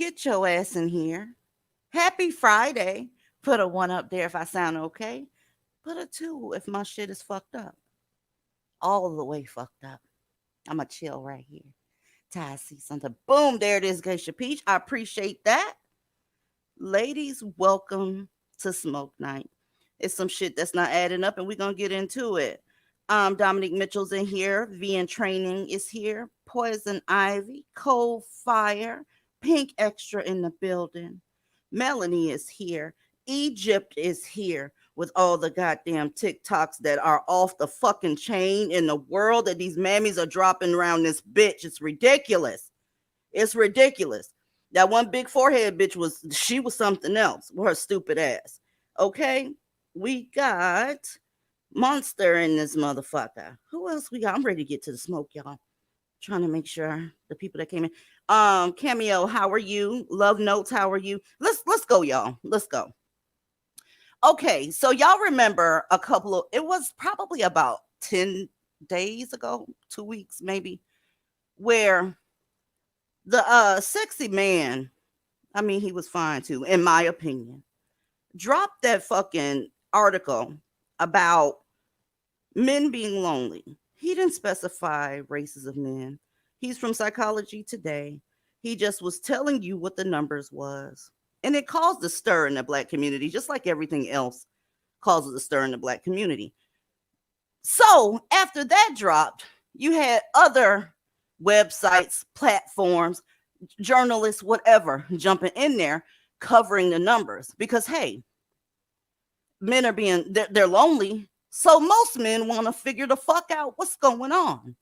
Get your ass in here. Happy Friday. Put a one up there if I sound okay. Put a two if my shit is fucked up. All the way fucked up. I'ma chill right here. Till I see something. Boom, there it is, Geisha Peach. I appreciate that. Ladies, welcome to Smoke Night. It's some shit that's not adding up, and we're gonna get into it. Dominique Mitchell's in here. V in Training is here. Poison Ivy, Cold Fire, Pink Extra in the building. Melanie is here. Egypt is here with all the goddamn TikToks that are off the fucking chain in the world that these mammies are dropping around this bitch. It's ridiculous. It's ridiculous. That one big forehead bitch she was something else with her stupid ass. Okay? We got Monster in this motherfucker. Who else we got? I'm ready to get to the smoke, y'all. Trying to make sure the people that came in. Cameo, how are you? Love Notes, how are you? Let's go, y'all. Let's go. Okay, so y'all remember it was probably about 10 days ago, 2 weeks maybe, where the sexy man, I mean, he was fine too, in my opinion, dropped that fucking article about men being lonely. He didn't specify races of men. He's from Psychology Today. He just was telling you what the numbers was. And it caused a stir in the black community, just like everything else causes a stir in the black community. So after that dropped, you had other websites, platforms, journalists, whatever, jumping in there covering the numbers because, hey, men are they're lonely. So most men want to figure the fuck out what's going on.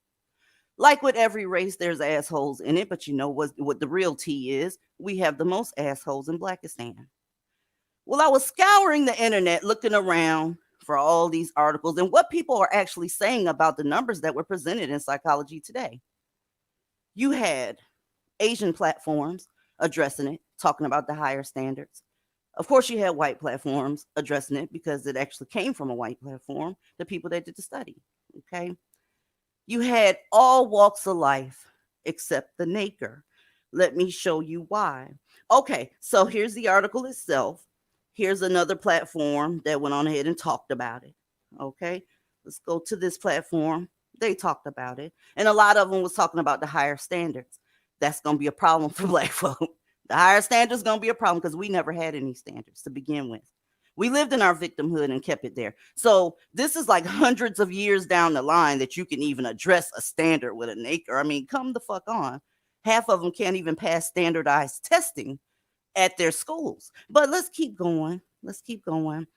Like with every race, there's assholes in it, but you know what the real tea is? We have the most assholes in Blackistan. Well, I was scouring the internet looking around for all these articles and what people are actually saying about the numbers that were presented in Psychology Today. You had Asian platforms addressing it, talking about the higher standards. Of course, you had white platforms addressing it because it actually came from a white platform, the people that did the study. Okay. You had all walks of life except the Naker. Let me show you why. Okay, so here's the article itself. Here's another platform that went on ahead and talked about it. Okay, let's go to this platform. They talked about it. And a lot of them was talking about the higher standards. That's going to be a problem for black folk. The higher standards is going to be a problem because we never had any standards to begin with. We lived in our victimhood and kept it there. So this is like hundreds of years down the line that you can even address a standard with an acre. I mean, come the fuck on. Half of them can't even pass standardized testing at their schools. But let's keep going. Let's keep going.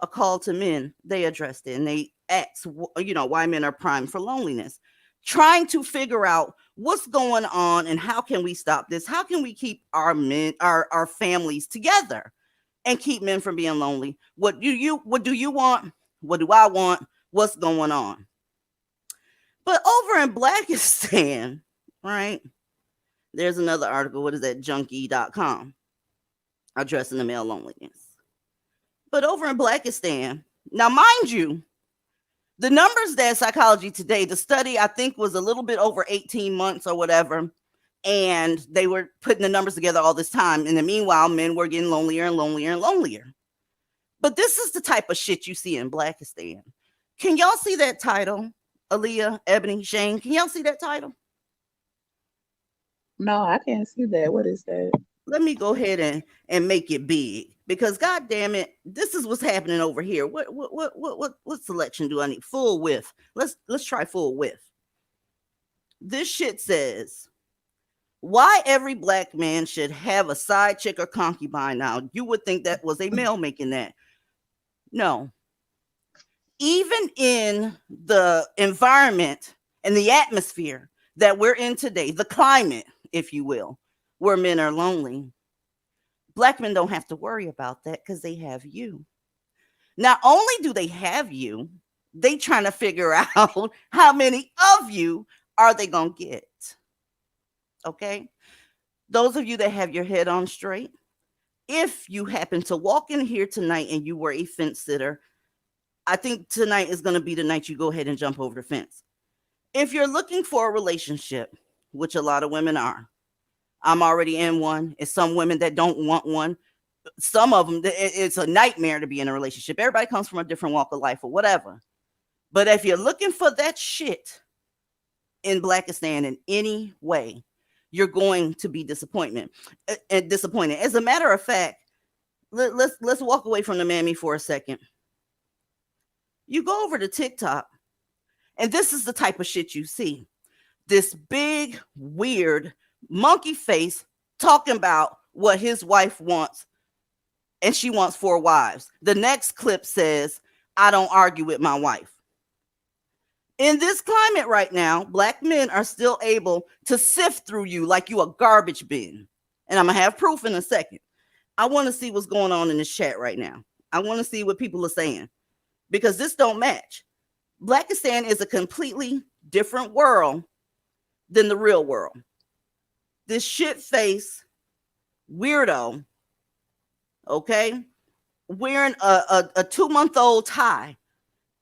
A call to men, they addressed it and they asked, why men are primed for loneliness. Trying to figure out what's going on and how can we stop this? How can we keep our men, our families together? And keep men from being lonely. What do you want? What do I want? What's going on? But over in Blackistan, right? There's another article. What is that? Junkie.com addressing the male loneliness. But over in Blackistan, now mind you, the numbers that Psychology Today, the study I think was a little bit over 18 months or whatever. And they were putting the numbers together all this time. In the meanwhile, men were getting lonelier and lonelier and lonelier. But this is the type of shit you see in Blackistan. Can y'all see that title? Aaliyah, Ebony, Shane, can y'all see that title? No, I can't see that. What is that? Let me go ahead and make it big because god damn it, this is what's happening over here. What selection do I need? Full width. Let's try full width. This shit says why every black man should have a side chick or concubine. Now, you would think that was a male making that. No. Even in the environment and the atmosphere that we're in today, the climate, if you will, where men are lonely, black men don't have to worry about that because they have you. Not only do they have you, they trying to figure out how many of you are they going to get. Okay? Those of you that have your head on straight, if you happen to walk in here tonight and you were a fence sitter, I think tonight is going to be the night you go ahead and jump over the fence. If you're looking for a relationship, which a lot of women are, I'm already in one. It's some women that don't want one. Some of them, it's a nightmare to be in a relationship. Everybody comes from a different walk of life or whatever. But if you're looking for that shit in Blackistan in any way, you're going to be disappointed. As a matter of fact, let's walk away from the mammy for a second. You go over to TikTok, and this is the type of shit you see. This big, weird monkey face talking about what his wife wants, and she wants 4 wives. The next clip says, I don't argue with my wife. In this climate right now, black men are still able to sift through you like you a garbage bin. And I'm going to have proof in a second. I want to see what's going on in this chat right now. I want to see what people are saying because this don't match. Blackistan is a completely different world than the real world. This shit face weirdo, okay, wearing a 2-month-old tie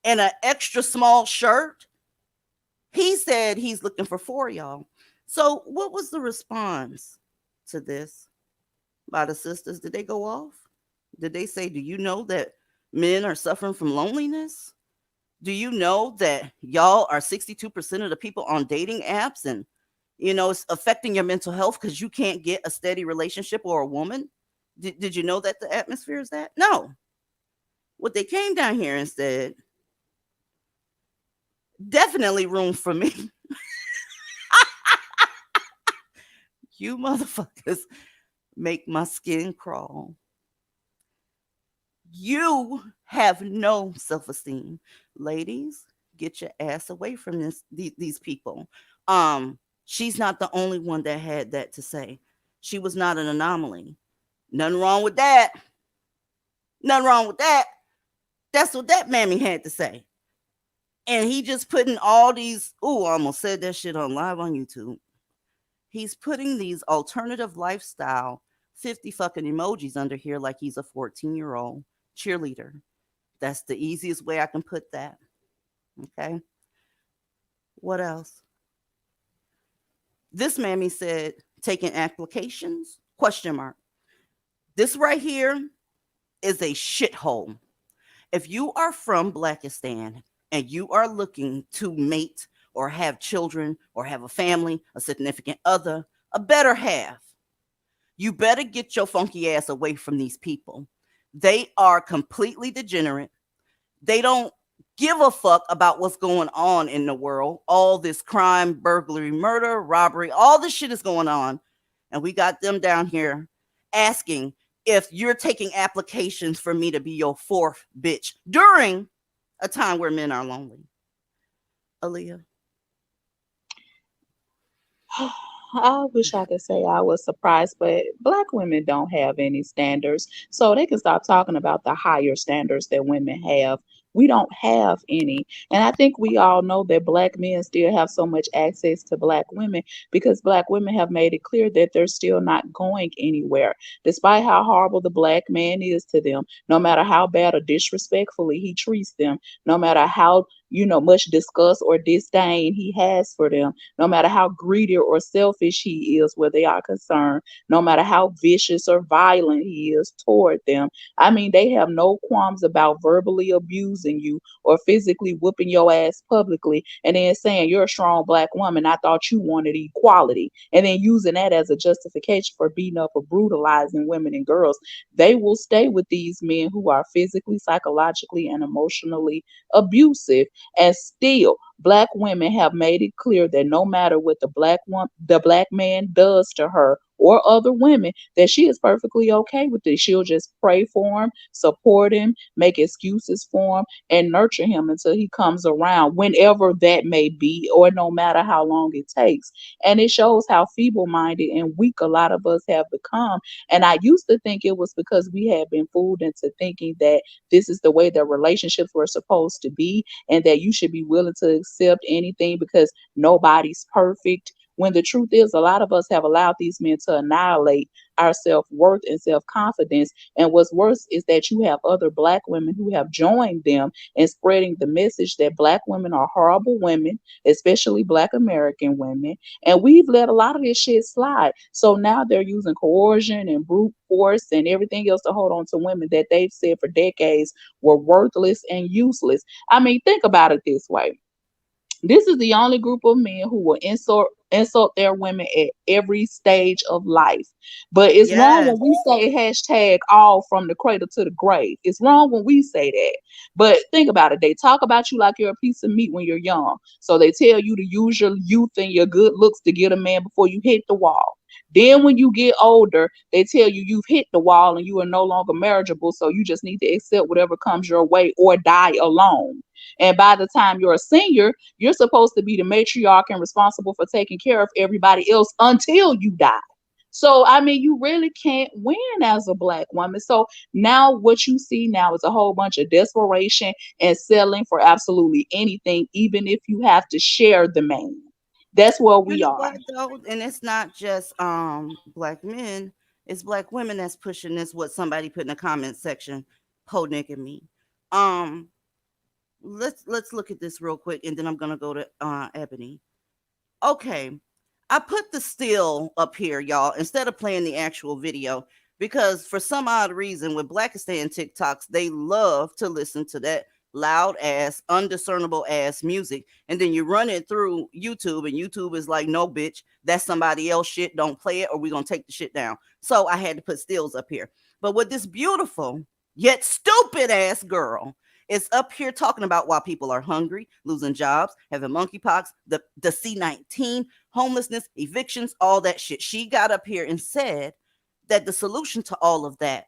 and an extra small shirt. He said he's looking for 4, y'all. So what was the response to this by the sisters? Did they go off? Did they say, do you know that men are suffering from loneliness? Do you know that y'all are 62% of the people on dating apps and, it's affecting your mental health because you can't get a steady relationship or a woman? Did you know that the atmosphere is that? No. What they came down here and said, definitely room for me. You motherfuckers make my skin crawl. You have no self-esteem. Ladies, get your ass away from these people. She's not the only one that had that to say. She was not an anomaly. Nothing wrong with that. Nothing wrong with that. That's what that mammy had to say. And he just putting all these, ooh, I almost said that shit on live on YouTube. He's putting these alternative lifestyle 50 fucking emojis under here like he's a 14-year-old cheerleader. That's the easiest way I can put that. Okay. What else? This mammy said taking applications? Question mark. This right here is a shithole. If you are from Blackistan and you are looking to mate or have children or have a family, a significant other, a better half, you better get your funky ass away from these people. They are completely degenerate. They don't give a fuck about what's going on in the world. All this crime, burglary, murder, robbery, all this shit is going on. And we got them down here asking if you're taking applications for me to be your fourth bitch during a time where men are lonely. Aaliyah. I wish I could say I was surprised, but black women don't have any standards. So they can stop talking about the higher standards that women have. We don't have any. And I think we all know that black men still have so much access to black women because black women have made it clear that they're still not going anywhere. Despite how horrible the black man is to them, no matter how bad or disrespectfully he treats them, no matter how much disgust or disdain he has for them, no matter how greedy or selfish he is where they are concerned, no matter how vicious or violent he is toward them. I mean, they have no qualms about verbally abusing you or physically whooping your ass publicly and then saying you're a strong black woman. I thought you wanted equality. And then using that as a justification for beating up or brutalizing women and girls. They will stay with these men who are physically, psychologically, and emotionally abusive. And still, black women have made it clear that no matter what the black man does to her or other women, that she is perfectly okay with it. She'll just pray for him, support him, make excuses for him, and nurture him until he comes around, whenever that may be, or no matter how long it takes. And it shows how feeble-minded and weak a lot of us have become. And I used to think it was because we had been fooled into thinking that this is the way that relationships were supposed to be and that you should be willing to accept anything because nobody's perfect. When the truth is, a lot of us have allowed these men to annihilate our self worth and self confidence. And what's worse is that you have other black women who have joined them in spreading the message that black women are horrible women, especially black American women. And we've let a lot of this shit slide. So now they're using coercion and brute force and everything else to hold on to women that they've said for decades were worthless and useless. I mean, think about it this way. This is the only group of men who will insult their women at every stage of life. But it's wrong Yes. when we say hashtag all from the cradle to the grave. It's wrong when we say that. But think about it. They talk about you like you're a piece of meat when you're young. So they tell you to use your youth and your good looks to get a man before you hit the wall. Then when you get older, they tell you you've hit the wall and you are no longer marriageable. So you just need to accept whatever comes your way or die alone. And by the time you're a senior, you're supposed to be the matriarch and responsible for taking care of everybody else until you die. So, I mean, you really can't win as a black woman. So now what you see now is a whole bunch of desperation and selling for absolutely anything, even if you have to share the man. That's where You we know are. what though? And it's not just black men, it's black women that's pushing this, what somebody put in the comment section, po nigga me. Um let's look at this real quick and then I'm gonna go to Ebony. Okay. I put the still up here, y'all, instead of playing the actual video, because for some odd reason, with Blackistan TikToks, they love to listen to that loud ass, undiscernible ass music. And then you run it through YouTube, and YouTube is like, no, bitch, that's somebody else shit. Don't play it, or we're going to take the shit down. So I had to put stills up here. But with this beautiful, yet stupid ass girl, is up here talking about why people are hungry, losing jobs, having monkeypox, the C-19, homelessness, evictions, all that shit. She got up here and said that the solution to all of that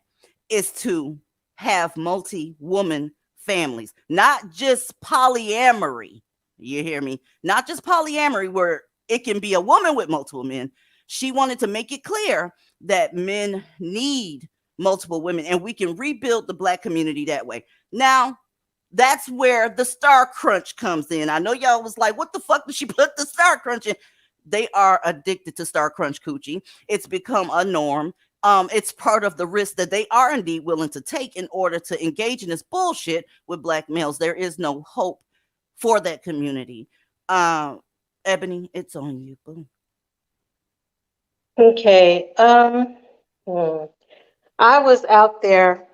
is to have multi-woman families, not just polyamory. You hear me? Not just polyamory where it can be a woman with multiple men. She wanted to make it clear that men need multiple women and we can rebuild the Black community that way. Now, that's where the star crunch comes in. I know y'all was like, what the fuck did she put the star crunch in? They are addicted to star crunch coochie. It's become a norm. It's part of the risk that they are indeed willing to take in order to engage in this bullshit with Black males. There is no hope for that community. Ebony, it's on you, boo. Okay. Hmm. I was out there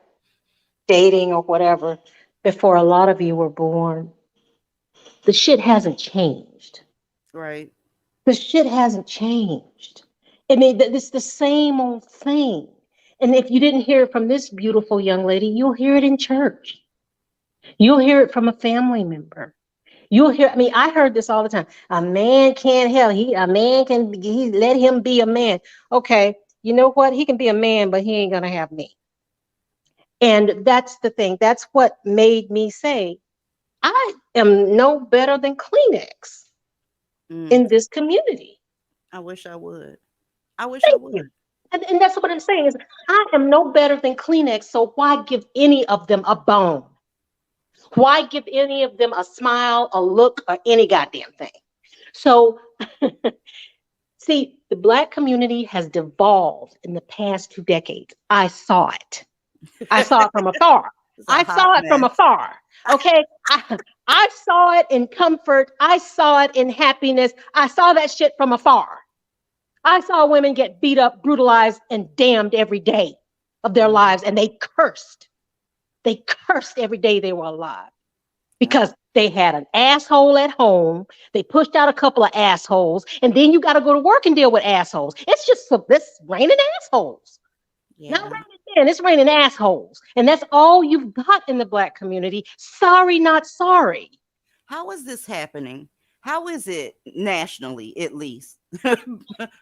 dating or whatever before a lot of you were born. The shit hasn't changed. Right. The shit hasn't changed. I mean, it's the same old thing. And if you didn't hear it from this beautiful young lady, you'll hear it in church. You'll hear it from a family member. You'll hear, I mean, I heard this all the time. A man can't help. A man can, let him be a man. Okay, you know what? He can be a man, but he ain't gonna have me. And that's the thing. That's what made me say, I am no better than Kleenex Mm, in this community. I wish I would. I wish I Thank you. would. And that's what I'm saying is I am no better than Kleenex. So why give any of them a bone? Why give any of them a smile, a look, or any goddamn thing? So see, the Black community has devolved in the past 2 decades. I saw it. I saw it from afar. It's a I hot saw it from mess. afar. Okay. I saw it in comfort. I saw it in happiness. I saw that shit from afar. I saw women get beat up, brutalized, and damned every day of their Mhm. lives. And they cursed. They cursed every day they were alive Yep. because they had an asshole at home. They pushed out a couple of assholes. And then you got to go to work and deal with assholes. It's just this raining assholes. Not Yeah. raining men, it's raining assholes. And that's all you've got in the Black community. Sorry, not sorry. How is this happening? How is it nationally, at least?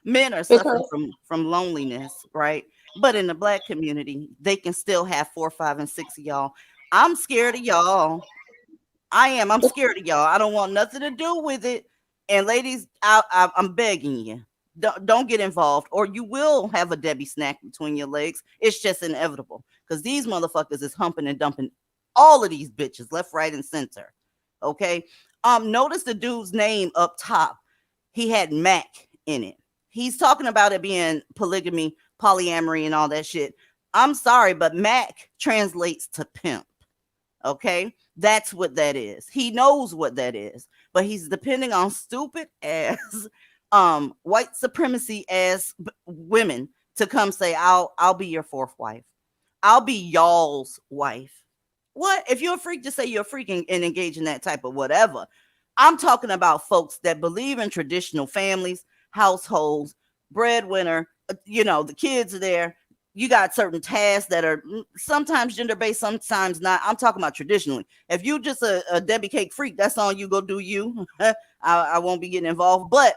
Men are suffering Because from loneliness, right? But in the Black community, they can still have 4, 5, and 6 of y'all. I'm scared of y'all. I am. I'm scared of y'all. I don't want nothing to do with it. And ladies, I'm begging you, don't get involved, or you will have a Debbie snack between your legs. It's just inevitable because these motherfuckers is humping and dumping all of these bitches left, right, and center. Okay. Notice the dude's name up top. He had Mac in it. He's talking about it being polygamy, polyamory, and all that shit. I'm sorry, but Mac translates to pimp. Okay. That's what that is. He knows what that is, but he's depending on stupid ass white supremacy as women to come say, I'll be your fourth wife. I'll be y'all's wife. What? If you're a freak, just say you're a freak and engage in that type of whatever. I'm talking about folks that believe in traditional families, households, breadwinner, the kids are there. You got certain tasks that are sometimes gender based, sometimes not. I'm talking about traditionally. If you just a Debbie Cake freak, that's on you. Go do you. I won't be getting involved, but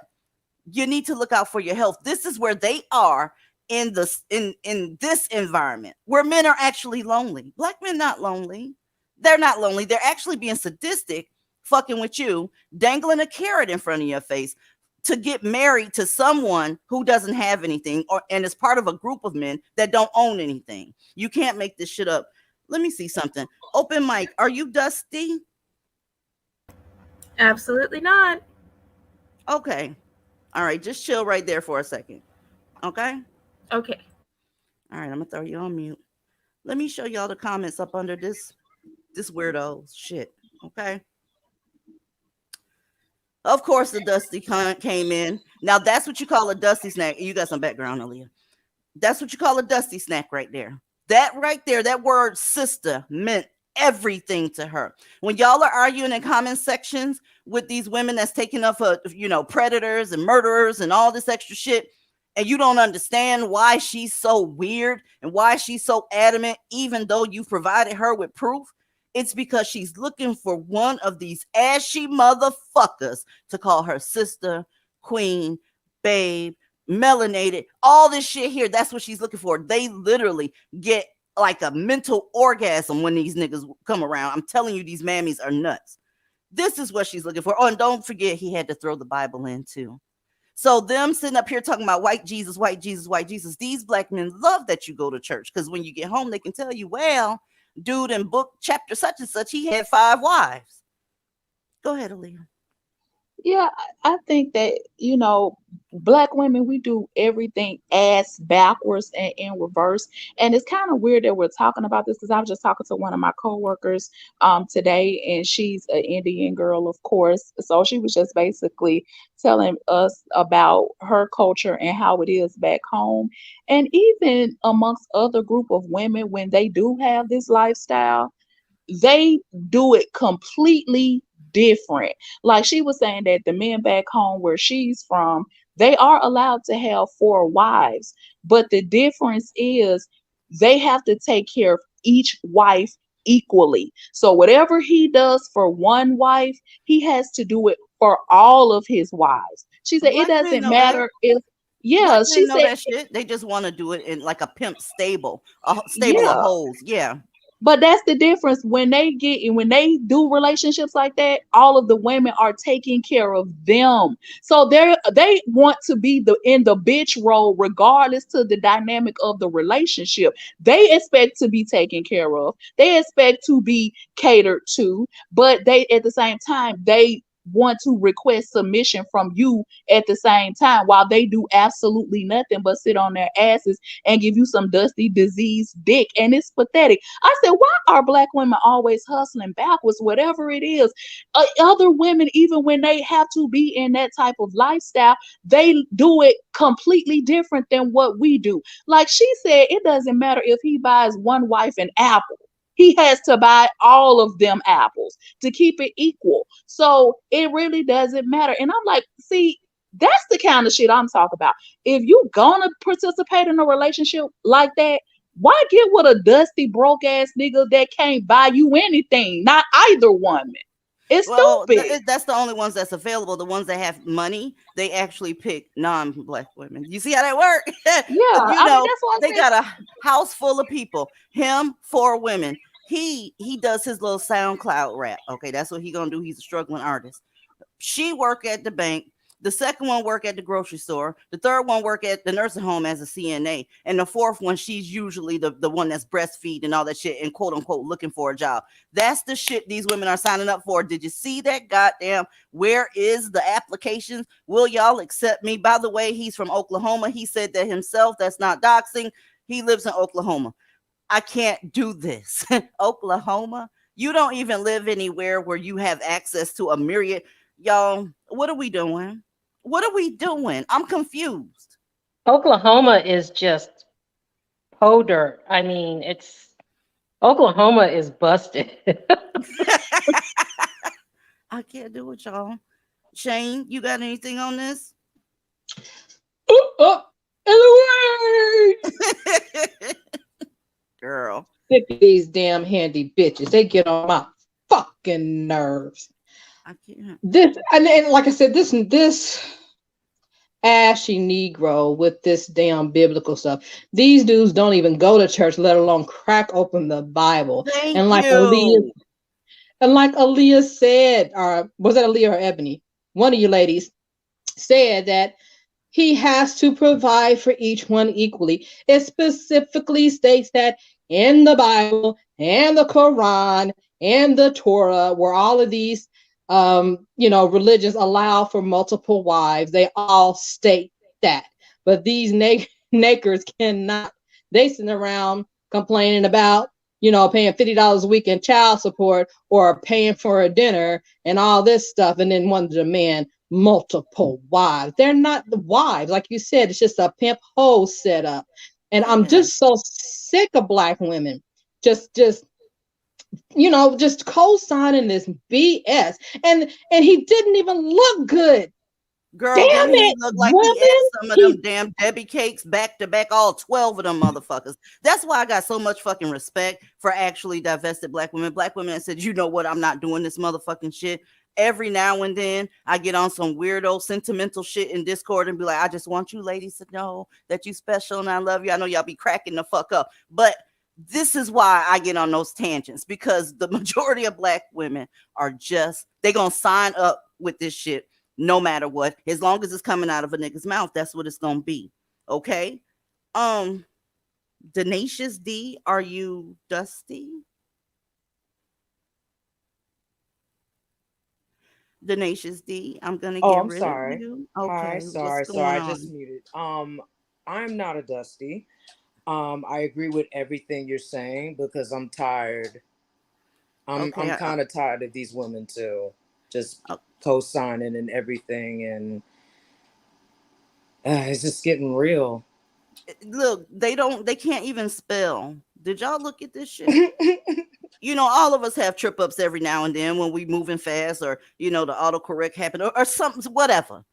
you need to look out for your health. This is where they are in this environment where men are actually lonely. Black men not lonely. They're not lonely. They're actually being sadistic, fucking with you, dangling a carrot in front of your face to get married to someone who doesn't have anything and is part of a group of men that don't own anything. You can't make this shit up. Let me see something. Open mic. Are you Dusty? Absolutely not. Okay. All right. Just chill right there for a second. Okay. Okay. All right. I'm gonna throw you on mute. Let me show y'all the comments up under this weirdo shit. Okay. Of course, the Dusty came in. Now that's what you call a Dusty snack. You got some background, Aaliyah. That's what you call a Dusty snack right there. That right there, that word sister meant everything to her. When y'all are arguing in comment sections with these women that's taking up for, predators and murderers and all this extra shit, and you don't understand why she's so weird and why she's so adamant, even though you provided her with proof, it's because she's looking for one of these ashy motherfuckers to call her sister, queen, babe, melanated, all this shit here. That's what she's looking for. They literally get like a mental orgasm when these niggas come around. I'm telling you, these mammies are nuts. This is what she's looking for. Oh, and don't forget, he had to throw the Bible in too. So them sitting up here talking about white Jesus, white Jesus, white Jesus. These black men love that you go to church because when you get home, they can tell you, well, dude, in book chapter such and such, he had 5 wives. Go ahead, Aaliyah. Yeah, I think that, black women, we do everything ass backwards and in reverse. And it's kind of weird that we're talking about this because I was just talking to one of my coworkers today, and she's an Indian girl, of course. So she was just basically telling us about her culture and how it is back home. And even amongst other group of women, when they do have this lifestyle, they do it completely different. Like she was saying that the men back home where she's from, they are allowed to have 4 wives, but the difference is they have to take care of each wife equally. So whatever he does for one wife, he has to do it for all of his wives. She said it Black men doesn't know that. matter if, Black yeah, she men know said, that shit. They just want to do it in like a pimp stable, a stable of yeah. hoes. Yeah. But that's the difference when they do relationships like that, all of the women are taking care of them. So they want to be in the bitch role regardless to the dynamic of the relationship. They expect to be taken care of. They expect to be catered to, but they at the same time they want to request submission from you at the same time while they do absolutely nothing but sit on their asses and give you some dusty diseased dick. And it's pathetic. I said, why are black women always hustling backwards, whatever it is? Other women, even when they have to be in that type of lifestyle, they do it completely different than what we do. Like she said, it doesn't matter if he buys one wife an apple. He has to buy all of them apples to keep it equal. So it really doesn't matter. And I'm like, see, that's the kind of shit I'm talking about. If you gonna participate in a relationship like that, why get with a dusty, broke ass nigga that can't buy you anything? Not either woman. It's Well, stupid. that's the only ones that's available. The ones that have money, they actually pick non-black women. You see how that work? Yeah, You I mean know, that's why I they said, got a house full of people. Him, 4 women. He does his little SoundCloud rap. Okay, that's what he gonna do. He's a struggling artist. She work at the bank. The second one work at the grocery store. The third one work at the nursing home as a CNA. And the fourth one, she's usually the one that's breastfeeding and all that shit and quote unquote looking for a job. That's the shit these women are signing up for. Did you see that? Goddamn, where is the applications? Will y'all accept me? By the way, he's from Oklahoma. He said that himself. That's not doxing. He lives in Oklahoma. I can't do this. Oklahoma, you don't even live anywhere where you have access to a myriad. Y'all, what are we doing? What are we doing? I'm confused. Oklahoma is just po dirt. I mean, it's Oklahoma is busted. I can't do it, y'all. Shane, you got anything on this? Oh, in the way. Girl. Sick of these damn handy bitches. They get on my fucking nerves. I can't. This and like I said, this ashy Negro with this damn biblical stuff. These dudes don't even go to church, let alone crack open the Bible. Thank And you. like Aaliyah said, or was that Aaliyah or Ebony? One of you ladies said that he has to provide for each one equally. It specifically states that in the Bible and the Quran and the Torah, where all of these religions allow for multiple wives, they all state that. But these nakers cannot. They sitting around complaining about, paying $50 a week in child support or paying for a dinner and all this stuff, and then want to demand multiple wives. They're not the wives, like you said. It's just a pimp hole setup. And I'm Yeah. just so sick of black women just co-signing this BS. And he didn't even look good. Girl, Damn didn't he it, look like he ate woman. some of them damn Debbie cakes back to back, all 12 of them motherfuckers? That's why I got so much fucking respect for actually divested black women. Black women that said, you know what, I'm not doing this motherfucking shit. Every now and then I get on some weirdo sentimental shit in Discord and be like, I just want you ladies to know that you special and I love you. I know y'all be cracking the fuck up, but This is why I get on those tangents, because the majority of black women are just, they gonna sign up with this shit no matter what. As long as it's coming out of a nigga's mouth, that's what it's gonna be. Okay. Um, Denacious D, are you dusty? Denacious D, I'm gonna Oh, get I'm rid of sorry. you. Hi, Okay, what's sorry, going I just on? muted. I'm not a Dusty. I agree with everything you're saying because I'm tired. Okay, I'm kind of tired of these women too, just uh, co-signing and everything, and it's just getting real. look, they can't even spell. Did y'all look at this shit? All of us have trip ups every now and then when we moving fast, or the autocorrect happen, or something, whatever.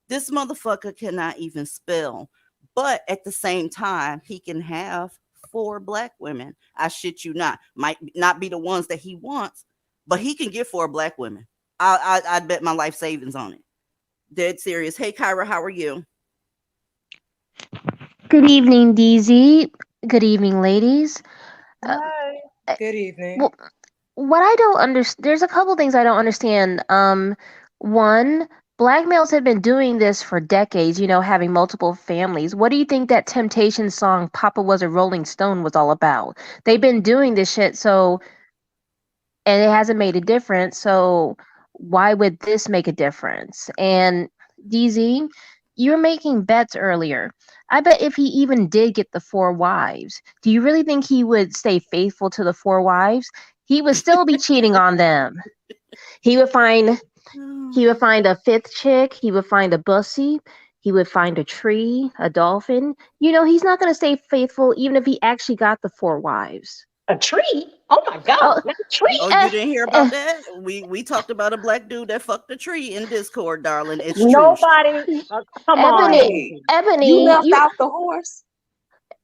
This motherfucker cannot even spell, but at the same time, he can have four black women. I shit you not. Might not be the ones that he wants, but he can get four black women. I'd bet my life savings on it. Dead serious. Hey, Kyra, how are you? Good evening, DZ. Good evening, ladies. Uh, Hi. uh, Good evening. wh- what I don't understand, there's a couple things I don't understand. One, black males have been doing this for decades, having multiple families. What do you think that Temptation song, Papa Was a Rolling Stone, was all about? They've been doing this shit, and it hasn't made a difference. So why would this make a difference? And DZ, you were making bets earlier. I bet if he even did get the four wives, do you really think he would stay faithful to the four wives? He would still be cheating on them. He would find he would find a fifth chick, he would find a bussy, he would find a tree, a dolphin. He's not going to stay faithful even if he actually got the four wives. A tree? Oh my Oh, God, not a tree. Oh, you didn't hear about that? We talked about a black dude that fucked a tree in Discord, darling. It's true. Nobody, come on, Ebony, Wait, Daisy. you Ebony, left you. out the horse?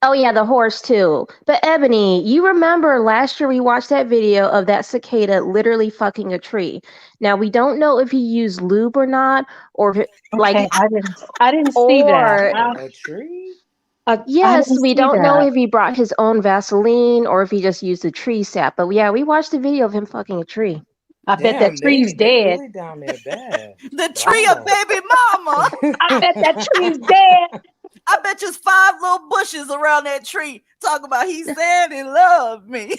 Oh yeah, the horse too. But Ebony, you remember last year we watched that video of that cicada literally fucking a tree. Now we don't know if he used lube or not, or if Okay, I didn't see that. or Damn, a tree? I yes, didn't we see don't know that. if he brought his own Vaseline or if he just used the tree sap. But yeah, we watched the video of him fucking a tree. I bet that Damn, tree's they dead. really down there bad. The tree of Wow. baby mama. I bet that tree's dead. I bet you 5 little bushes around that tree. Talk about he said he loved me.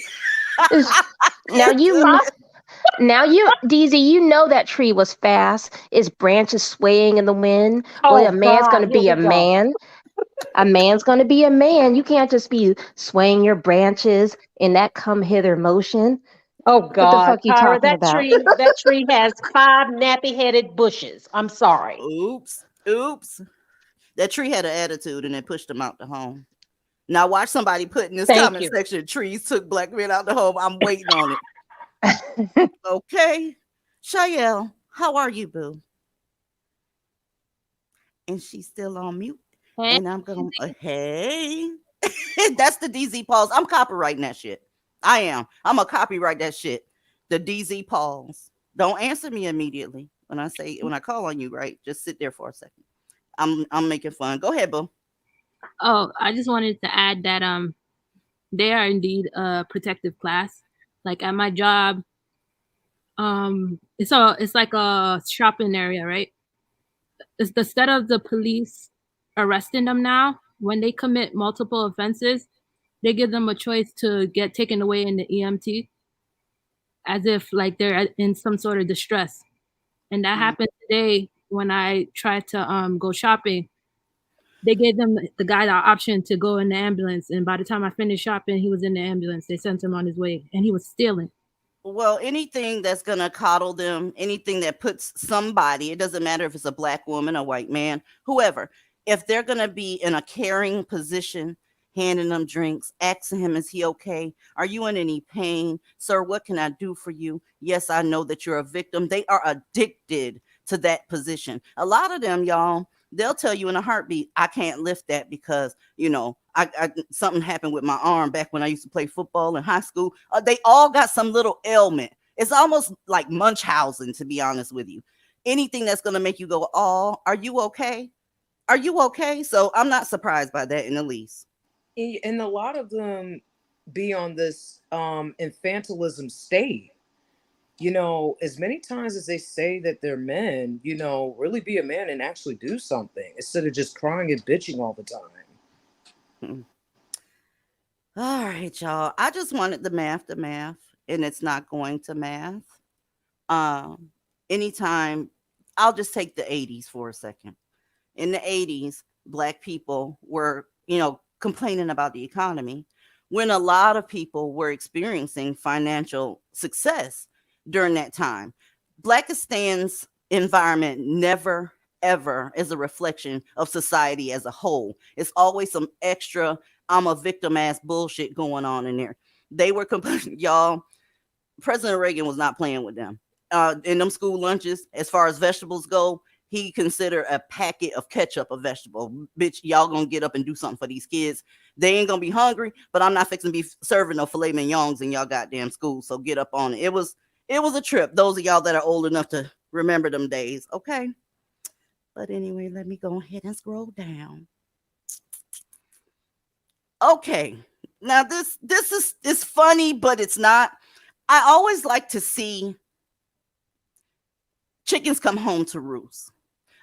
Now DZ, you know that tree was fast. Its branches swaying in the wind. Well, a Oh man's God, gonna here be a we go. man. A man's going to be a man. You can't just be swaying your branches in that come hither motion. Oh What the God, fuck you Tyra, talking about? that tree has 5 nappy-headed bushes. I'm sorry. Oops. Oops. That tree had an attitude and it pushed him out the home. Now watch somebody put in this Thank comment you. section, trees took black men out the home. I'm waiting on it. Okay. Shayelle, how are you, boo? And she's still on mute. Hey, And I'm going, hey. That's the DZ pause. I'm copywriting that shit. I am. I'm going to copyright that shit. The DZ pause. Don't answer me immediately when I call on you, right? Just sit there for a second. I'm making fun. Go ahead, boo. oh, I just wanted to add that they are indeed a protective class. Like at my job, it's like a shopping area, right? It's instead of the police arresting them now, when they commit multiple offenses, they give them a choice to get taken away in the EMT as if like they're in some sort of distress. And that Mm. happened today when I tried to go shopping. They gave them the guy the option to go in the ambulance, and by the time I finished shopping, he was in the ambulance. They sent him on his way, and he was stealing. Well, anything that's going to coddle them, anything that puts somebody, it doesn't matter if it's a black woman, a white man, whoever, if they're going to be in a caring position, handing them drinks, asking him, is he okay? Are you in any pain? Sir, what can I do for you? Yes, I know that you're a victim. They are addicted to that position. A lot of them, y'all, they'll tell you in a heartbeat, I can't lift that because, I something happened with my arm back when I used to play football in high school. They all got some little ailment. It's almost like Munchausen, to be honest with you. Anything that's going to make you go, oh, are you okay? Are you okay? So I'm not surprised by that in the least. And a lot of them, be on this infantilism state. As many times as they say that they're men, really be a man and actually do something instead of just crying and bitching all the time. Mm. All right, y'all. I just wanted the math to math, and it's not going to math. Um, Anytime, I'll just take the 80s for a second. In the 80s, black people were, complaining about the economy when a lot of people were experiencing financial success during that time. Blackistan's environment never ever is a reflection of society as a whole. It's always some extra I'm a victim ass bullshit going on in there. They were y'all, President Reagan was not playing with them. In them school lunches, as far as vegetables go, he considered a packet of ketchup a vegetable. Bitch, y'all gonna get up and do something for these kids. They ain't gonna be hungry, but I'm not fixing to be serving no filet mignons in y'all goddamn school. So get up on it. It was a trip. Those of y'all that are old enough to remember them days, okay? But anyway, let me go ahead and scroll down. Okay. Now this is funny, but it's not. I always like to see chickens come home to roost.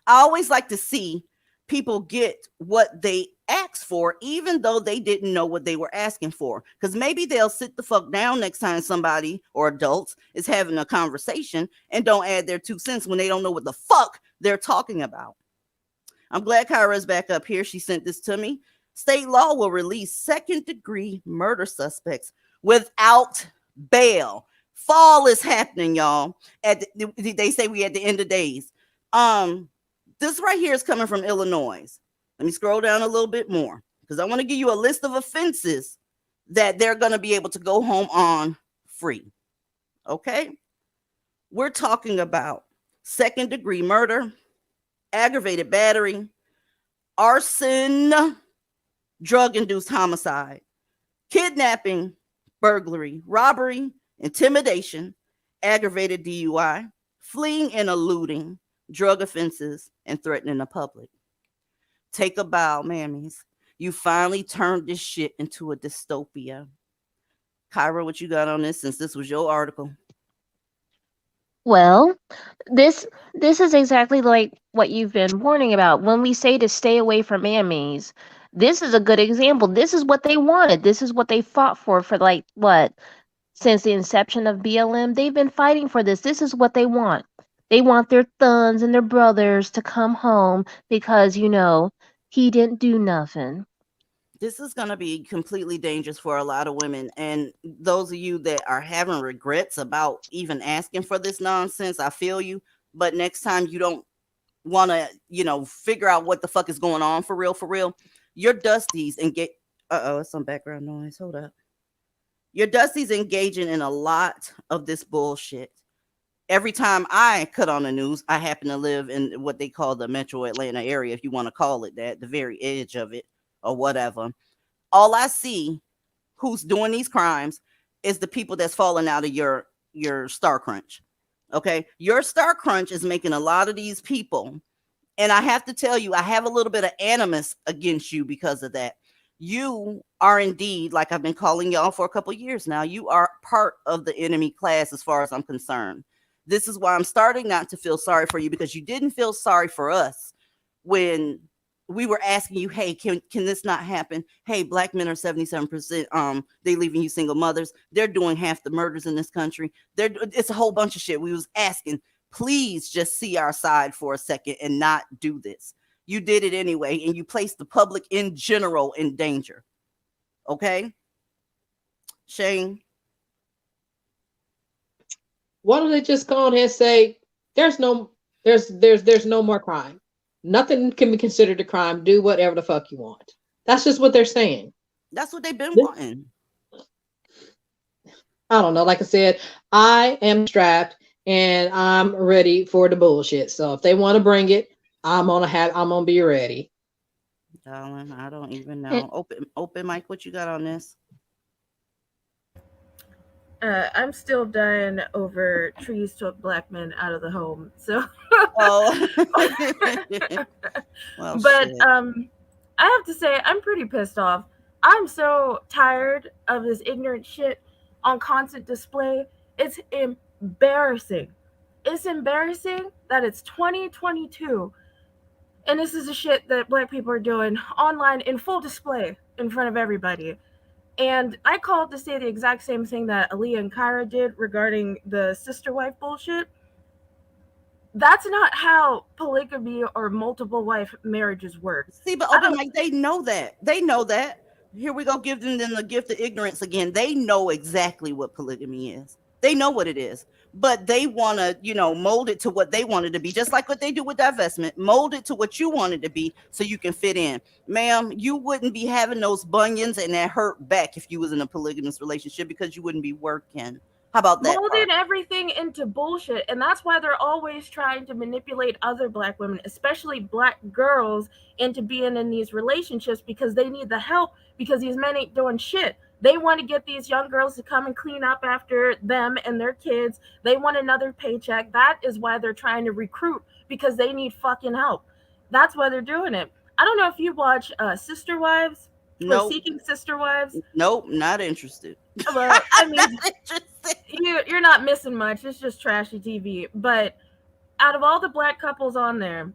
I always like to see people get what they asked for, even though they didn't know what they were asking for. Because maybe they'll sit the fuck down next time somebody or adults is having a conversation and don't add their 2 cents when they don't know what the fuck they're talking about. I'm glad Kyra's back up here. She sent this to me. State law will release second-degree murder suspects without bail. Fall is happening, y'all. They say we at the end of days. This right here is coming from Illinois. Let me scroll down a little bit more because I want to give you a list of offenses that they're going to be able to go home on free. Okay? We're talking about second-degree murder, aggravated battery, arson, drug-induced homicide, kidnapping, burglary, robbery, intimidation, aggravated DUI, fleeing and eluding, drug offenses, and threatening the public. Take a bow, mammies. You finally turned this shit into a dystopia. Kyra, what you got on this since this was your article? Well, this this is exactly like what you've been warning about. When we say to stay away from mammies, this is a good example. This is what they wanted. This is what they fought for like what? Since the inception of BLM, they've been fighting for this. This is what they want. They want their sons and their brothers to come home because, he didn't do nothing. This is going to be completely dangerous for a lot of women. And those of you that are having regrets about even asking for this nonsense, I feel you. But next time you don't want to, figure out what the fuck is going on for real, your dusties and get, it's some background noise. Hold up. Your dusties engaging in a lot of this bullshit. Every time I cut on the news, I happen to live in what they call the metro Atlanta area, if you want to call it that, the very edge of it or whatever. All I see who's doing these crimes is the people that's falling out of your star crunch. Okay. Your star crunch is making a lot of these people. And I have to tell you, I have a little bit of animus against you because of that. You are indeed, like I've been calling y'all for a couple years now, you are part of the enemy class as far as I'm concerned. This is why I'm starting not to feel sorry for you, because you didn't feel sorry for us when we were asking you, hey, can this not happen? Hey, black men are 77%. They leaving you single mothers. They're doing half the murders in this country. It's a whole bunch of shit. We was asking, please just see our side for a second and not do this. You did it anyway, and you placed the public in general in danger. Okay? Shane? Why don't they just go on and say there's no more crime. Nothing can be considered a crime. Do whatever the fuck you want. That's just what they're saying. That's what they've been wanting. I don't know. Like I said, I am strapped and I'm ready for the bullshit. So if they want to bring it, I'm gonna be ready. Darling, I don't even Eh, know. Open mic, what you got on this? I'm still dying over trees took black men out of the home. So, Oh. Well, but shit. I have to say I'm pretty pissed off I'm so tired of this ignorant shit on constant display. It's embarrassing. It's embarrassing that it's 2022 and this is the shit that black people are doing online in full display in front of everybody. And I called to say the exact same thing that Aaliyah and Kyra did regarding the sister wife bullshit. That's not how polygamy or multiple wife marriages work. See, but I open don't. mic, they know that. They know that. Here we go, give them the gift of ignorance again. They know exactly what polygamy is. They know what it is, but they want to, mold it to what they want it to be, just like what they do with divestment. Mold it to what you want it to be, so you can fit in. Ma'am, you wouldn't be having those bunions and that hurt back if you was in a polygamous relationship because you wouldn't be working. How about that Molding part? everything into bullshit, and that's why they're always trying to manipulate other black women, especially black girls, into being in these relationships because they need the help because these men ain't doing shit. They want to get these young girls to come and clean up after them and their kids. They want another paycheck. That is why they're trying to recruit, because they need fucking help. That's why they're doing it. I don't know if you watch Sister Wives or Nope. Seeking Sister Wives. Nope, not interested. Well, I mean, Not interested. you're not missing much. It's just trashy TV. But out of all the black couples on there,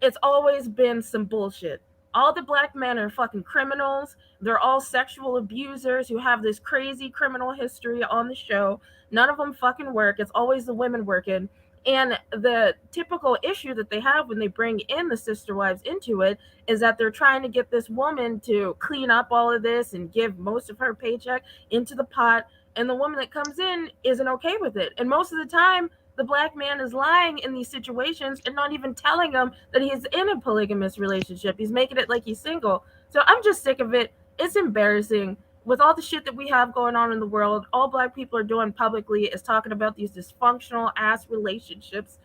it's always been some bullshit. All the black men are fucking criminals. They're all sexual abusers who have this crazy criminal history on the show. None of them fucking work. It's always the women working. And the typical issue that they have when they bring in the sister wives into it is that they're trying to get this woman to clean up all of this and give most of her paycheck into the pot. And the woman that comes in isn't okay with it. And most of the time, the black man is lying in these situations and not even telling them that he's in a polygamous relationship. He's making it like he's single. So I'm just sick of it. It's embarrassing. With all the shit that we have going on in the world, all black people are doing publicly is talking about these dysfunctional ass relationships.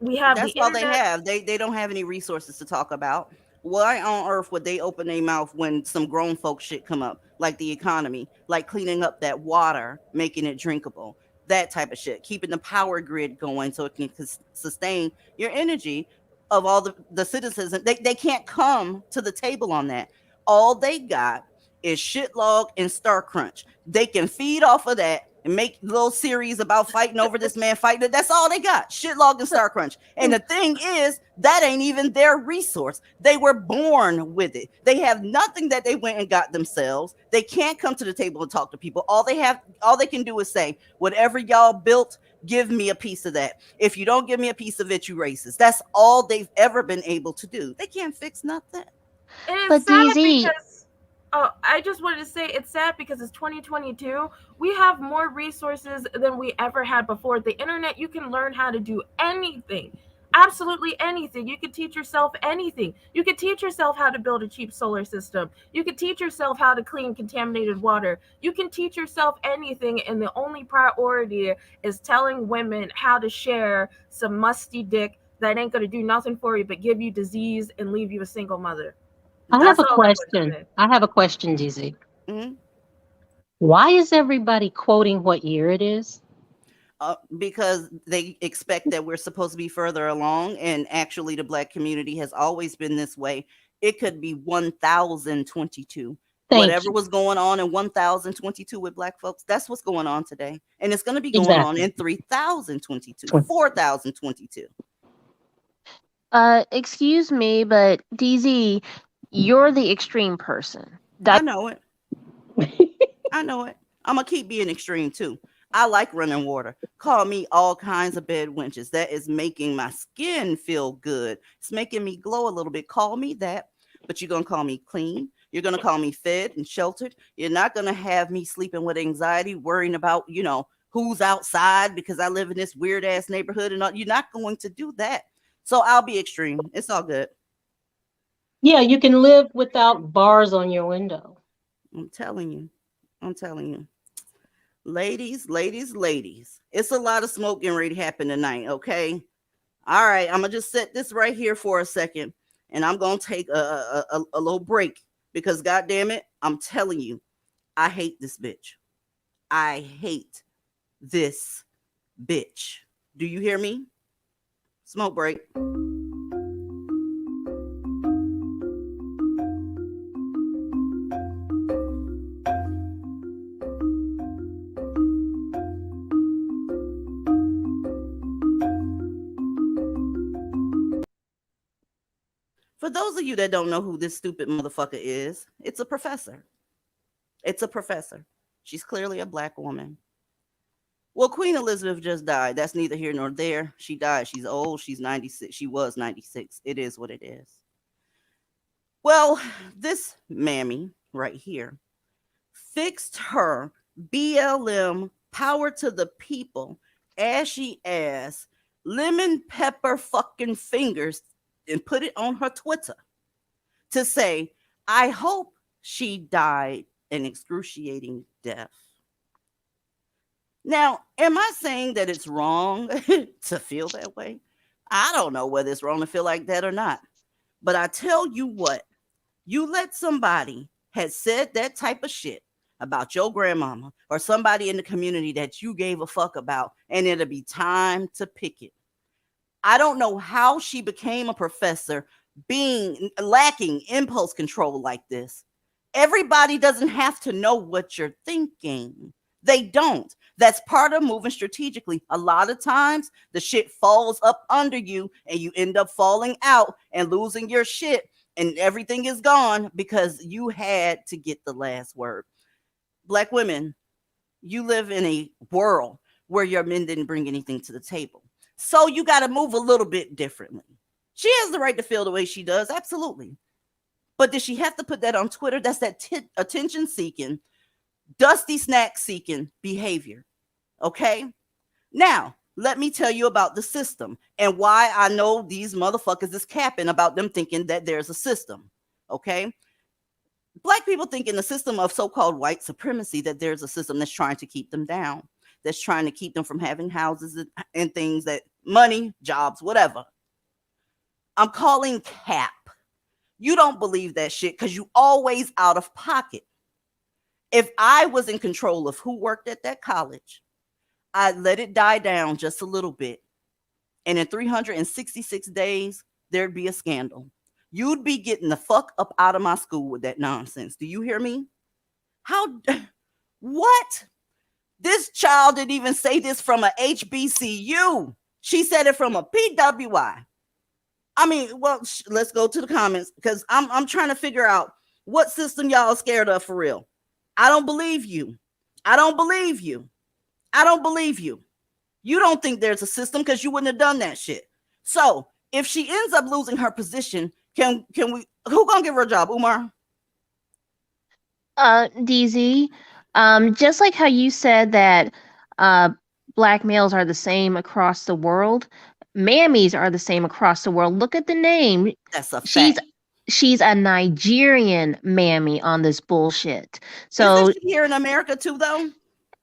We have the That's all they internet. have. They don't have any resources to talk about. Why on earth would they open their mouth when some grown folk shit come up, like the economy, like cleaning up that water, making it drinkable, that type of shit, keeping the power grid going so it can sustain your energy of all the citizens. They can't come to the table on that. All they got is shitlog and star crunch. They can feed off of that and make little series about fighting over this man fighting. That's all they got. Shitlog and Star Crunch. And the thing is, that ain't even their resource. They were born with it. They have nothing that they went and got themselves. They can't come to the table and talk to people. All they can do is say, whatever y'all built, give me a piece of that. If you don't give me a piece of it, you racist. That's all they've ever been able to do. They can't fix nothing. And it's But sad DZ, because I just wanted to say it's sad because it's 2022. We have more resources than we ever had before. The internet, you can learn how to do anything. Absolutely anything. You could teach yourself anything. You could teach yourself how to build a cheap solar system. You could teach yourself how to clean contaminated water. You can teach yourself anything, and the only priority is telling women how to share some musty dick that ain't going to do nothing for you but give you disease and leave you a single mother. I have That's a all I want to question. say. I have a question, DZ. Mhm. Why is everybody quoting what year it is? Because they expect that we're supposed to be further along, and actually the black community has always been this way. It could be 1022. Thank Whatever you. was going on in 1022 with black folks, that's what's going on today, and it's going to be going on Exactly. in 3022, 4022. excuse me, but DZ, you're the extreme person. I That know it. I know it. I'm gonna keep being extreme too. I like running water. Call me all kinds of bed wenches. That is making my skin feel good. It's making me glow a little bit. Call me that. But you're gonna call me clean. You're gonna call me fed and sheltered. You're not gonna have me sleeping with anxiety, worrying about, who's outside because I live in this weird ass neighborhood and all. You're not going to do that. So I'll be extreme. It's all good. Yeah, you can live without bars on your window. I'm telling you. I'm telling you. Ladies, ladies, ladies. It's a lot of smoke getting ready to happen tonight, okay? All right, I'm gonna just set this right here for a second, and I'm gonna take a little break because, goddamn it, I'm telling you, I hate this bitch. I hate this bitch. Do you hear me? Smoke break. For those of you that don't know who this stupid motherfucker is, it's a professor. It's a professor. She's clearly a black woman. Well, Queen Elizabeth just died. That's neither here nor there. She died. She's old. She's 96. She was 96. It is what it is. Well, this mammy right here fixed her BLM power to the people ashy ass lemon pepper fucking fingers and put it on her Twitter to say, I hope she died an excruciating death. Now, am I saying that it's wrong to feel that way? I don't know whether it's wrong to feel like that or not. But I tell you what, you let somebody has said that type of shit about your grandmama or somebody in the community that you gave a fuck about, and it'll be time to pick it. I don't know how she became a professor being lacking impulse control like this. Everybody doesn't have to know what you're thinking. They don't. That's part of moving strategically. A lot of times the shit falls up under you and you end up falling out and losing your shit and everything is gone because you had to get the last word. Black women, you live in a world where your men didn't bring anything to the table. So you got to move a little bit differently. She has the right to feel the way she does, absolutely. But does she have to put that on Twitter? That's that attention seeking, dusty snack seeking behavior. Okay? Now, let me tell you about the system and why I know these motherfuckers is capping about them thinking that there's a system. Okay? Black people think in the system of so-called white supremacy that there's a system that's trying to keep them down, that's trying to keep them from having houses and things that money, jobs, whatever. I'm calling cap. You don't believe that shit because you always out of pocket. If I was in control of who worked at that college, I'd let it die down just a little bit. And in 366 days, there'd be a scandal. You'd be getting the fuck up out of my school with that nonsense. Do you hear me? How? What? This child didn't even say this from a HBCU. She said it from a PWI. I mean, well, let's go to the comments because I'm trying to figure out what system y'all are scared of for real. I don't believe you. I don't believe you. I don't believe you. You don't think there's a system because you wouldn't have done that shit. So if she ends up losing her position, can we? Who gonna give her a job, Umar? DZ, just like how you said that uh, black males are the same across the world, mammies are the same across the world. Look at the name. That's a She's fact. she's a Nigerian mammy on this bullshit. So Isn't she here in America too, though?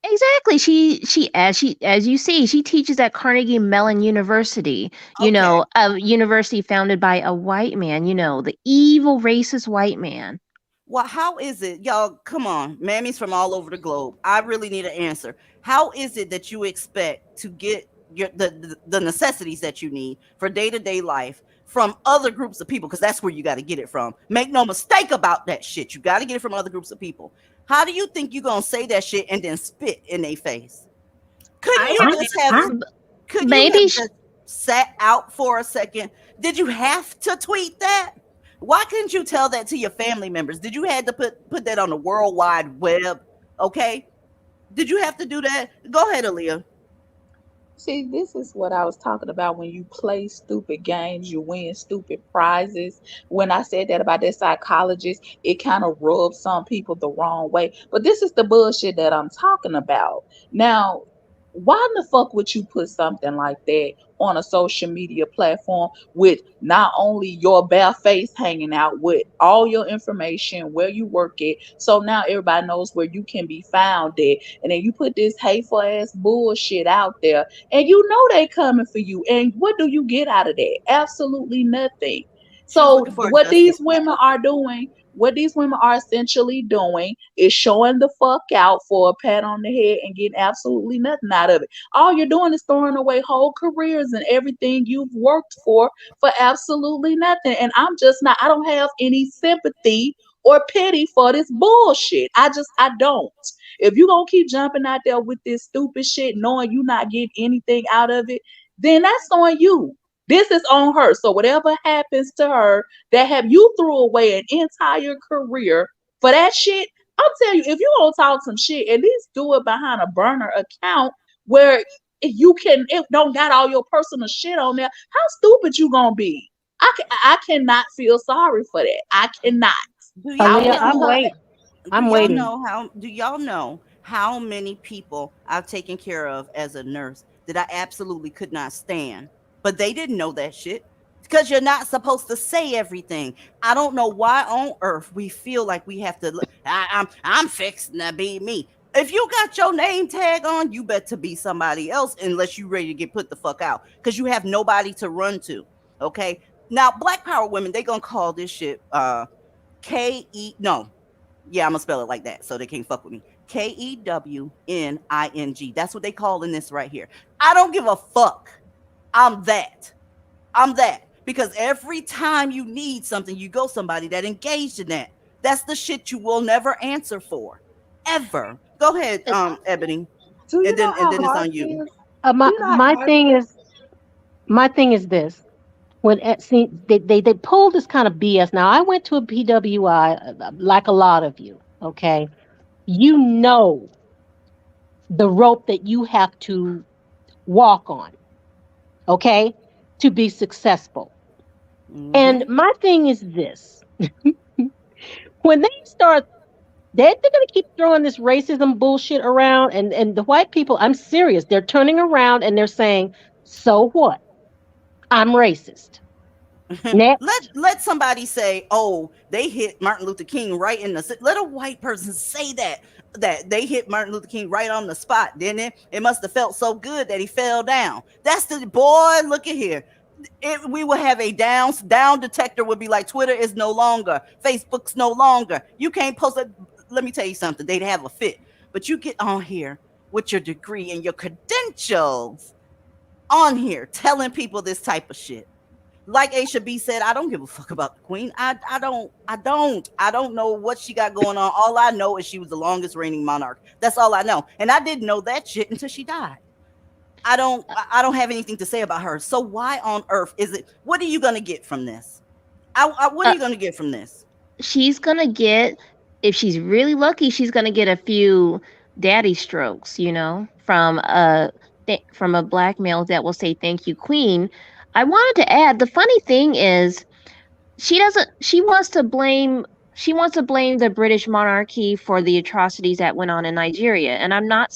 exactly, she as you see, she teaches at Carnegie Mellon University. Okay. A university founded by a white man. The evil racist white man. Well, how is it, y'all? Come on, mammies from all over the globe. I really need an answer. How is it that you expect to get the necessities that you need for day-to-day life from other groups of people? Because that's where you got to get it from. Make no mistake about that shit. You got to get it from other groups of people. How do you think you're gonna say that shit and then spit in their face? Couldn't I you really just have? don't. Could you Maybe have just sat out for a second? Did you have to tweet that? Why couldn't you tell that to your family members? Did you have to put that on the World Wide Web? Okay. Did you have to do that? Go ahead, Aaliyah. See, this is what I was talking about. When you play stupid games, you win stupid prizes. When I said that about that psychologist, it kind of rubs some people the wrong way. But this is the bullshit that I'm talking about. Now, why in the fuck would you put something like that on a social media platform with not only your bare face hanging out, with all your information, where you work at, so now everybody knows where you can be found at, and then you put this hateful ass bullshit out there, and you know they coming for you, and what do you get out of that? Absolutely nothing. She was So looking for a Justin what these women are essentially doing is showing the fuck out for a pat on the head and getting absolutely nothing out of it. All you're doing is throwing away whole careers and everything you've worked for absolutely nothing. And I don't have any sympathy or pity for this bullshit. I don't. If you're gonna keep jumping out there with this stupid shit, knowing you're not getting anything out of it, then that's on you. This is on her. So whatever happens to her, that have you threw away an entire career for that shit. I'm telling you, if you gonna talk some shit, at least do it behind a burner account where you can it don't got all your personal shit on there. How stupid you gonna be? I cannot feel sorry for that. I cannot. Do I y'all Aaliyah, was I'm know? because waiting. Do I'm y'all waiting. know how? Do y'all know how many people I've taken care of as a nurse that I absolutely could not stand, but they didn't know that shit because you're not supposed to say everything. I don't know why on earth we feel like we have to. I'm fixing to be me. If you got your name tag on, you better be somebody else unless you ready to get put the fuck out because you have nobody to run to. Okay. Now, Black Power women, they gonna call this shit K-E, no, yeah, I'm gonna spell it like that so they can't fuck with me. Kewning. That's what they call in this right here. I don't give a fuck. I'm that. I'm that. Because every time you need something, you go somebody that engaged in that. That's the shit you will never answer for. Ever. Go ahead, Ebony. do you And know then how it's hard on it you. is? My Do you know how my hard it thing is? is my thing is this. When see they pulled this kind of BS. Now I went to a PWI like a lot of you. Okay, you know the rope that you have to walk on. Okay, to be successful. And Mm-hmm. my thing is this: when they start, they're going to keep throwing this racism bullshit around, and the white people. I'm serious. They're turning around and they're saying, "So what? I'm racist." let Next. let somebody say, "Oh, they hit Martin Luther King right in the." Let a white person say that they hit Martin Luther King right on the spot, didn't it? It must have felt so good that he fell down. That's the boy. Look at here. We will have a down detector. Would be like Twitter is no longer, Facebook's no longer. You can't post it. Let me tell you something. They'd have a fit, but you get on here with your degree and your credentials on here telling people this type of shit. Like Aisha B said, I don't give a fuck about the queen. I don't know what she got going on. All I know is she was the longest reigning monarch. That's all I know. And I didn't know that shit until she died. I don't have anything to say about her. So why on earth is it? What are you gonna get from this? What are Uh, you gonna get from this? she's gonna get, if she's really lucky, she's gonna get a few daddy strokes, from a black male that will say thank you, queen. I wanted to add, the funny thing is, she doesn't she wants to blame the British monarchy for the atrocities that went on in Nigeria. And I'm not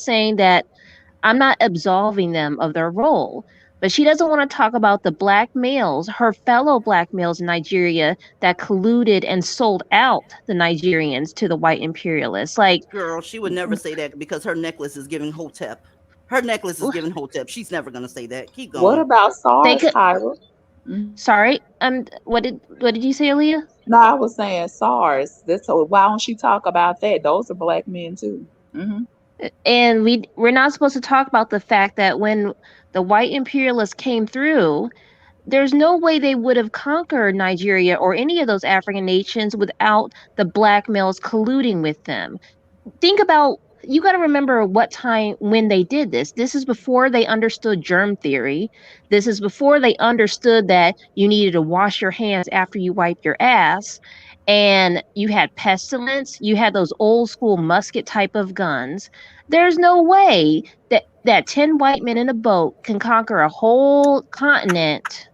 absolving them of their role. But she doesn't want to talk about the black males, her fellow black males in Nigeria, that colluded and sold out the Nigerians to the white imperialists. Like, Girl, she would never say that because her necklace is giving Hotep. Her necklace is giving Hotep. She's never gonna say that. Keep What going. about they SARS, could. Kyra? Mhm. Sorry, what did you say, Aaliyah? No, I was saying SARS. That's so why don't she talk about that? Those are black men too. And we're not supposed to talk about the fact that when the white imperialists came through, there's no way they would have conquered Nigeria or any of those African nations without the black males colluding with them. Think about, you got to remember what time when they did this. This is before they understood germ theory. This is before they understood that you needed to wash your hands after you wipe your ass. And you had pestilence, you had those old school musket type of guns. There's no way that 10 white men in a boat can conquer a whole continent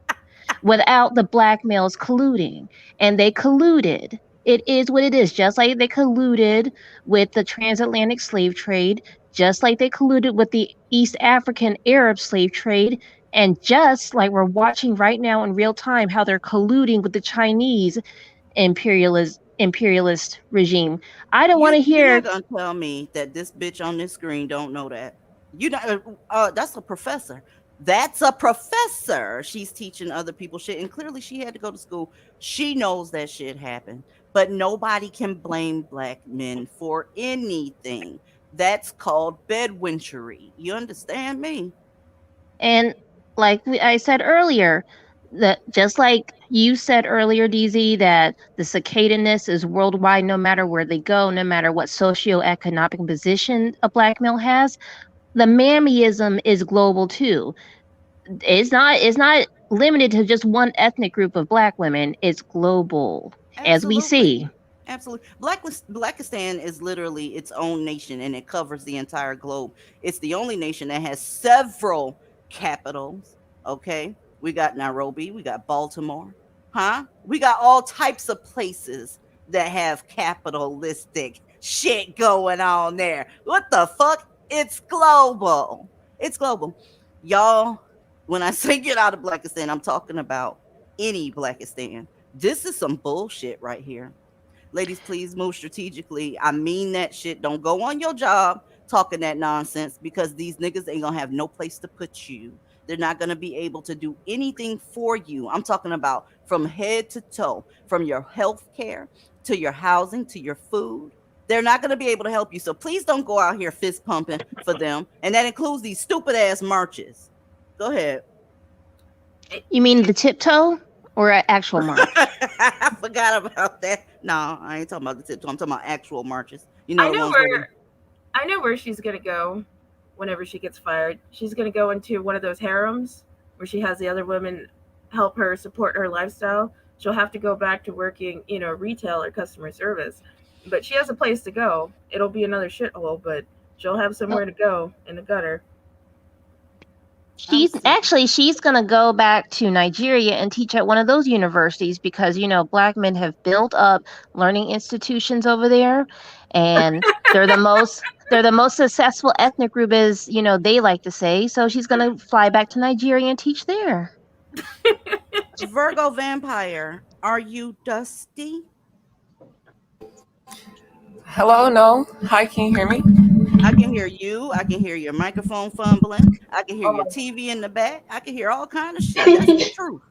without the black males colluding. And they colluded. It is what it is. Just like they colluded with the transatlantic slave trade, just like they colluded with the East African Arab slave trade, and just like we're watching right now in real time how they're colluding with the Chinese imperialist regime. I don't want to You're hear. not gonna tell me that this bitch on this screen don't know that. You know, that's a professor. That's a professor. She's teaching other people shit, and clearly she had to go to school. She knows that shit happened, but nobody can blame black men for anything. That's called bedwinchery. You understand me? And like I said earlier, that just like you said earlier, DZ, that the cicadaness is worldwide, no matter where they go, no matter what socioeconomic position a black male has. The mammyism is global too. It's not limited to just one ethnic group of black women. It's global, as we see. Absolutely. Absolutely. Blackistan is literally its own nation and it covers the entire globe. It's the only nation that has several capitals. Okay. We got Nairobi, we got Baltimore. Huh? We got all types of places that have capitalistic shit going on there. What the fuck? It's global. It's global. Y'all, when I say get out of Blackistan, I'm talking about any Blackistan. This is some bullshit right here. Ladies, please move strategically. I mean that shit. Don't go on your job talking that nonsense because these niggas ain't gonna have no place to put you. They're not gonna be able to do anything for you. I'm talking about from head to toe, from your health care to your housing to your food. They're not gonna be able to help you. So please don't go out here fist pumping for them. And that includes these stupid ass marches. Go ahead. You mean the tiptoe or an actual march? I forgot about that. No, I ain't talking about the tiptoe. I'm talking about actual marches. You know I the know ones where where I know where she's gonna go whenever she gets fired. She's gonna go into one of those harems where she has the other women help her support her lifestyle. She'll have to go back to working, retail or customer service. But she has a place to go. It'll be another shithole, but she'll have somewhere to go in the gutter. She's gonna go back to Nigeria and teach at one of those universities because black men have built up learning institutions over there, and they're the most successful ethnic group, as they like to say. So she's gonna fly back to Nigeria and teach there. Virgo vampire. Are you dusty? Hello, no. Hi, can you hear me? I can hear you. I can hear your microphone fumbling. I can hear Oh your my. TV in the back. I can hear all kind of shit. That's the truth.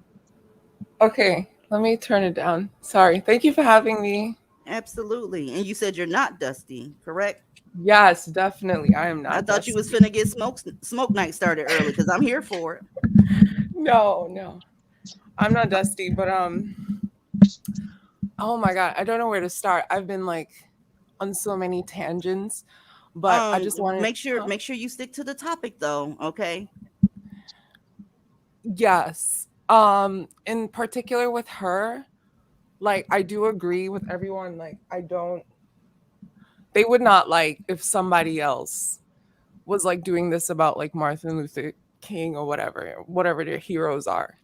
Okay, let me turn it down. Sorry. Thank you for having me. Absolutely. And you said you're not dusty, correct? Yes, definitely. I am I not thought you was dusty. finna get smoke night started early because I'm here for it. No. I'm not dusty, but oh my God, I don't know where to start. I've been like on so many tangents, but I just wanted Make sure you stick to the topic though, okay? yes. In particular with her, like I do agree with everyone. Like they would not like if somebody else was like doing this about like Martin Luther King or whatever their heroes are,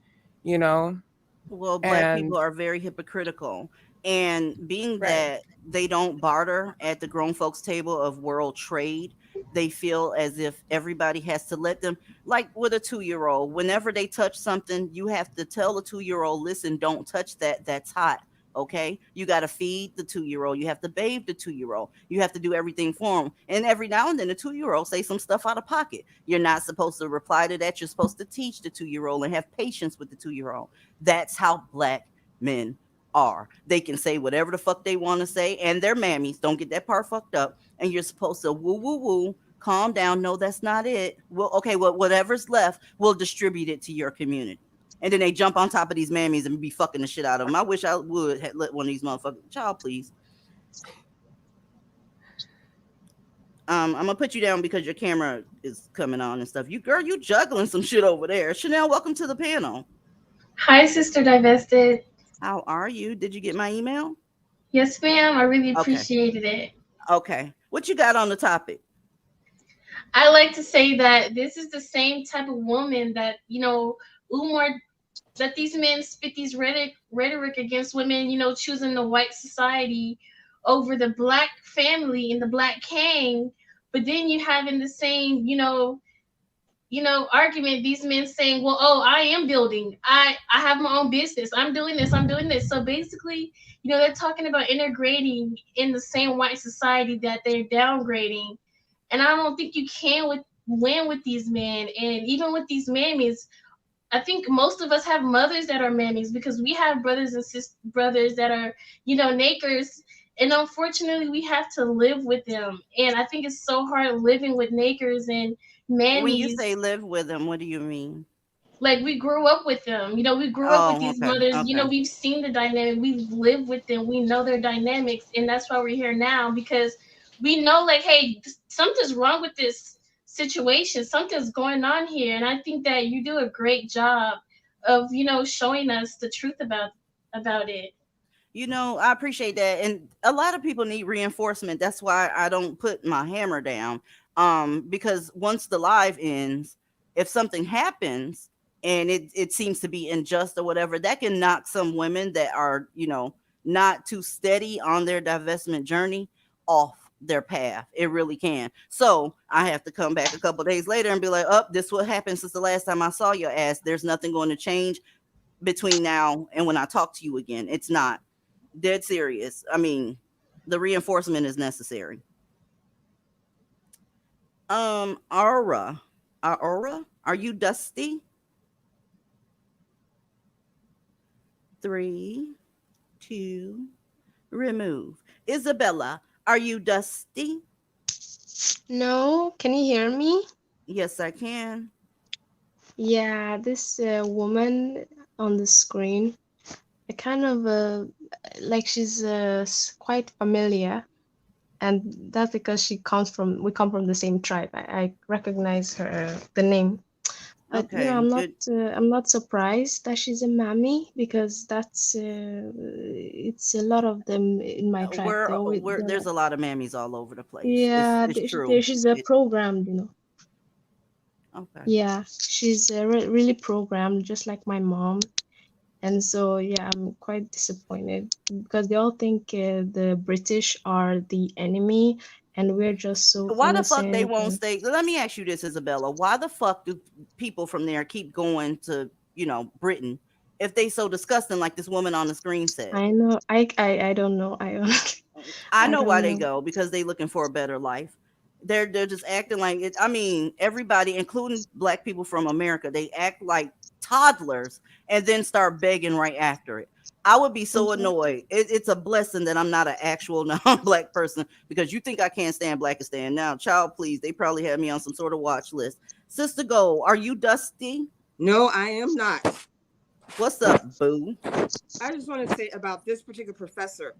you know? Well, black And people are very hypocritical. And being right, that they don't barter at the grown folks table of world trade, they feel as if everybody has to let them, like with a 2-year-old, whenever they touch something, you have to tell the 2-year-old, listen, don't touch that. That's hot. Okay. You got to feed the 2-year-old. You have to bathe the 2-year-old. You have to do everything for them. And every now and then the 2-year-old say some stuff out of pocket. You're not supposed to reply to that. You're supposed to teach the 2-year-old and have patience with the 2-year-old. That's how black men are. They can say whatever the fuck they want to say, and their mammies. Don't get that part fucked up. And you're supposed to woo woo woo, calm down. No, that's not it. Well, okay, well, whatever's left, we'll distribute it to your community. And then they jump on top of these mammies and be fucking the shit out of them. I wish I would have let one of these motherfuckers. Child, please. I'm gonna put you down because your camera is coming on and stuff. You juggling some shit over there. Chanel, welcome to the panel. Hi, Sister Divested. How are you? Did you get my email? Yes, ma'am. I really Okay. appreciated it. Okay. What you got on the topic? I like to say that this is the same type of woman that, Umar, that these men spit these rhetoric against women, choosing the white society over the black family and the black king. But then you have in the same, argument, these men saying, well, oh, I am building, I have my own business, I'm doing this. So basically, they're talking about integrating in the same white society that they're downgrading. And I don't think you can win with these men. And even with these mammies, I think most of us have mothers that are mammies because we have brothers and brothers that are, nakers. And unfortunately, we have to live with them. And I think it's so hard living with nakers and mammies. When you say live with them, what do you mean? Like we grew up with them, we grew up with these mothers, okay. We've seen the dynamic, we've lived with them, we know their dynamics, and that's why we're here now, because we know, like, hey, something's wrong with this situation, something's going on here. And I think that you do a great job showing us the truth about it. I appreciate that. And a lot of people need reinforcement. That's why I don't put my hammer down. Because once the live ends, if something happens and it seems to be unjust or whatever, that can knock some women that are, not too steady on their divestment journey off their path. It really can. So I have to come back a couple days later and be like, oh, this what happened since the last time I saw your ass. There's nothing going to change between now and when I talk to you again. It's not. Dead serious. I mean, the reinforcement is necessary. Aura, are you dusty? 3, 2, remove. Isabella, are you dusty? No, can you hear me? Yes, I can. Yeah, this woman on the screen, I kind of like she's quite familiar, and that's because we come from the same tribe. I recognize her the name, but Okay, good. I'm not surprised that she's a mammy because that's it's a lot of them in my tribe. There's a lot of mammies all over the place. Yeah, It's true. she's a programmed. Okay. Yeah, she's really programmed, just like my mom. And so, yeah, I'm quite disappointed because they all think the British are the enemy, and we're just so Why the fuck they innocent. won't stay? Let me ask you this, Isabella. Why the fuck do people from there keep going to, Britain if they so disgusting like this woman on the screen said? I know. I don't know. I know don't why they know. go, because they looking for a better life. They're just acting like it. I mean, everybody, including black people from America, they act like toddlers and then start begging right after it. I would be so Exactly. annoyed. It's a blessing that I'm not an actual non-black person, because you think I can't stand Blackistan. Now, child, please, they probably have me on some sort of watch list. Sister Gold, are you dusty? No, I am not. What's up, boo? I just want to say about this particular professor,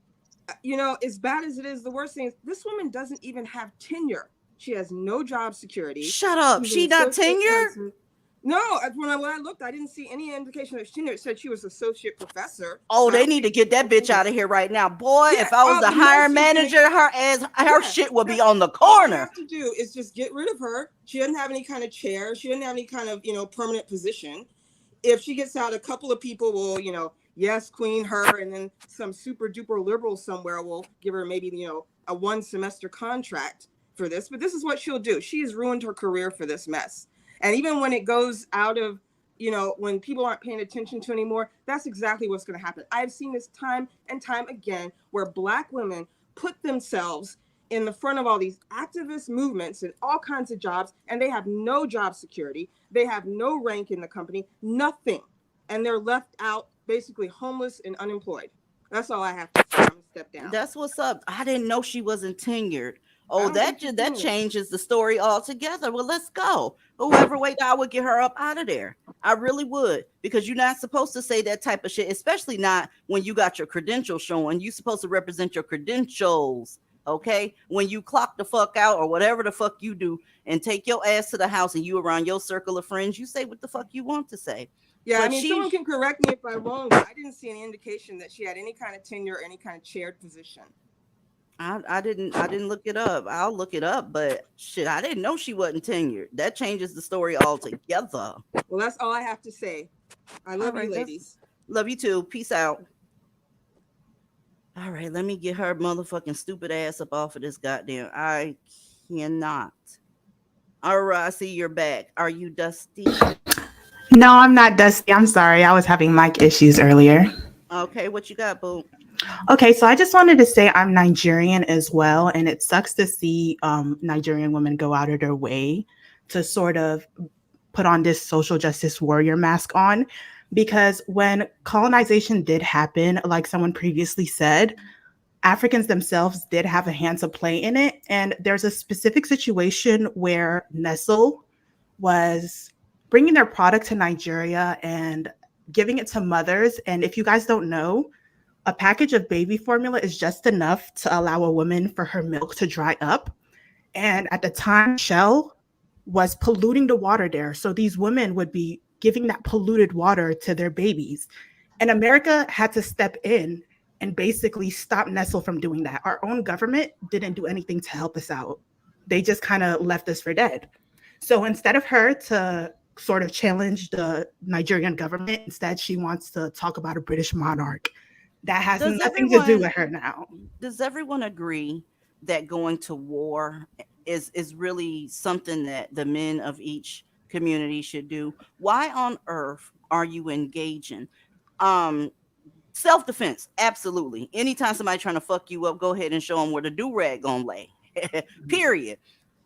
as bad as it is, the worst thing is this woman doesn't even have tenure. She has no job security. Shut up. She's She an not associate tenured? professor. No, when I looked, I didn't see any indication of tenure. It said she was associate professor. Oh, they need to get that bitch out of here right now. Boy, Yeah, if I was the the most hiring she's gonna- manager, her shit would be on the All you corner. have to do is just get rid of her. She doesn't have any kind of chair. She doesn't have any kind of, permanent position. If she gets out, a couple of people will, yes, queen her, and then some super duper liberal somewhere will give her maybe, a 1 semester contract for this. But this is what she'll do. She has ruined her career for this mess. And even when it goes out of, when people aren't paying attention to anymore, that's exactly what's going to happen. I've seen this time and time again where Black women put themselves in the front of all these activist movements and all kinds of jobs, and they have no job security. They have no rank in the company, nothing. And they're left out basically homeless and unemployed. That's all I have to say. I'm going to step down. That's what's up. I didn't know she wasn't tenured. Oh, don't that think she's that tenured. changes the story altogether. Well, let's go. Whoever way, I would get her up out of there. I really would, because you're not supposed to say that type of shit, especially not when you got your credentials showing. You're supposed to represent your credentials. Okay, when you clock the fuck out or whatever the fuck you do and take your ass to the house and you around your circle of friends, you say what the fuck you want to say. Yeah, But I mean, someone can correct me if I'm wrong, but I didn't see any indication that she had any kind of tenure or any kind of chaired position. I didn't look it up. I'll look it up, but shit, I didn't know she wasn't tenured. That changes the story altogether. Well, that's all I have to say. I love you, ladies. Love you too. Peace out. All right, let me get her motherfucking stupid ass up off of this goddamn. I cannot. All right, I see you're back. Are you dusty? No, I'm not dusty. I'm sorry. I was having mic issues earlier. Okay, what you got, boo? Okay, so I just wanted to say I'm Nigerian as well, and it sucks to see Nigerian women go out of their way to sort of put on this social justice warrior mask on, because when colonization did happen, like someone previously said, Africans themselves did have a hand to play in it. And there's a specific situation where Nestle was bringing their product to Nigeria and giving it to mothers. And if you guys don't know, a package of baby formula is just enough to allow a woman for her milk to dry up. And at the time, Shell was polluting the water there. So these women would be giving that polluted water to their babies. And America had to step in and basically stop Nestle from doing that. Our own government didn't do anything to help us out. They just kind of left us for dead. So instead of her to sort of challenge the Nigerian government, instead she wants to talk about a British monarch. That has Does nothing to do everyone with her now. does everyone agree that going to war is really something that the men of each community should do? Why on earth are you engaging? Um, Self-defense, absolutely. Anytime somebody trying to fuck you up, go ahead and show them where the do-rag gonna lay. Period.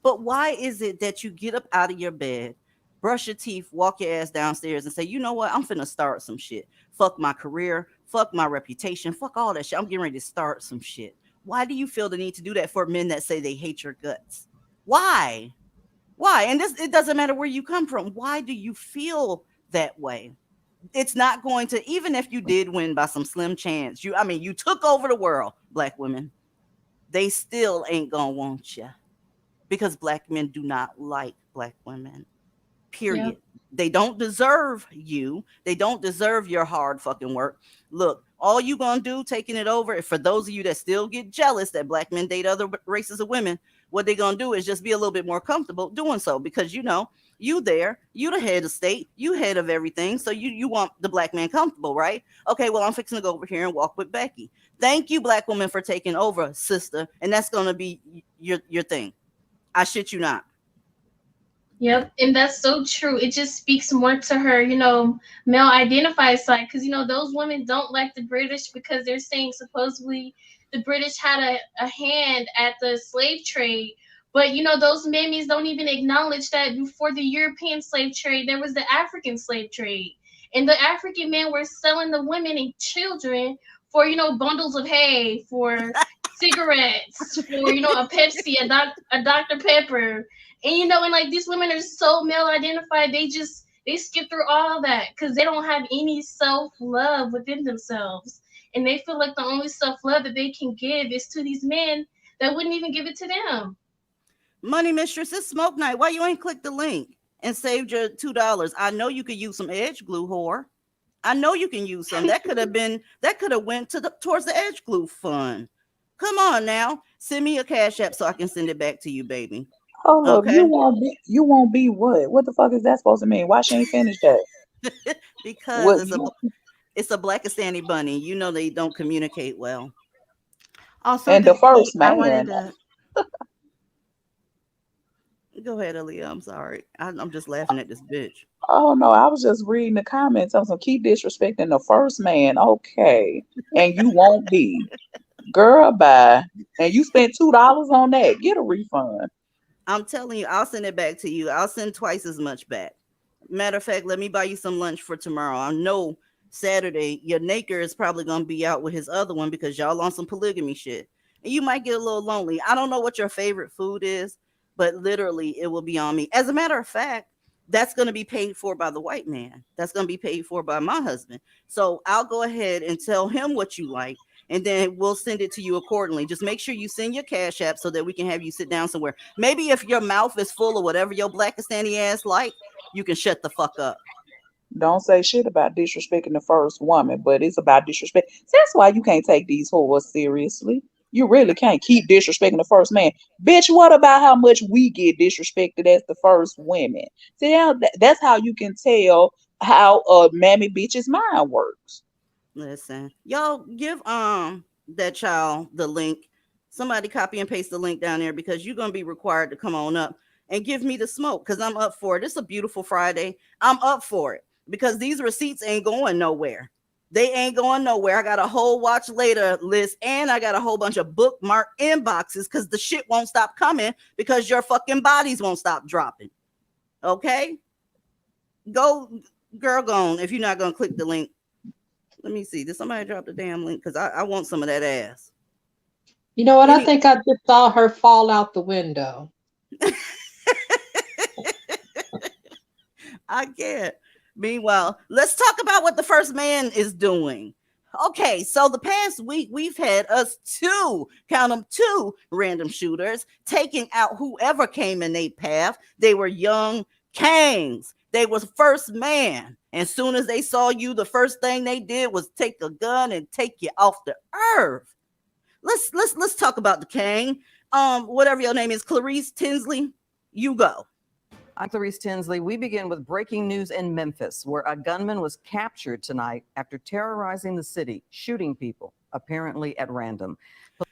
But why is it that you get up out of your bed, brush your teeth, walk your ass downstairs and say, you know what, I'm finna start some shit. Fuck my career, fuck my reputation, fuck all that shit. I'm getting ready to start some shit. Why do you feel the need to do that for men that say they hate your guts? Why? Why? And this, it doesn't matter where you come from. Why do you feel that way? It's not going to, even if you did win by some slim chance, you took over the world, black women, they still ain't gonna want you because black men do not like black women. Yep. Period. They don't deserve you. They don't deserve your hard fucking work. Look, all you gonna do taking it over, for those of you that still get jealous that black men date other races of women, what they gonna do is just be a little bit more comfortable doing so, because you there, you the head of state, you head of everything, so you want the black man comfortable, right? Okay, well, I'm fixing to go over here and walk with Becky. Thank you, black woman, for taking over, sister, and that's gonna be your thing. I shit you not. Yep, and that's so true. It just speaks more to her, male identified side. Because, those women don't like the British because they're saying supposedly the British had a hand at the slave trade. But, those mammies don't even acknowledge that before the European slave trade, there was the African slave trade. And the African men were selling the women and children for, bundles of hay, for cigarettes, for, a Pepsi, a Dr. Pepper. And and like these women are so male identified, they skip through all that because they don't have any self love within themselves, and they feel like the only self love that they can give is to these men that wouldn't even give it to them. Money Mistress, it's smoke night. Why you ain't clicked the link and saved your $2? I know you could use some edge glue, whore. I know you can use some. That could have went towards the edge glue fund. Come on now, send me a cash app so I can send it back to you, baby. Hold up, Okay, you won't be what? What the fuck is that supposed to mean? Why she ain't finished that? because What it's a Blackistani bunny. You know they don't communicate well. Also, and the first I wanted man. to Go ahead, Aaliyah. I'm sorry. I'm just laughing at this bitch. Oh no, I was just reading the comments on some keep disrespecting the first man. Okay. And you won't be. Girl, bye. And you spent $2 on that. Get a refund. I'm telling you, I'll send it back to you. I'll send twice as much back. Matter of fact, let me buy you some lunch for tomorrow. I know Saturday your Naker is probably gonna be out with his other one because y'all on some polygamy shit. And you might get a little lonely. I don't know what your favorite food is, but literally it will be on me. As a matter of fact, that's gonna be paid for by the white man. That's gonna be paid for by my husband. So I'll go ahead and tell him what you like, and then we'll send it to you accordingly. Just make sure you send your cash app so that we can have you sit down somewhere. Maybe if your mouth is full of whatever your Blackistani ass like, you can shut the fuck up. Don't say shit about disrespecting the first woman, but it's about disrespect. See, that's why you can't take these whores seriously. You really can't keep disrespecting the first man. Bitch, what about how much we get disrespected as the first women? See, that's how you can tell how a mammy bitch's mind works. Listen, y'all give that child the link. Somebody copy and paste the link down there because you're gonna be required to come on up and give me the smoke because I'm up for it. It's a beautiful Friday. I'm up for it because these receipts ain't going nowhere. They ain't going nowhere. I got a whole watch later list and I got a whole bunch of bookmark inboxes because the shit won't stop coming because your fucking bodies won't stop dropping. Okay? Go, girl, gone if you're not gonna click the link. Let me see. Did somebody drop the damn link? Because I want some of that ass. You know what? I think I just saw her fall out the window. I can't. Meanwhile, let's talk about what the first man is doing. Okay, so the past week we've had count them, two random shooters taking out whoever came in their path. They were young kangs. They was first man. And soon as they saw you, the first thing they did was take a gun and take you off the earth. Let's talk about the king. Whatever your name is, Clarice Tinsley, you go. I'm Clarice Tinsley. We begin with breaking news in Memphis, where a gunman was captured tonight after terrorizing the city, shooting people, apparently at random.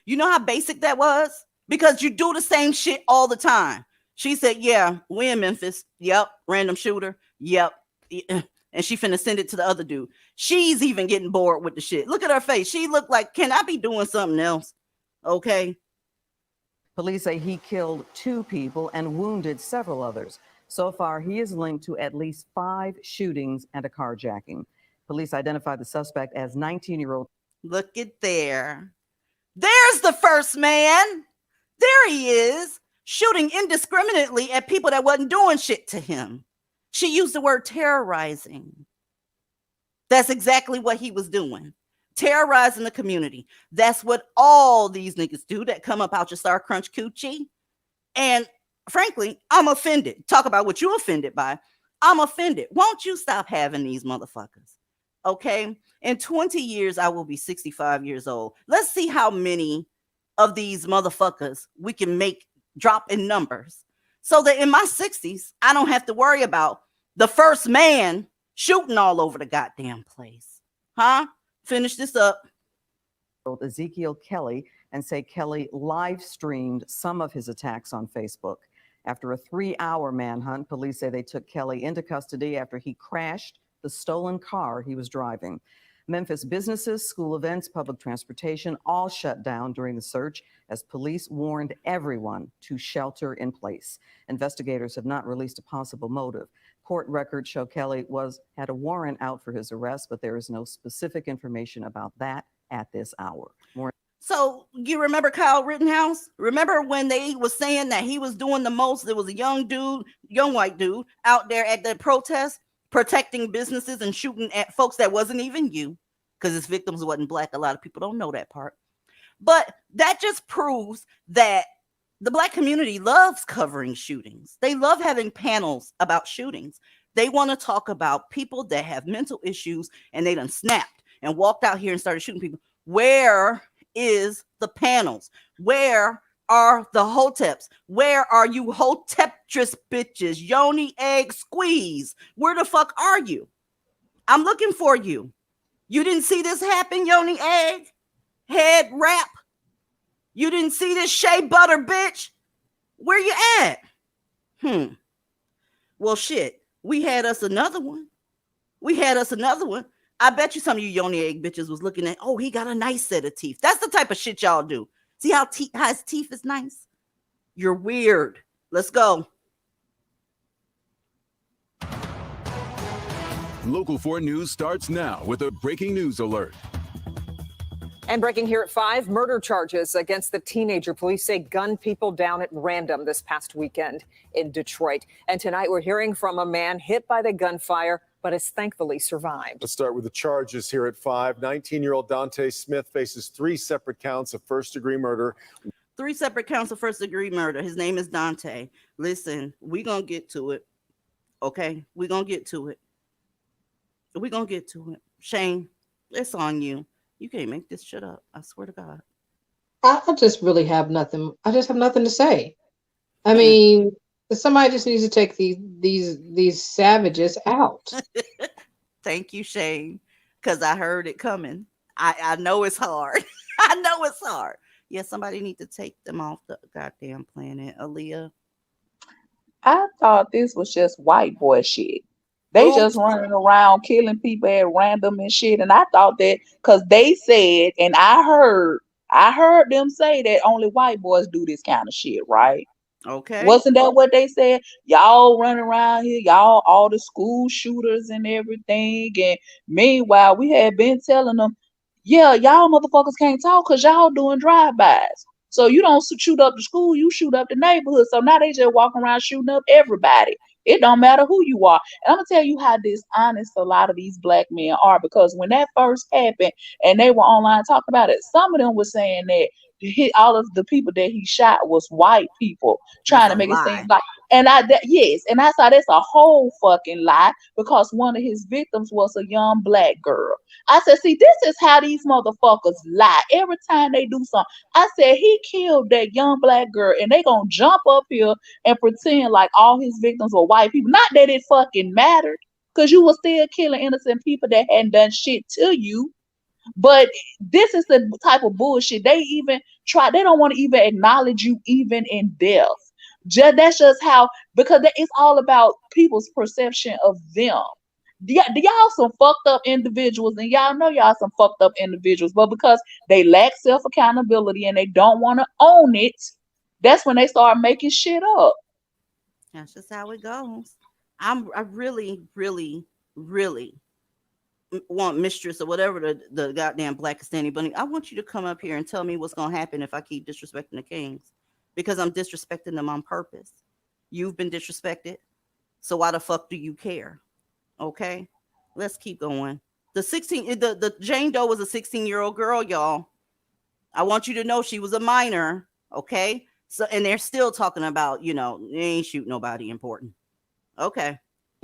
You know how basic that was? Because you do the same shit all the time. She said, yeah, we in Memphis. Yep. Random shooter. Yep. And she finna send it to the other dude. She's even getting bored with the shit. Look at her face. She looked like, can I be doing something else? Okay. Police say he killed 2 people and wounded several others. So far, he is linked to at least 5 shootings and a carjacking. Police identified the suspect as 19-year-old. Look at there. There's the first man. There he is, shooting indiscriminately at people that wasn't doing shit to him. She used the word terrorizing. That's exactly what he was doing. Terrorizing the community. That's what all these niggas do that come up out your Star Crunch coochie. And frankly, I'm offended. Talk about what you're offended by. I'm offended. Won't you stop having these motherfuckers? Okay? In 20 years, I will be 65 years old. Let's see how many of these motherfuckers we can make drop in numbers so that in my 60s, I don't have to worry about the first man shooting all over the goddamn place. Huh? Finish this up. Ezekiel Kelly, and say Kelly live streamed some of his attacks on Facebook. After a 3-hour manhunt, police say they took Kelly into custody after he crashed the stolen car he was driving. Memphis businesses, school events, public transportation all shut down during the search as police warned everyone to shelter in place. Investigators have not released a possible motive. Court records show Kelly had a warrant out for his arrest, but there is no specific information about that at this hour. So you remember Kyle Rittenhouse? Remember when they was saying that he was doing the most? There was a young white dude out there at the protest protecting businesses and shooting at folks that wasn't even you, because his victims wasn't black. A lot of people don't know that part. But that just proves that the black community loves covering shootings. They love having panels about shootings. They want to talk about people that have mental issues and they done snapped and walked out here and started shooting people. Where is the panels? Where are the hoteps? Where are you hoteptress bitches? Yoni egg squeeze. Where the fuck are you? I'm looking for you. You didn't see this happen, Yoni egg? Head wrap. You didn't see this shea butter bitch? Where you at? Well, shit. We had us another one. I bet you some of you Yoni egg bitches was looking at, oh, he got a nice set of teeth. That's the type of shit y'all do. See how his teeth is nice? You're weird. Let's go. Local 4 News starts now with a breaking news alert. And breaking here at 5, murder charges against the teenager police say gunned people down at random this past weekend in Detroit. And tonight we're hearing from a man hit by the gunfire, but has thankfully survived. Let's start with the charges here at 5. 19-year-old Dante Smith faces 3 separate counts of first-degree murder. 3 separate counts of first-degree murder. His name is Dante. Listen, we're going to get to it. Okay? We're going to get to it. Shane, it's on you. You can't make this shit up. I swear to God. I just really have nothing. I just have nothing to say. I mean, somebody just needs to take these savages out. Thank you, Shane, because I heard it coming. I know it's hard. Yeah, somebody need to take them off the goddamn planet. Aaliyah. I thought this was just white boy shit. They just running around killing people at random and shit. And I thought that because they said, and I heard them say that only white boys do this kind of shit, right? Okay. Wasn't that what they said? Y'all running around here, y'all all the school shooters and everything. And meanwhile, we had been telling them, yeah, y'all motherfuckers can't talk because y'all doing drive-bys. So you don't shoot up the school, you shoot up the neighborhood. So now they just walking around shooting up everybody. It don't matter who you are. And I'm going to tell you how dishonest a lot of these black men are, because when that first happened and they were online talking about it, some of them were saying that all of the people that he shot was white people, trying to make it seem like And yes, and I saw that's a whole fucking lie because one of his victims was a young black girl. I said, see, this is how these motherfuckers lie every time they do something. I said he killed that young black girl, and they gonna jump up here and pretend like all his victims were white people. Not that it fucking mattered, because you were still killing innocent people that hadn't done shit to you. But this is the type of bullshit they don't want to even acknowledge you even in death. That's just how, because it's all about people's perception of them. Y'all some fucked up individuals, and y'all know y'all some fucked up individuals, but because they lack self accountability and they don't want to own it, that's when they start making shit up. That's just how it goes. I really, really, really want Mistress or whatever the goddamn Black Standing Bunny. I want you to come up here and tell me what's gonna happen if I keep disrespecting the Kings, because I'm disrespecting them on purpose. You've been disrespected, so why the fuck do you care? Okay, let's keep going. The Jane Doe was a 16-year-old girl, y'all. I want you to know she was a minor. Okay, so and they're still talking about, they ain't shoot nobody important. Okay.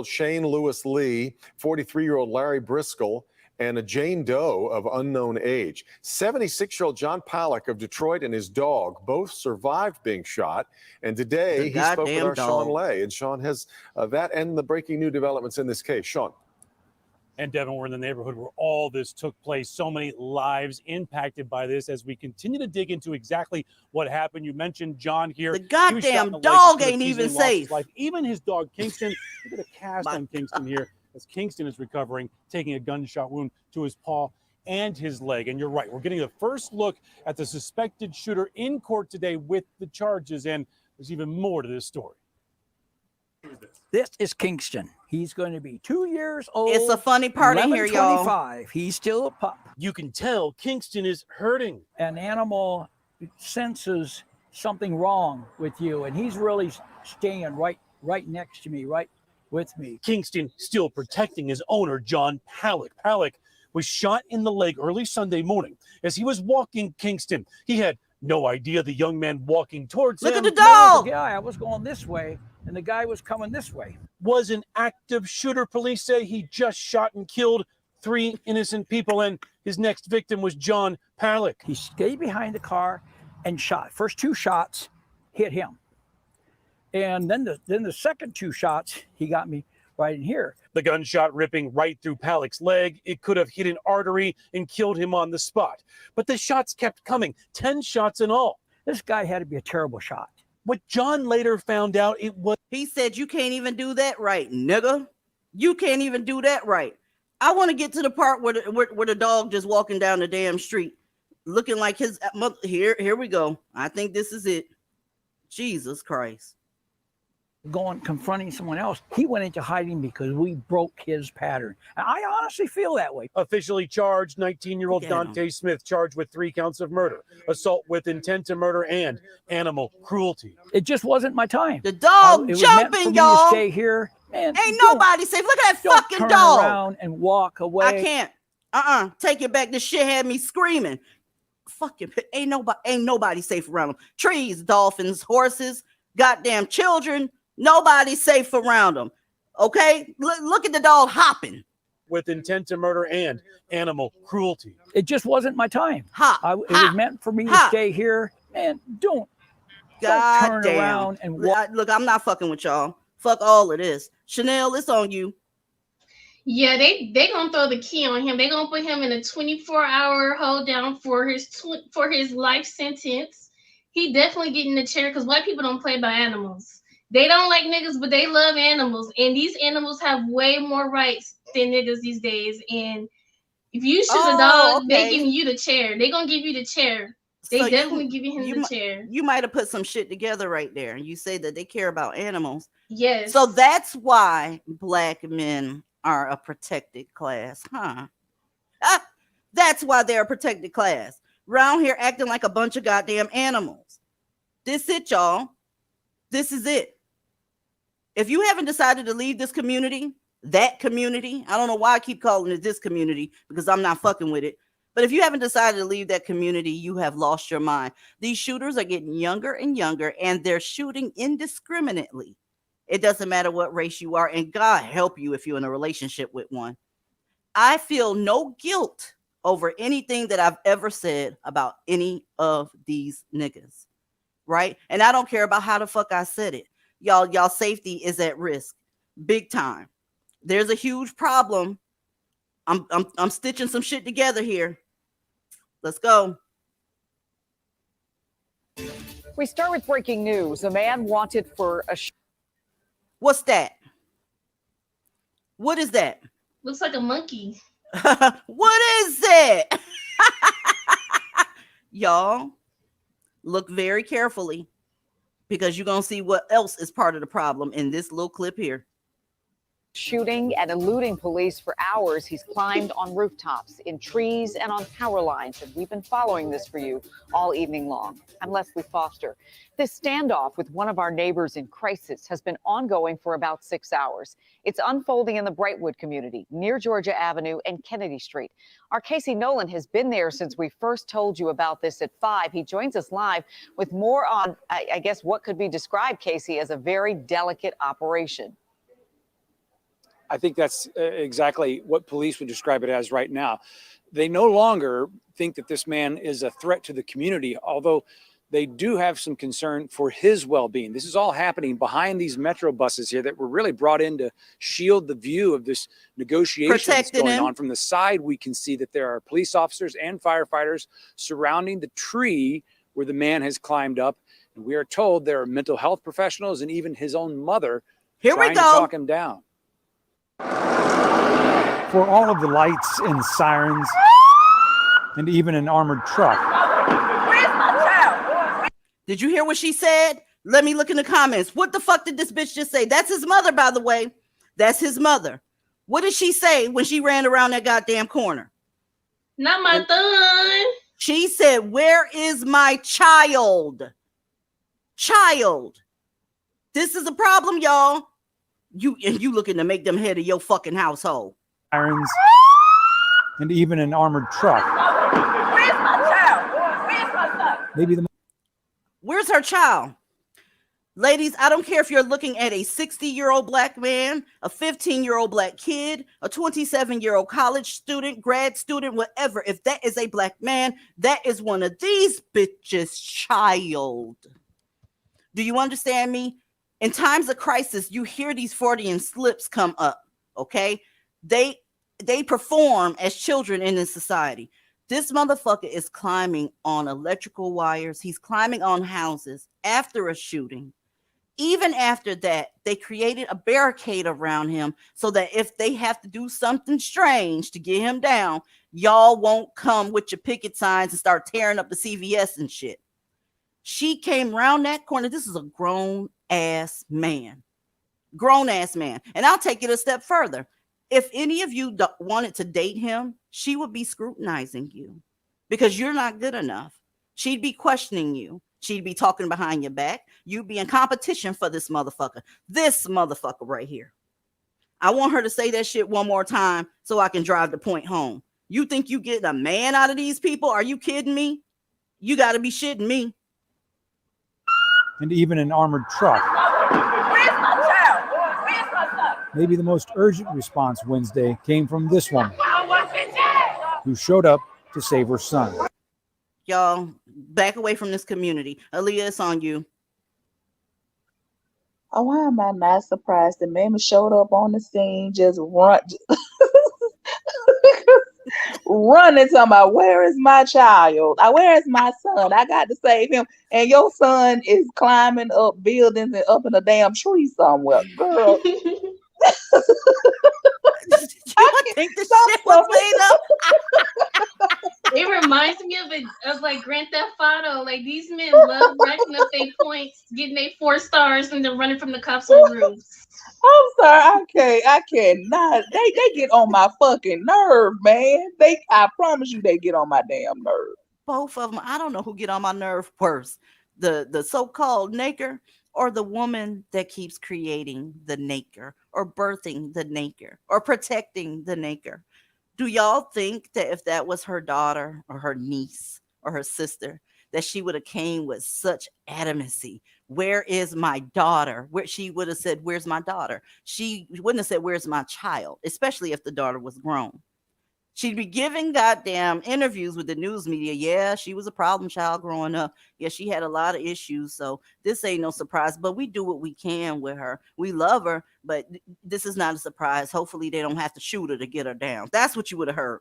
Shane Lewis Lee, 43-year-old Larry Briscoe, and a Jane Doe of unknown age. 76-year-old John Palak of Detroit and his dog both survived being shot. And today he spoke with our Sean Lay. And Sean has that and the breaking new developments in this case. Sean. And Devin, we're in the neighborhood where all this took place. So many lives impacted by this as we continue to dig into exactly what happened. You mentioned John here. The goddamn dog ain't even safe. Even his dog, Kingston. Look at the cast on Kingston here as Kingston is recovering, taking a gunshot wound to his paw and his leg. And you're right, we're getting the first look at the suspected shooter in court today with the charges. And there's even more to this story. This is Kingston. He's going to be 2 years old. It's a funny party here, y'all. 11/25. He's still a pup. You can tell Kingston is hurting. An animal senses something wrong with you, and he's really staying right next to me, right with me. Kingston still protecting his owner, John Palak. Palak was shot in the leg early Sunday morning as he was walking Kingston. He had no idea the young man walking towards him. Look at the dog! I was going this way, and the guy was coming this way. Was an active shooter. Police say he just shot and killed 3 innocent people, and his next victim was John Palak. He stayed behind the car and shot. First 2 shots hit him. And then the second 2 shots, he got me right in here. The gunshot ripping right through Palak's leg. It could have hit an artery and killed him on the spot. But the shots kept coming, 10 shots in all. This guy had to be a terrible shot. What John later found out, he said, you can't even do that right, nigga. You can't even do that right. I want to get to the part where the dog just walking down the damn street, looking like his mother. Here we go. I think this is it. Jesus Christ. Going confronting someone else, he went into hiding because we broke his pattern. And I honestly feel that way. Officially charged, 19-year-old Dante Smith charged with 3 counts of murder, assault with intent to murder, and animal cruelty. It just wasn't my time. The dog jumping, y'all. Stay here. Man, ain't nobody safe. Look at that fucking turn dog. Around and walk away. I can't. Take it back. This shit had me screaming. Fucking ain't nobody safe around them. Trees, dolphins, horses, goddamn children. Nobody safe around them. Okay? Look at the dog hopping. With intent to murder and animal cruelty. It just wasn't my time. It was meant for me to stay here. Man, don't turn around and walk. Look, I'm not fucking with y'all. Fuck all of this. Chanel, it's on you. Yeah, they gonna throw the key on him. They gonna put him in a 24-hour hold down for his life sentence. He definitely getting the chair because white people don't play by animals. They don't like niggas, but they love animals. And these animals have way more rights than niggas these days. And if you shoot a dog, they giving you the chair. They gonna give you the chair. They definitely giving him the chair. You might have put some shit together right there. You say that they care about animals. Yes. So that's why black men are a protected class, huh? That's why they're a protected class. Around here acting like a bunch of goddamn animals. This it, y'all. This is it. If you haven't decided to leave this community, that community, I don't know why I keep calling it this community because I'm not fucking with it. But if you haven't decided to leave that community, you have lost your mind. These shooters are getting younger and younger, and they're shooting indiscriminately. It doesn't matter what race you are, and God help you if you're in a relationship with one. I feel no guilt over anything that I've ever said about any of these niggas, right? And I don't care about how the fuck I said it. Y'all safety is at risk, big time. There's a huge problem. I'm stitching some shit together here. Let's go. We start with breaking news. A man wanted for a... What's that? What is that? Looks like a monkey. What is it? Y'all, look very carefully because you're going to see what else is part of the problem in this little clip here. Shooting and eluding police for hours. He's climbed on rooftops, in trees, and on power lines. And we've been following this for you all evening long. I'm Leslie Foster. This standoff with one of our neighbors in crisis has been ongoing for about 6 hours. It's unfolding in the Brightwood community near Georgia Avenue and Kennedy Street. Our Casey Nolan has been there since we first told you about this at 5. He joins us live with more on, I guess, what could be described, Casey, as a very delicate operation. I think that's exactly what police would describe it as right now. They no longer think that this man is a threat to the community, although they do have some concern for his well-being. This is all happening behind these Metro buses here that were really brought in to shield the view of this negotiation that's going on. From the side, we can see that there are police officers and firefighters surrounding the tree where the man has climbed up. And we are told there are mental health professionals and even his own mother trying to talk him down. For all of the lights and sirens, and even an armored truck. Did you hear what she said? Let me look in the comments. What the fuck did this bitch just say? That's his mother, by the way. That's his mother. What did she say when she ran around that goddamn corner? Not my son. She said, "Where is my child?" Child. This is a problem, y'all. You looking to make them head of your fucking household. Sirens, and even an armored truck. Where's my child? Where's my son? Maybe the... Where's her child? Ladies, I don't care if you're looking at a 60-year-old black man, a 15-year-old black kid, a 27-year-old college student, grad student, whatever. If that is a black man, that is one of these bitches' child. Do you understand me? In times of crisis, you hear these Freudian slips come up, okay? They perform as children in this society. This motherfucker is climbing on electrical wires. He's climbing on houses after a shooting. Even after that, they created a barricade around him so that if they have to do something strange to get him down, y'all won't come with your picket signs and start tearing up the CVS and shit. She came around that corner. This is a grown-ass man. Grown-ass man. And I'll take it a step further. If any of you wanted to date him, she would be scrutinizing you because you're not good enough. She'd be questioning you. She'd be talking behind your back. You'd be in competition for this motherfucker. This motherfucker right here. I want her to say that shit one more time so I can drive the point home. You think you getting a man out of these people? Are you kidding me? You got to be shitting me. And even an armored truck. Where's my child? Where's my son? Maybe the most urgent response Wednesday came from this woman who showed up to save her son. Y'all, back away from this community. Aaliyah, it's on you. Oh, why am I not surprised? The man showed up on the scene, just running, talking about, where is my child? Where is my son? I got to save him. And your son is climbing up buildings and up in a damn tree somewhere. Girl. I think the shit was made up. It reminds me of like Grand Theft Auto. Like these men love racking up their points, getting their 4 stars, and then running from the cops on roofs. I'm sorry, I cannot. They get on my fucking nerve, man. I promise you, they get on my damn nerve. Both of them. I don't know who get on my nerve worse, the so-called naker or the woman that keeps creating the naker or birthing the naker or protecting the naker. Do y'all think that if that was her daughter or her niece or her sister, that she would have came with such adamancy Where is my daughter? Where she would have said, where's my daughter? She wouldn't have said, where's my child? Especially if the daughter was grown. She'd be giving goddamn interviews with the news media. Yeah, she was a problem child growing up. Yeah, she had a lot of issues. So this ain't no surprise, but we do what we can with her. We love her, but this is not a surprise. Hopefully they don't have to shoot her to get her down. That's what you would have heard.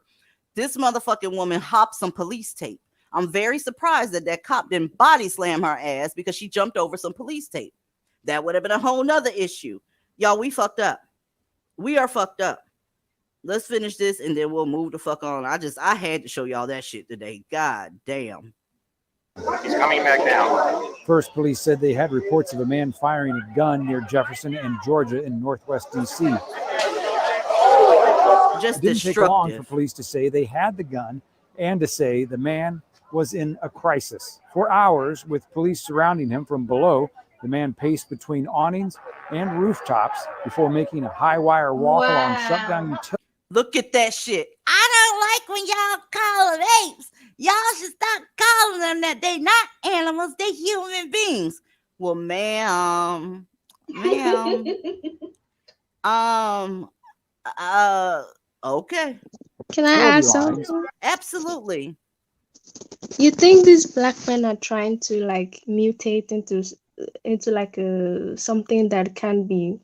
This motherfucking woman hopped some police tape. I'm very surprised that cop didn't body slam her ass because she jumped over some police tape. That would have been a whole nother issue. Y'all, we fucked up. We are fucked up. Let's finish this and then we'll move the fuck on. I had to show y'all that shit today. God damn. He's coming back now. First, police said they had reports of a man firing a gun near Jefferson and Georgia in northwest D.C. Just it didn't take long destructive. for police to say they had the gun and to say the man was in a crisis. For hours, with police surrounding him from below, the man paced between awnings and rooftops before making a high-wire walk along shutdown utilities. Look at that shit. I don't like when y'all call them apes. Y'all should stop calling them that. They not animals. They human beings. Well, ma'am. Okay. Can I add something? Absolutely. You think these black men are trying to like mutate into like something that can be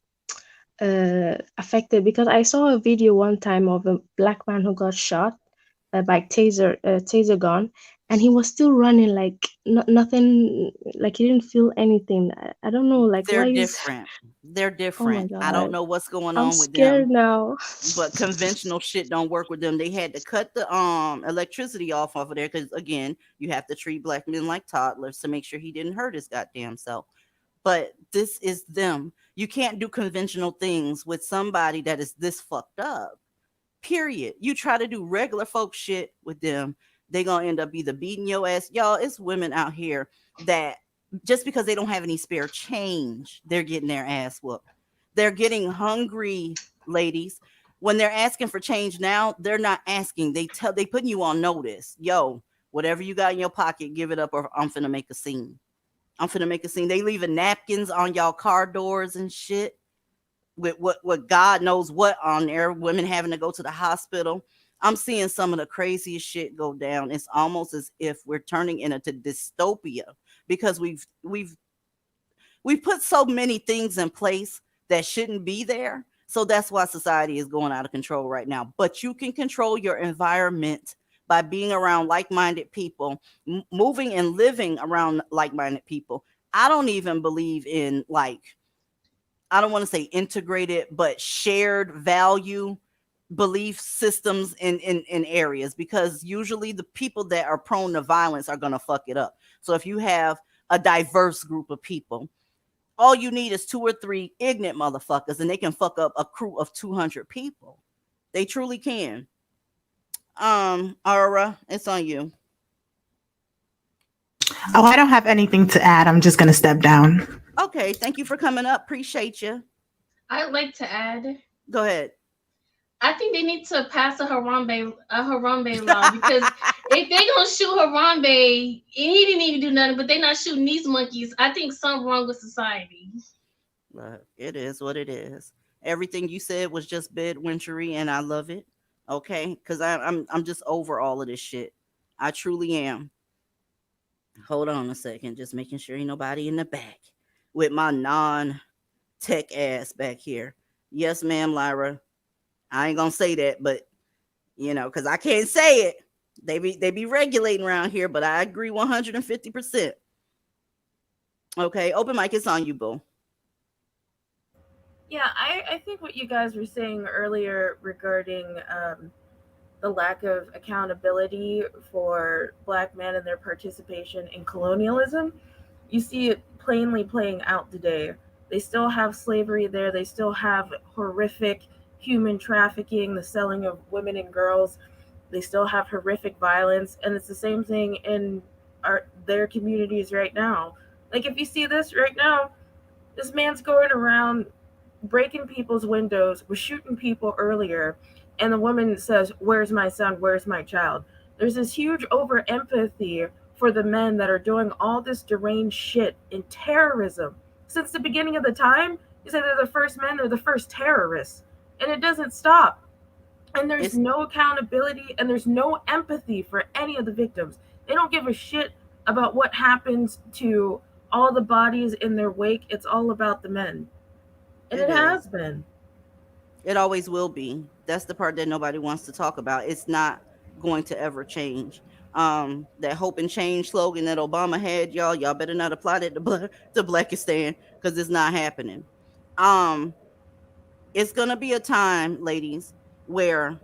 affected? Because I saw a video one time of a black man who got shot by taser gun, and he was still running like nothing, like he didn't feel anything. I don't know, like They're why different. They're Oh my different. I don't God, know what's going I'm on with scared them, now. but conventional shit don't work with them. They had to cut the electricity off of there because again, you have to treat black men like toddlers to make sure he didn't hurt his goddamn self. But this is them. You can't do conventional things with somebody that is this fucked up. Period. You try to do regular folk shit with them, they gonna end up either beating your ass. Y'all, it's women out here that just because they don't have any spare change, they're getting their ass whooped. They're getting hungry, ladies. When they're asking for change now, they're not asking. They putting you on notice. Yo, whatever you got in your pocket, give it up or I'm finna make a scene. They leaving napkins on y'all car doors and shit with what God knows what on there. Women having to go to the hospital. I'm seeing some of the craziest shit go down. It's almost as if we're turning into dystopia because we've put so many things in place that shouldn't be there. So that's why society is going out of control right now. But you can control your environment by being around like-minded people, moving and living around like-minded people. I don't even believe in I don't want to say integrated, but shared value belief systems in areas, because usually the people that are prone to violence are going to fuck it up. So if you have a diverse group of people, all you need is 2 or 3 ignorant motherfuckers and they can fuck up a crew of 200 people. They truly can. Aura, it's on you. Oh, I don't have anything to add. I'm just gonna step down. Okay, thank you for coming up. Appreciate you. I'd like to add. Go ahead. I think they need to pass a Harambe law, because if they gonna shoot Harambe and he didn't even do nothing, but they not shooting these monkeys, I think something wrong with society. It is what it is. Everything you said was just bedwinchery, and I love it. Okay, because I'm just over all of this shit. I truly am. Hold on a second, just making sure ain't nobody in the back with my non-tech ass back here. Yes, ma'am, Lyra. I ain't gonna say that, but because I can't say it. They be regulating around here, but I agree 150%. Okay, open mic, it's on you, boo. Yeah, I think what you guys were saying earlier regarding the lack of accountability for Black men and their participation in colonialism, you see it plainly playing out today. They still have slavery there. They still have horrific human trafficking, the selling of women and girls. They still have horrific violence, and it's the same thing in their communities right now. Like, if you see this right now, this man's going around breaking people's windows, was shooting people earlier, and the woman says, "Where's my son? Where's my child?" There's this huge over empathy for the men that are doing all this deranged shit in terrorism. Since the beginning of the time, you say they're the first men, they're the first terrorists. And it doesn't stop. And there's It's no accountability and there's no empathy for any of the victims. They don't give a shit about what happens to all the bodies in their wake. It's all about the men. And it it is. has been. It always will be. That's the part that nobody wants to talk about. It's not going to ever change. That hope and change slogan that Obama had, y'all better not apply that to to Blackistan because it's not happening. Um, it's gonna be a time, ladies, where,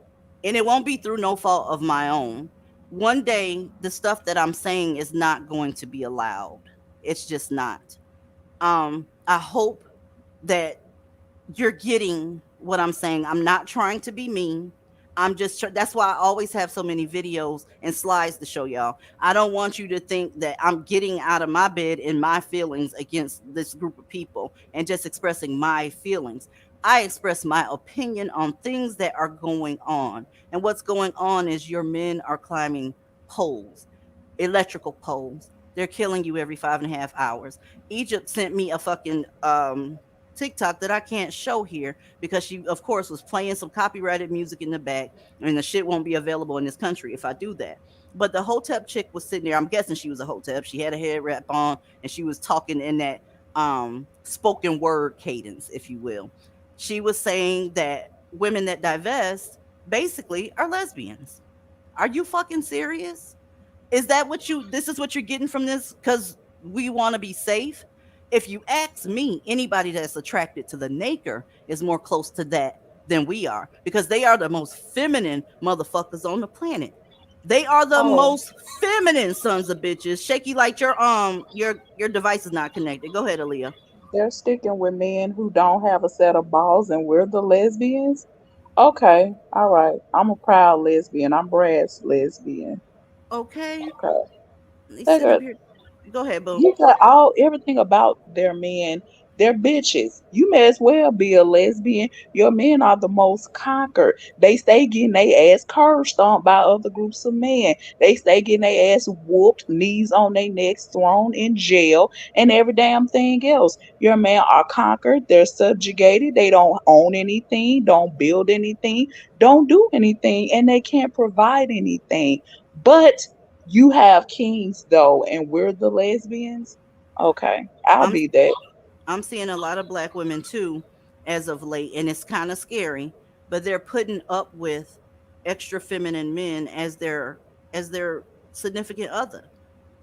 and it won't be through no fault of my own. One day, the stuff that I'm saying is not going to be allowed. It's just not. I hope that you're getting what I'm saying. I'm not trying to be mean. That's why I always have so many videos and slides to show y'all. I don't want you to think that I'm getting out of my bed in my feelings against this group of people and just expressing my feelings. I express my opinion on things that are going on. And what's going on is your men are climbing poles, electrical poles. They're killing you every 5.5 hours. Egypt sent me a fucking TikTok that I can't show here because she, of course, was playing some copyrighted music in the back, and the shit won't be available in this country if I do that. But the Hotep chick was sitting there. I'm guessing she was a Hotep. She had a head wrap on, and she was talking in that spoken word cadence, if you will. She was saying that women that divest basically are lesbians. Are you fucking serious? Is that what this is what you're getting from this? Because we want to be safe. If you ask me, anybody that's attracted to the Naker is more close to that than we are because they are the most feminine motherfuckers on the planet. They are the Oh, most feminine sons of bitches. Shaky, like your device is not connected. Go ahead, Aaliyah. they're sticking with men who don't have a set of balls and we're the lesbians? Okay, all right. I'm a proud lesbian. I'm Brad's lesbian. Okay. Okay. They They sit up got, here. Go ahead, boo. you got everything about their men. They're bitches. You may as well be a lesbian. Your men are the most conquered. They stay getting their ass curb stomped by other groups of men. They stay getting their ass whooped, knees on their necks, thrown in jail, and every damn thing else. Your men are conquered. They're subjugated. They don't own anything, don't build anything, don't do anything, and they can't provide anything. But you have kings though, and we're the lesbians. Okay, I'll I'm be that. I'm seeing a lot of black women too as of late, and it's kind of scary, but they're putting up with extra feminine men as their significant other.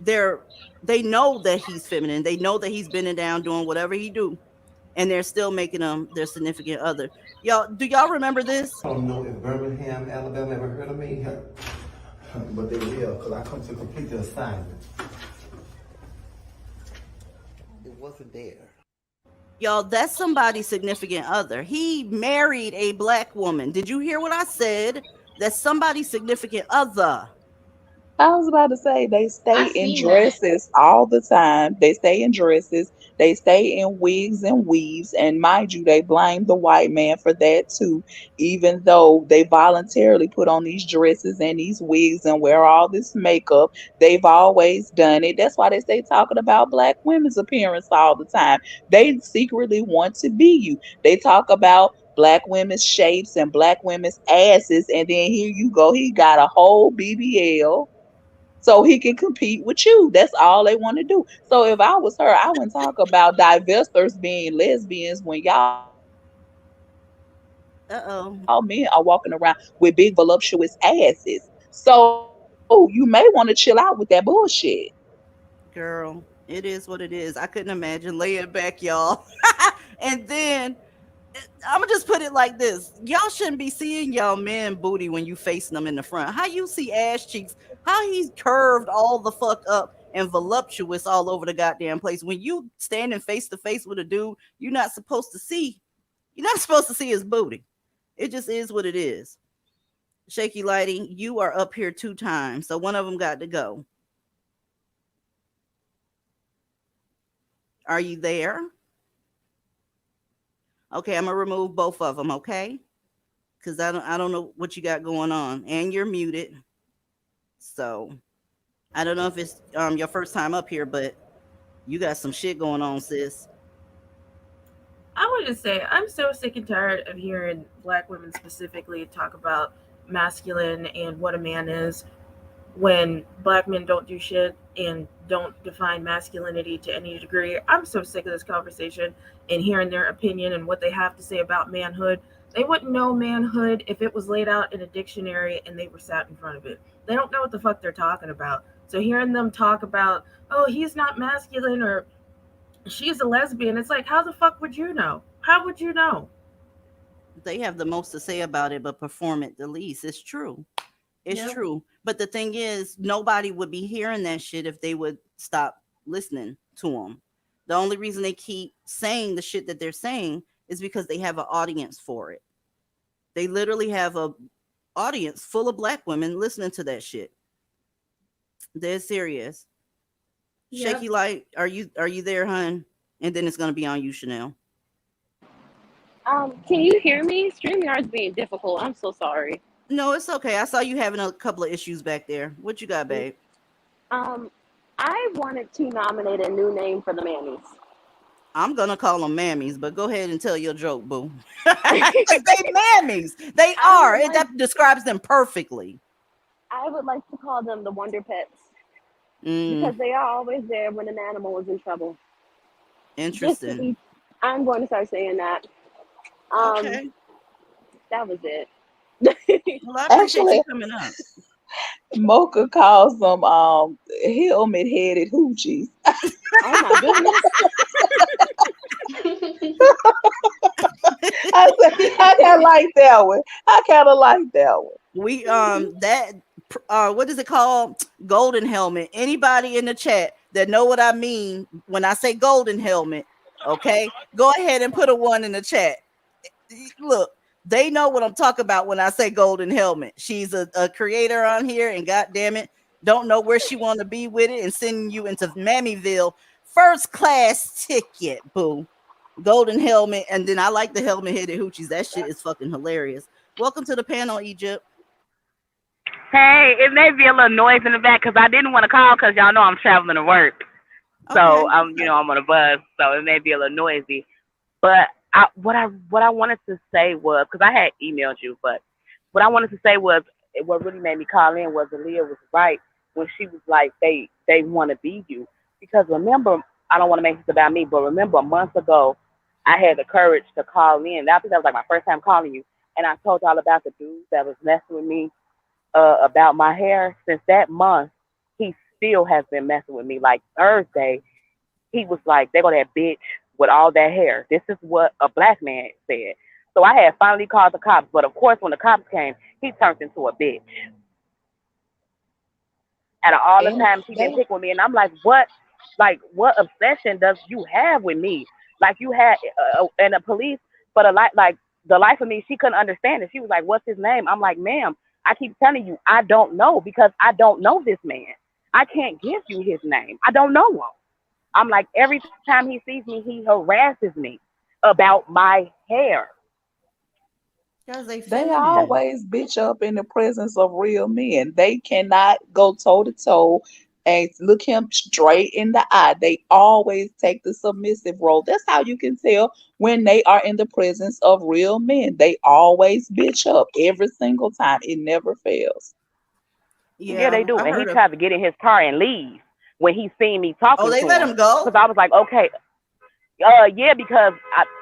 They're they know that he's feminine. They know that he's bending down doing whatever he do, and they're still making him their significant other. Do y'all remember this? I don't know if Birmingham, Alabama ever heard of me, but they will, because I come to complete the assignment. It wasn't there. Y'all, that's somebody's significant other. He married a black woman. Did you hear what I said? That's somebody's significant other. I was about to say they stay I in seen that. dresses all the time. They stay in dresses. They stay in wigs and weaves. And mind you, they blame the white man for that too, even though they voluntarily put on these dresses and these wigs and wear all this makeup. They've always done it. That's why they stay talking about black women's appearance all the time. They secretly want to be you. They talk about black women's shapes and black women's asses, and then here you go. He got a whole BBL so he can compete with you. That's all they want to do. So if I was her, I wouldn't talk about divestors being lesbians when y'all men are walking around with big voluptuous Uh-oh. asses. So you may want to chill out with that bullshit. Girl, it is what it is. I couldn't imagine laying back, y'all. And then I'm gonna just put it like this: y'all shouldn't be seeing y'all men booty when you facing them in the front. How you see ass cheeks? How he's curved all the fuck up and voluptuous all over the goddamn place? When you standing face to face with a dude, you're not supposed to see. You're not supposed to see his booty. It just is what it is. Shaky Lighting, you are up here 2 times, so one of them got to go. Are you there? Okay, I'm gonna remove both of them. Okay, because I don't know what you got going on, and you're muted. So I don't know if it's your first time up here, but you got some shit going on, sis. I want to say I'm so sick and tired of hearing black women specifically talk about masculine and what a man is when black men don't do shit and don't define masculinity to any degree. I'm so sick of this conversation and hearing their opinion and what they have to say about manhood. They wouldn't know manhood if it was laid out in a dictionary and they were sat in front of it. They don't know what the fuck they're talking about. So hearing them talk about, oh, he's not masculine or she's a lesbian, it's like, how the fuck would you know? How would you know? They have the most to say about it, but perform it the least. It's true. It's Yep. true. But the thing is, nobody would be hearing that shit if they would stop listening to them. The only reason they keep saying the shit that they're saying is because they have an audience for it. They literally have a audience full of black women listening to that shit. They're serious. Yep. Shaky Light, are you there, hun? And then it's gonna be on you, Chanel. Can you hear me? StreamYard's being difficult. I'm so sorry. No, it's okay. I saw you having a couple of issues back there. What you got, babe? I wanted to nominate a new name for the Mammies. I'm gonna call them mammies, but go ahead and tell your joke, boo. 'Cause they mammies. They are. That describes them perfectly. I would like to call them the Wonder Pets because they are always there when an animal is in trouble. Interesting. I'm going to start saying that. Okay. That was it. Well, I appreciate Actually, you coming up. Mocha calls them helmet headed hoochies. Oh my goodness. I kind of like that one. I kind of like that one. We that what is it called? Golden helmet. Anybody in the chat that know what I mean when I say golden helmet, okay? Go ahead and put a one in the chat. Look, they know what I'm talking about when I say golden helmet. She's a creator on here, and god damn it, don't know where she want to be with it and sending you into Mammyville first class ticket, boo. Golden helmet, and then I like the helmet headed hoochies. That shit is fucking hilarious. Welcome to the panel, Egypt. Hey, it may be a little noise in the back because I didn't want to call because y'all know I'm traveling to work. So Okay. I'm on a bus, so it may be a little noisy. But what I wanted to say was, because I had emailed you, but what I wanted to say was, what really made me call in was Aaliyah was right when she was like, they want to be you. Because remember, I don't want to make this about me, but remember a month ago, I had the courage to call in. I think that was like my first time calling you, and I told y'all about the dude that was messing with me about my hair. Since that month, he still has been messing with me. Like Thursday, he was like, "They go that bitch with all that hair." This is what a black man said. So I had finally called the cops, but of course, when the cops came, he turned into a bitch. Out of all the And times he been picking with me, and I'm like, what? Like, what obsession does you have with me? Like you had, and the police, but like the life of me, she couldn't understand it. She was like, "What's his name?" I'm like, "Ma'am, I keep telling you, I don't know because I don't know this man. I can't give you his name. I don't know him." I'm like, every time he sees me, he harasses me about my hair. Because they they feminine. always bitch up in the presence of real men. They cannot go toe to toe and look him straight in the eye. They always take the submissive role. That's how you can tell when they are in the presence of real men. They always bitch up every single time. It never fails. Yeah, they Yeah, do. I And he heard of. tried to get in his car and leave when he seen me Oh, talking they to let him. him go. Because I was like, okay, yeah, because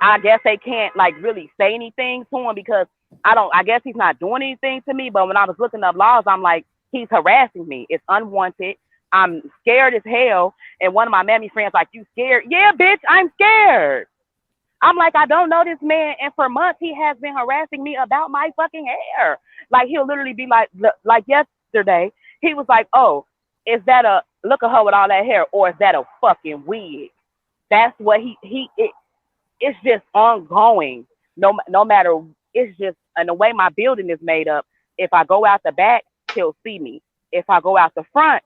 I guess they can't like really say anything to him because I guess he's not doing anything to me. But when I was looking up laws, I'm like, he's harassing me. It's unwanted. I'm scared as hell. And one of my mammy friends like, "You scared?" "Yeah, bitch, I'm scared." I'm like, I don't know this man, and for months he has been harassing me about my fucking hair. Like he'll literally be like yesterday, he was like, "Oh, is that a look at her with all that hair, or is that a fucking wig?" That's what it's just ongoing. No matter, it's just, and the way my building is made up. If I go out the back, he'll see me. If I go out the front,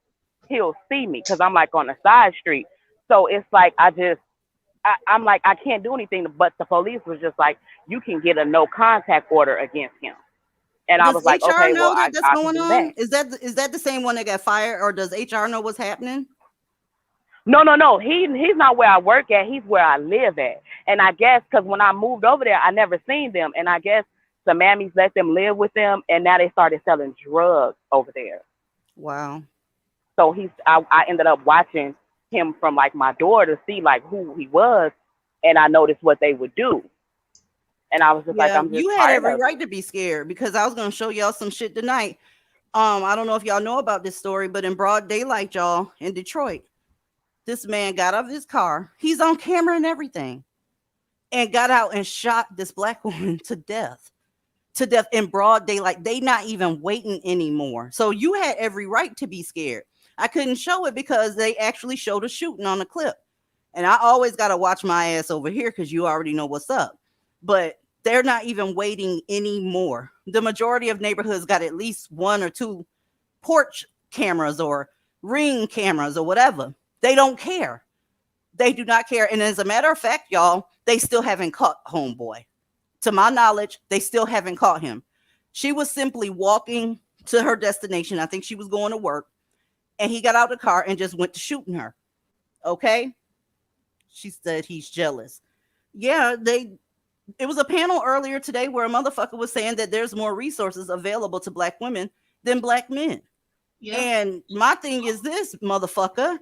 he'll see me because I'm like on the side street. So it's like I'm like, I can't do anything, but the police was just like, you can get a no contact order against him. And I Does was like, HR okay, well, know that that's I can going do on? that. Is that the same one that got fired, or does HR know what's happening? No. He's not where I work at. He's where I live at. And I guess because when I moved over there, I never seen them. And I guess the mammies let them live with them, and now they started selling drugs over there. Wow. So I ended up watching him from like my door to see like who he was, and I noticed what they would do. And I was just like, Yeah, I'm just you had tired every of right it. to be scared because I was gonna show y'all some shit tonight. I don't know if y'all know about this story, but in broad daylight, y'all, in Detroit, this man got out of his car. He's on camera and everything, and got out and shot this black woman to death. To death in broad daylight. They not even waiting anymore. So you had every right to be scared. I couldn't show it because they actually showed a shooting on the clip. And I always got to watch my ass over here because you already know what's up. But they're not even waiting anymore. The majority of neighborhoods got at least one or two porch cameras or ring cameras or whatever. They don't care. They do not care. And as a matter of fact, y'all, they still haven't caught homeboy. To my knowledge, they still haven't caught him. She was simply walking to her destination. I think she was going to work. And he got out of the car and just went to shooting her. Okay? She said he's jealous. Yeah, it was a panel earlier today where a motherfucker was saying that there's more resources available to black women than black men. Yeah. And my thing is this, motherfucker,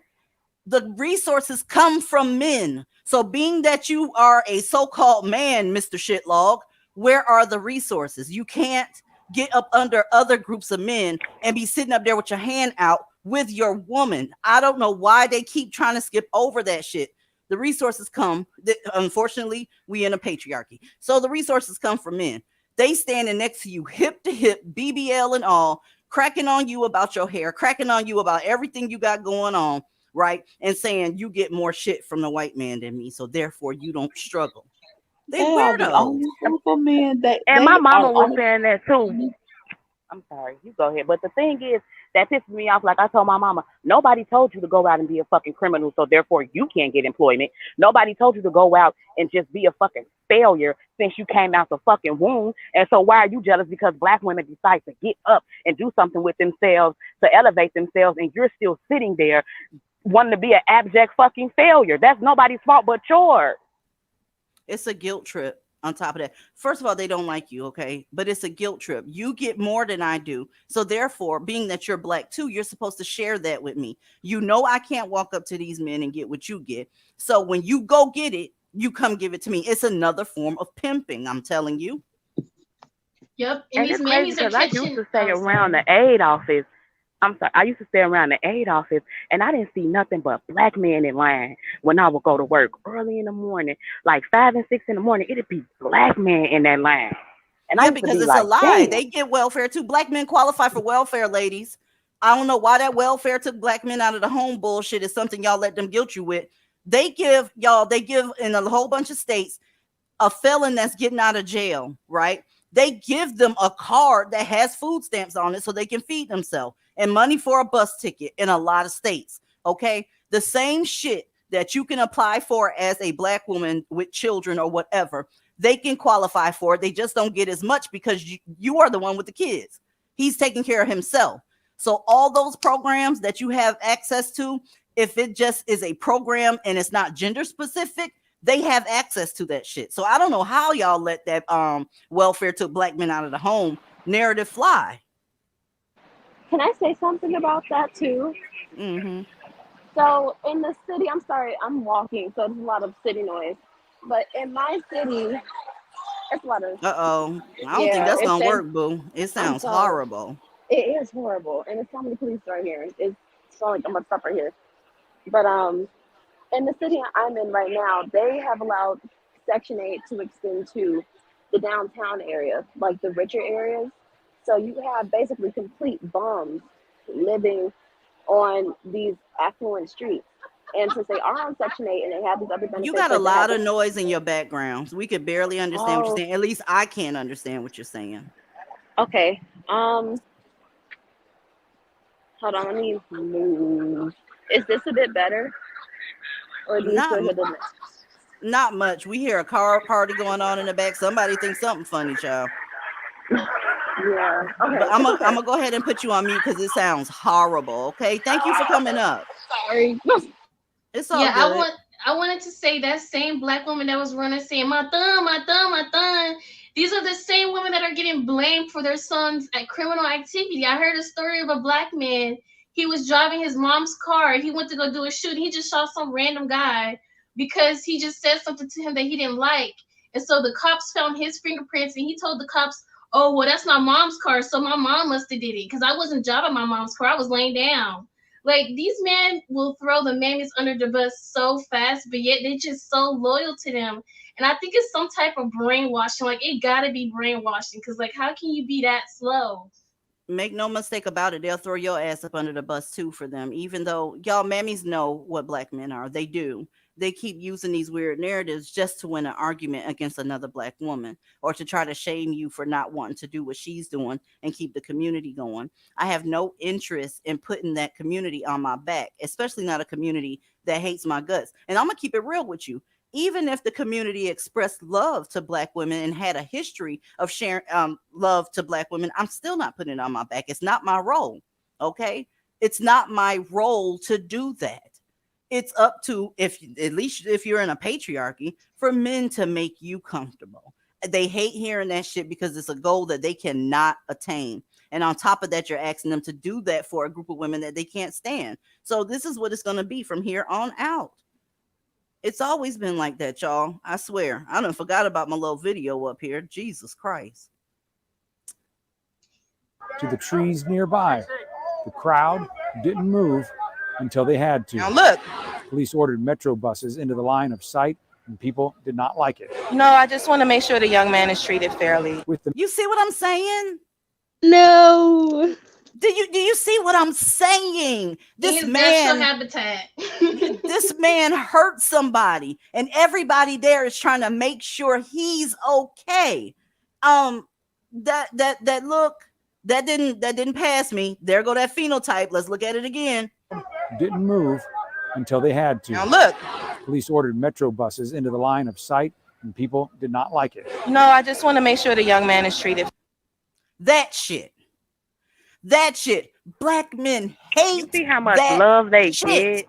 the resources come from men. So being that you are a so-called man, Mr. Shitlog, where are the resources? You can't get up under other groups of men and be sitting up there with your hand out with your woman. I don't know why they keep trying to skip over that shit. The resources come, unfortunately, we in a patriarchy. So the resources come from men. They standing next to you, hip to hip, BBL and all, cracking on you about your hair, cracking on you about everything you got going on, right? And saying you get more shit from the white man than me, so therefore you don't struggle. They are the weirdos. only group of men that And they my are mama the was only. saying that too. I'm sorry, you go ahead. But the thing is, that pisses me off. Like I told my mama, nobody told you to go out and be a fucking criminal, so therefore you can't get employment. Nobody told you to go out and just be a fucking failure since you came out the fucking womb. And so why are you jealous because black women decide to get up and do something with themselves to elevate themselves, and you're still sitting there wanting to be an abject fucking failure? That's nobody's fault but yours. It's a guilt trip on top of that. First of all, they don't like you, okay? But it's a guilt trip. You get more than I do. So therefore, being that you're black too, you're supposed to share that with me. You know I can't walk up to these men and get what you get. So when you go get it, you come give it to me. It's another form of pimping, I'm telling you. Yep. And And these it's crazy mammies are because I used catching. to stay Oh, around sorry. the aid office. I'm sorry. I used to stay around the aid office, and I didn't see nothing but black men in line when I would go to work early in the morning, like 5 and 6 in the morning. It'd be black men in that line, and I Yeah, used to because be it's a like, lie. damn. They get welfare too. Black men qualify for welfare, ladies. I don't know why that welfare took black men out of the home bullshit is something y'all let them guilt you with. They give in a whole bunch of states a felon that's getting out of jail, right? They give them a card that has food stamps on it so they can feed themselves and money for a bus ticket in a lot of states. Okay. The same shit that you can apply for as a black woman with children or whatever, they can qualify for it. They just don't get as much because you are the one with the kids. He's taking care of himself. So all those programs that you have access to, if it just is a program and it's not gender specific, they have access to that shit. So I don't know how y'all let that welfare took black men out of the home narrative fly. Can I say something about that too? Mm-hmm. So in the city, I'm sorry, I'm walking, so there's a lot of city noise. But in my city, it's a lot of Uh-oh. I don't think yeah. that's It's gonna in. work, boo. It I'm sounds sorry. horrible. It is horrible, and it's so many police right here. It's so like I'm gonna stop right here. But in the city I'm in right now, they have allowed Section 8 to extend to the downtown area, like the richer areas. So you have basically complete bums living on these affluent streets. And since they are on Section 8 and they have these other You benefits, got a like they have lot this, of noise in your background. We could barely understand what you're oh, saying. At least I can't understand what you're saying. okay. Hold on, let me move. Is this a bit better? Or do you Not still hear the not much. We hear a car party going on in the back. Somebody thinks something funny, child. Yeah. Okay. But I'm gonna go ahead and put you on mute because it sounds horrible. Okay. Thank you for coming up. Sorry. It's all Yeah, good. I wanted to say that same black woman that was running saying my thumb, my thumb, my thumb. These are the same women that are getting blamed for their sons at criminal activity. I heard a story of a black man. He was driving his mom's car and he went to go do a shoot. He just shot some random guy because he just said something to him that he didn't like. And so the cops found his fingerprints and he told the cops, oh, well, that's my mom's car. So my mom must have did it because I wasn't driving my mom's car. I was laying down. Like, these men will throw the mammies under the bus so fast, but yet they're just so loyal to them. And I think it's some type of brainwashing. Like, it gotta be brainwashing because, like, how can you be that slow? Make no mistake about it, they'll throw your ass up under the bus too for them. Even though y'all mammies know what black men are, they do. They keep using these weird narratives just to win an argument against another black woman or to try to shame you for not wanting to do what she's doing and keep the community going. I have no interest in putting that community on my back, especially not a community that hates my guts. And I'm gonna keep it real with you. Even if the community expressed love to black women and had a history of sharing love to black women, I'm still not putting it on my back. It's not my role. Okay. It's not my role to do that. It's up to, at least if you're in a patriarchy, for men to make you comfortable. They hate hearing that shit because it's a goal that they cannot attain. And on top of that, you're asking them to do that for a group of women that they can't stand. So this is what it's going to be from here on out. It's always been like that, y'all. I swear. I done forgot about my little video up here. Jesus Christ. To the trees nearby. The crowd didn't move until they had to. Now look. Police ordered Metro buses into the line of sight, and people did not like it. No, I just want to make sure the young man is treated fairly. You see what I'm saying? No. Do you see what I'm saying? This His man, natural habitat. this man hurt somebody, and everybody there is trying to make sure he's okay. That look that didn't pass me. There go that phenotype. Let's look at it again. Didn't move until they had to. Now look. Police ordered Metro buses into the line of sight, and people did not like it. No, I just want to make sure the young man is treated. That shit. Black men hate. You see how much that love they shit. get?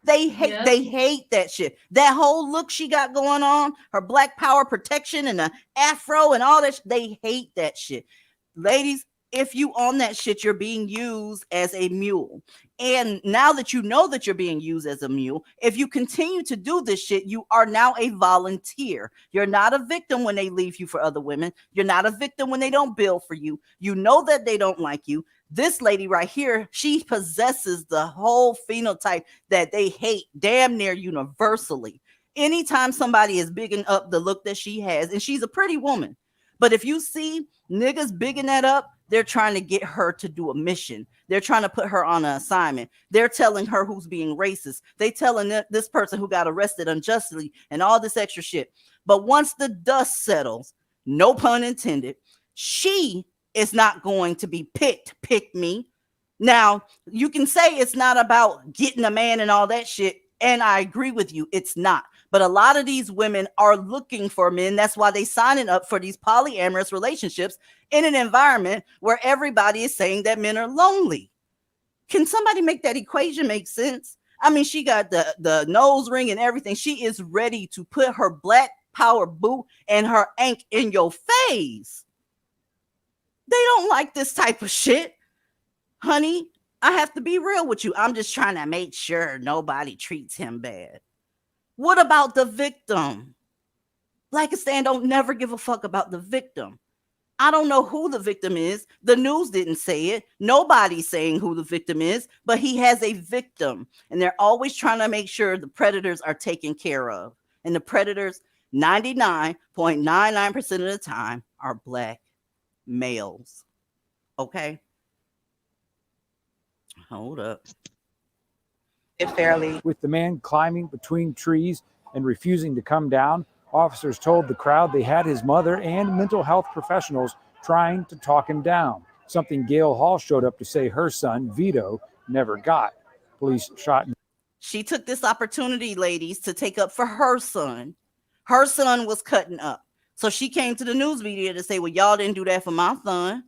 They hate that shit. That whole look she got going on, her black power protection and the afro and all that. They hate that shit. Ladies, if you own that shit, you're being used as a mule. And now that you know that you're being used as a mule, if you continue to do this shit, you are now a volunteer. You're not a victim when they leave you for other women. You're not a victim when they don't bill for you. You know that they don't like you. This lady right here, she possesses the whole phenotype that they hate damn near universally. Anytime somebody is bigging up the look that she has, and she's a pretty woman, but if you see niggas bigging that up, they're trying to get her to do a mission. They're trying to put her on an assignment. They're telling her who's being racist. They telling this person who got arrested unjustly and all this extra shit. But once the dust settles, no pun intended, she is not going to be pick me. Now, you can say it's not about getting a man and all that shit, and I agree with you. It's not. But a lot of these women are looking for men. That's why they signing up for these polyamorous relationships in an environment where everybody is saying that men are lonely. Can somebody make that equation make sense? I mean, she got the nose ring and everything. She is ready to put her black power boot and her ankh in your face. They don't like this type of shit. Honey, I have to be real with you. I'm just trying to make sure nobody treats him bad. What about the victim? Blackistan don't never give a fuck about the victim. I don't know who the victim is. The news didn't say it. Nobody's saying who the victim is, but he has a victim. And they're always trying to make sure the predators are taken care of. And the predators, 99.99% of the time, are black males. Okay? Hold up. Fairly. With the man climbing between trees and refusing to come down, officers told the crowd they had his mother and mental health professionals trying to talk him down, something Gail Hall showed up to say her son, Vito, never got. Police shot. She took this opportunity, ladies, to take up for her son. Her son was cutting up. So she came to the news media to say, well, y'all didn't do that for my son.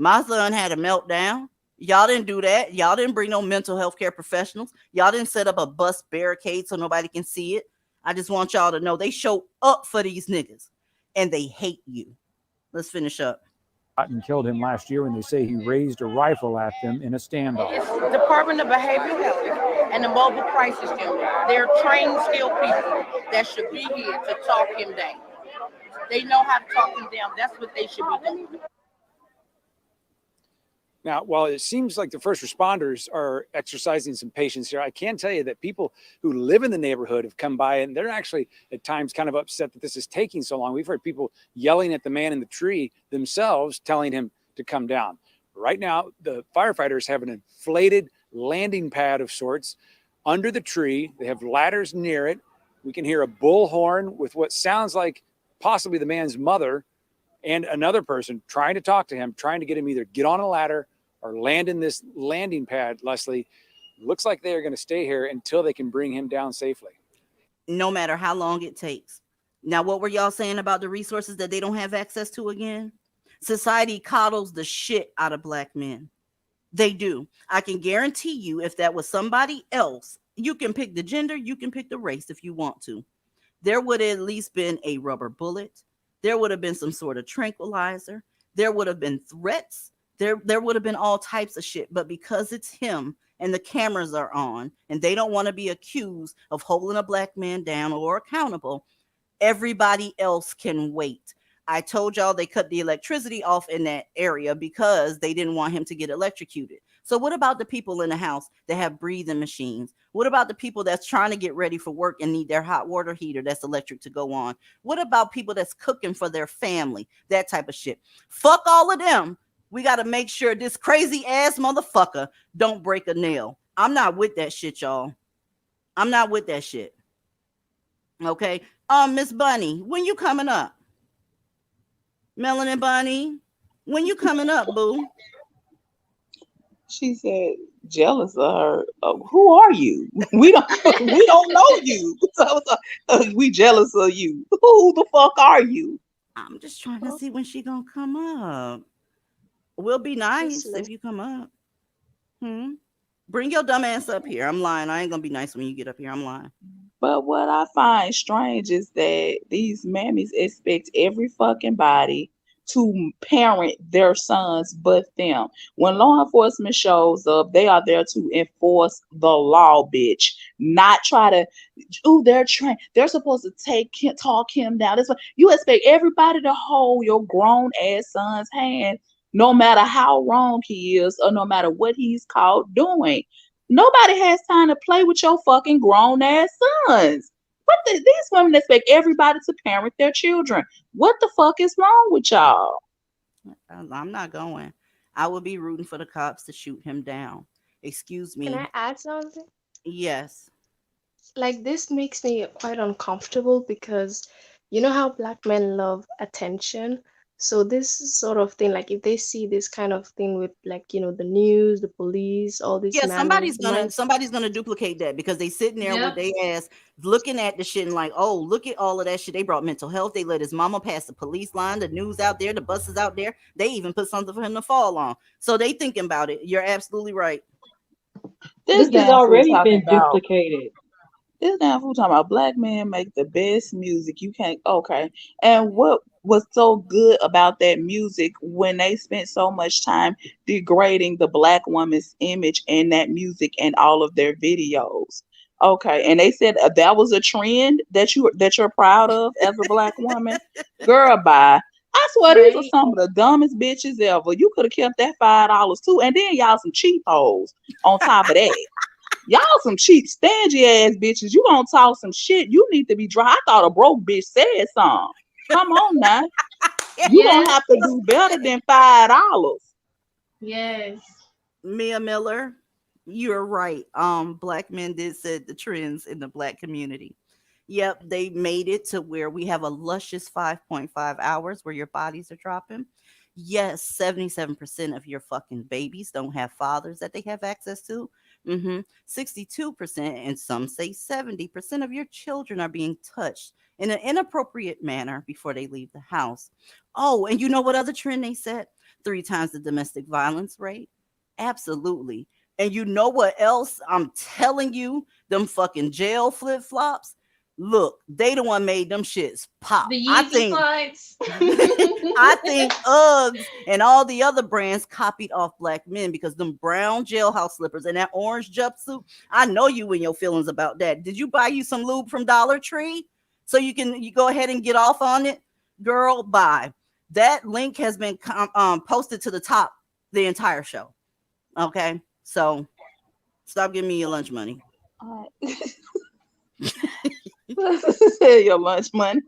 My son had a meltdown. Y'all didn't do that. Y'all didn't bring no mental health care professionals. Y'all didn't set up a bus barricade so nobody can see it. I just want y'all to know they show up for these niggas and they hate you. Let's finish up. And killed him last year when they say he raised a rifle at them in a standoff. It's the Department of Behavioral Health and the Mobile Crisis Unit. They're trained, skilled people that should be here to talk him down. They know how to talk him down. That's what they should be doing. Now, while it seems like the first responders are exercising some patience here, I can tell you that people who live in the neighborhood have come by and they're actually at times kind of upset that this is taking so long. We've heard people yelling at the man in the tree themselves, telling him to come down. Right now, the firefighters have an inflated landing pad of sorts under the tree. They have ladders near it. We can hear a bullhorn with what sounds like possibly the man's mother and another person trying to talk to him, trying to get him either get on a ladder or land in this landing pad. Leslie, looks like they are going to stay here until they can bring him down safely. No matter how long it takes. Now, what were y'all saying about the resources that they don't have access to again? Society coddles the shit out of Black men. They do. I can guarantee you if that was somebody else, you can pick the gender, you can pick the race if you want to. There would have at least been a rubber bullet. There would have been some sort of tranquilizer. There would have been threats. There would have been all types of shit. But because it's him and the cameras are on and they don't want to be accused of holding a Black man down or accountable, everybody else can wait. I told y'all they cut the electricity off in that area because they didn't want him to get electrocuted. So what about the people in the house that have breathing machines? What about the people that's trying to get ready for work and need their hot water heater that's electric to go on? What about people that's cooking for their family? That type of shit. Fuck all of them. We got to make sure this crazy ass motherfucker don't break a nail. I'm not with that shit, y'all. I'm not with that shit. Okay. Miss Bunny, when you coming up? Melanin Bunny, when you coming up, boo? She said, jealous of her. Who are you? We don't know you. So, we jealous of you. Who the fuck are you? I'm just trying to see when she gonna come up. We'll be nice if you come up. Bring your dumb ass up here. I'm lying. I ain't gonna be nice when you get up here. I'm lying. But what I find strange is that these mammies expect every fucking body to parent their sons but them. When law enforcement shows up, they are there to enforce the law, bitch. Not try to, they're trained. They're supposed to talk him down. That's what you expect everybody to hold your grown ass son's hand, no matter how wrong he is or no matter what he's caught doing. Nobody has time to play with your fucking grown ass sons. These women expect everybody to parent their children. What the fuck is wrong with y'all? I'm not going. I would be rooting for the cops to shoot him down. Excuse me. Can I add something? Yes. Like, this makes me quite uncomfortable because you know how Black men love attention. So this sort of thing, like if they see this kind of thing with, like, you know, the news, the police, all these Yeah, men somebody's gonna duplicate that because they sitting there with Yep. their ass looking at the shit and like, oh, look at all of that shit. They brought mental health. They let his mama pass the police line, the news out there, the buses out there. They even put something for him to fall on. So they thinking about it. You're absolutely right. This has already been duplicated. This damn fool talking about Black men make the best music. You can't, okay. And what was so good about that music when they spent so much time degrading the Black woman's image in that music and all of their videos? Okay, and they said that was a trend that you're proud of as a Black woman. Girl, bye. I swear these are some of the dumbest bitches ever. You could have kept that $5 too, and then y'all some cheap hoes on top of that. Y'all some cheap, stingy ass bitches. You gonna talk some shit. You need to be dry. I thought a broke bitch said something. Come on now. You gonna have to do better than $5. Yes. Mia Miller, you're right. Black men did set the trends in the Black community. Yep, they made it to where we have a luscious 5.5 hours where your bodies are dropping. Yes, 77% of your fucking babies don't have fathers that they have access to. 62%, and some say 70% of your children are being touched in an inappropriate manner before they leave the house. Oh, and you know what other trend they set? 3 times the domestic violence rate. Absolutely. And you know what else? I'm telling you, them fucking jail flip flops. Look, they the one made them shits pop. The I Yeezy think slides. I think Uggs and all the other brands copied off black men because them brown jailhouse slippers and that orange jumpsuit. I know you and your feelings about that. Did you buy you some lube from Dollar Tree so you go ahead and get off on it, girl? Bye. That link has been posted to the top the entire show. Okay, so stop giving me your lunch money. Your lunch money.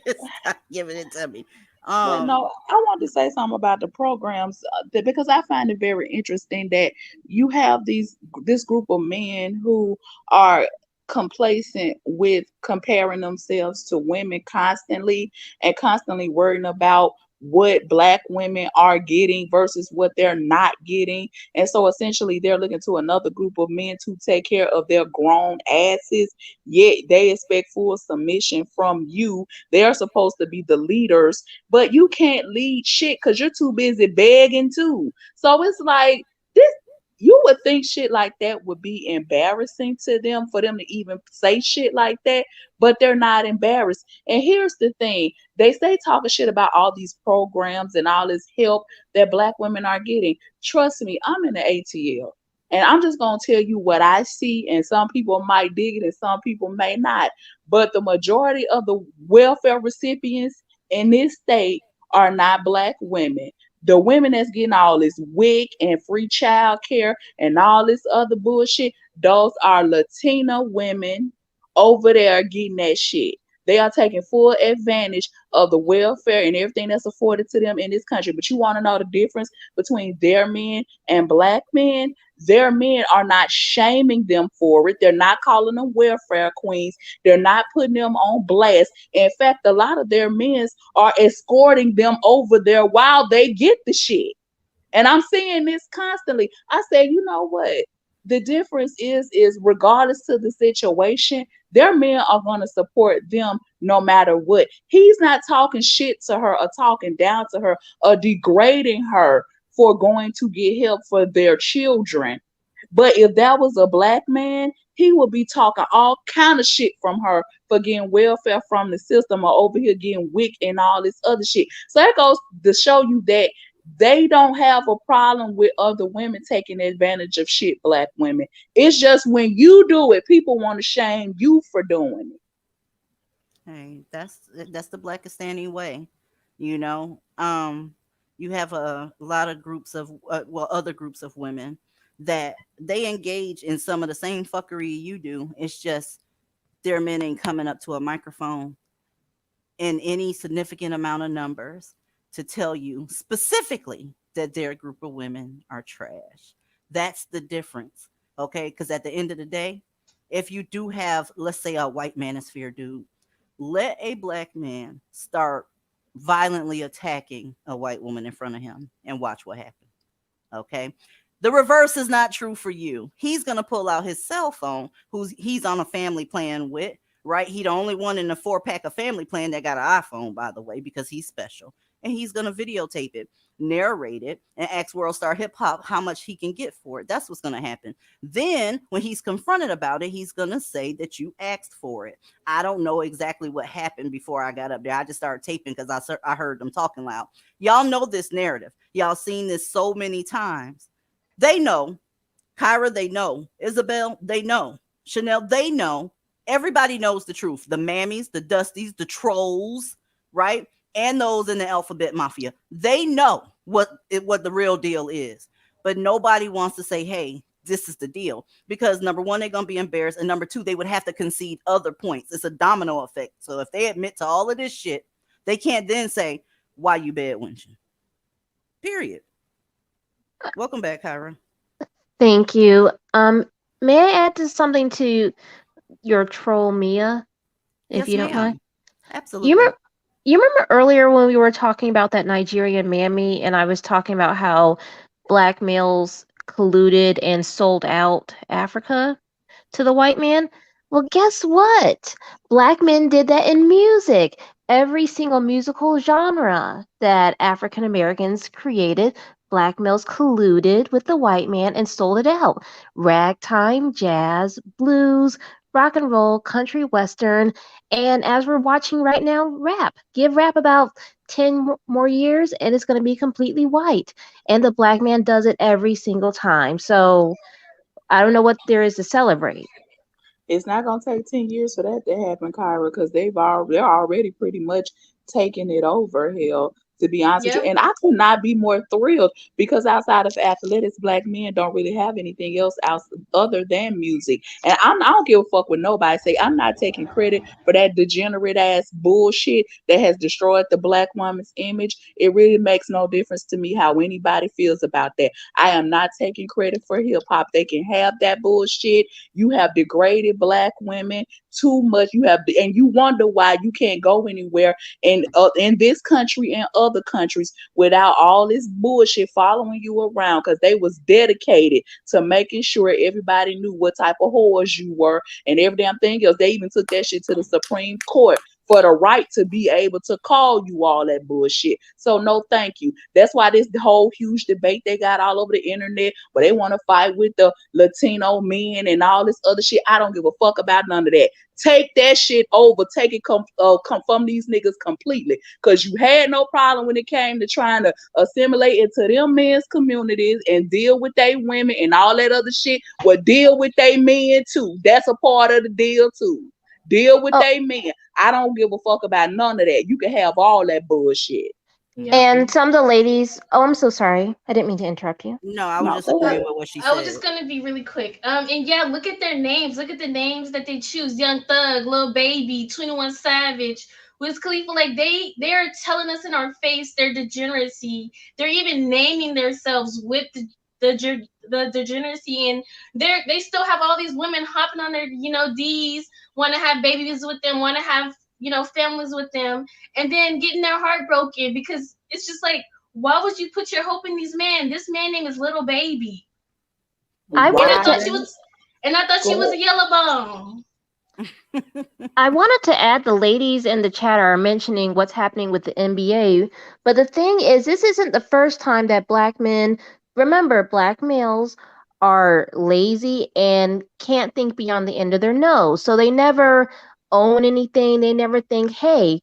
Stop giving it to me. But no, I want to say something about the programs because I find it very interesting that you have this group of men who are complacent with comparing themselves to women constantly and constantly worrying about what black women are getting versus what they're not getting. And so essentially they're looking to another group of men to take care of their grown asses, yet they expect full submission from you. They're supposed to be the leaders, but you can't lead shit because you're too busy begging too. So it's like this. You would think shit like that would be embarrassing to them for them to even say shit like that, but they're not embarrassed. And here's the thing. They say talking shit about all these programs and all this help that black women are getting. Trust me, I'm in the ATL. And I'm just going to tell you what I see, and some people might dig it and some people may not. But the majority of the welfare recipients in this state are not black women. The women that's getting all this WIC and free child care and all this other bullshit, those are Latina women over there getting that shit. They are taking full advantage of the welfare and everything that's afforded to them in this country. But you want to know the difference between their men and black men? Their men are not shaming them for it. They're not calling them welfare queens. They're not putting them on blast. In fact, a lot of their men are escorting them over there while they get the shit. And I'm seeing this constantly. I say, you know what? The difference is regardless to the situation, their men are going to support them no matter what. He's not talking shit to her or talking down to her or degrading her for going to get help for their children. But if that was a black man, he would be talking all kind of shit from her for getting welfare from the system or over here getting WIC and all this other shit. So that goes to show you that they don't have a problem with other women taking advantage of shit, black women. It's just when you do it, people want to shame you for doing it. Hey, that's the Blackistani way, you know. You have a lot of groups of other groups of women that they engage in some of the same fuckery you do. It's just their men ain't coming up to a microphone in any significant amount of numbers to tell you specifically that their group of women are trash. That's the difference. Okay. Because at the end of the day, if you do have, let's say, a white manosphere dude, let a black man start violently attacking a white woman in front of him and watch what happens. Okay. The reverse is not true for you. He's going to pull out his cell phone, he's on a family plan with, right? He the only one in the 4-pack of family plan that got an iPhone, by the way, because he's special. And he's going to videotape it, narrate it, and ask World Star Hip Hop how much he can get for it. That's what's going to happen. Then when he's confronted about it, he's going to say that you asked for it. I don't know exactly what happened before I got up there. I just started taping because I heard them talking loud. Y'all know this narrative. Y'all seen this so many times. They know. Kyra, they know. Isabel, they know. Chanel, they know. Everybody knows the truth. The mammies, the dusties, the trolls, right? And those in the alphabet mafia. They know what the real deal is. But nobody wants to say, hey, this is the deal. Because number one, they're going to be embarrassed. And number two, they would have to concede other points. It's a domino effect. So if they admit to all of this shit, they can't then say, why you bad wenching? Period. Welcome back, Kyra. Thank you. May I add to something to your troll Mia, if Yes, you don't ma'am. mind? Absolutely. You remember earlier when we were talking about that Nigerian mammy, and I was talking about how black males colluded and sold out Africa to the white man? Well, guess what? Black men did that in music. every single musical genre that African Americans created. Black males colluded with the white man and sold it out. Ragtime, jazz, blues, rock and roll, country western, and as we're watching right now, rap. Give rap about 10 more years and it's going to be completely white. And the black man does it every single time. So I don't know what there is to celebrate. It's not gonna take 10 years for that to happen, Kyra, because they're already pretty much taking it over. Hell, to be honest with you, Yep. and I could not be more thrilled because outside of athletics, black men don't really have anything else else other than music. And I don't give a fuck what nobody say. I'm not taking credit for that degenerate ass bullshit that has destroyed the black woman's image. It really makes no difference to me how anybody feels about that. I am not taking credit for hip hop. They can have that bullshit. You have degraded black women too much. You have, and you wonder why you can't go anywhere in this country and other countries without all this bullshit following you around, because they was dedicated to making sure everybody knew what type of whores you were and every damn thing else. They even took that shit to the Supreme Court for the right to be able to call you all that bullshit. So no, thank you. That's why this whole huge debate they got all over the internet where they want to fight with the Latino men and all this other shit. I don't give a fuck about none of that. Take that shit over. Take it come from these niggas completely. Because you had no problem when it came to trying to assimilate into them men's communities and deal with they women and all that other shit. Well, deal with they men too. That's a part of the deal too. Deal with they men. I don't give a fuck about none of that. You can have all that bullshit. And some of the ladies, oh, I'm so sorry. I didn't mean to interrupt you. No, I was No, just go agreeing ahead. with what she I was said. just gonna be really quick. And yeah, look at their names. Look at the names that they choose: Young Thug, Lil Baby, 21 Savage, Wiz Khalifa. Like they are telling us in our face their degeneracy. They're even naming themselves with the degeneracy, and they still have all these women hopping on their D's, want to have babies with them, want to have families with them, and then getting their heart broken because it's just like, why would you put your hope in these men? This man name is Little Baby. I And I wanted thought to she was a yellow bone. I wanted to add the ladies in the chat are mentioning what's happening with the NBA, but the thing is, this isn't the first time that black men, remember, black males are lazy and can't think beyond the end of their nose. So they never own anything. They never think, hey,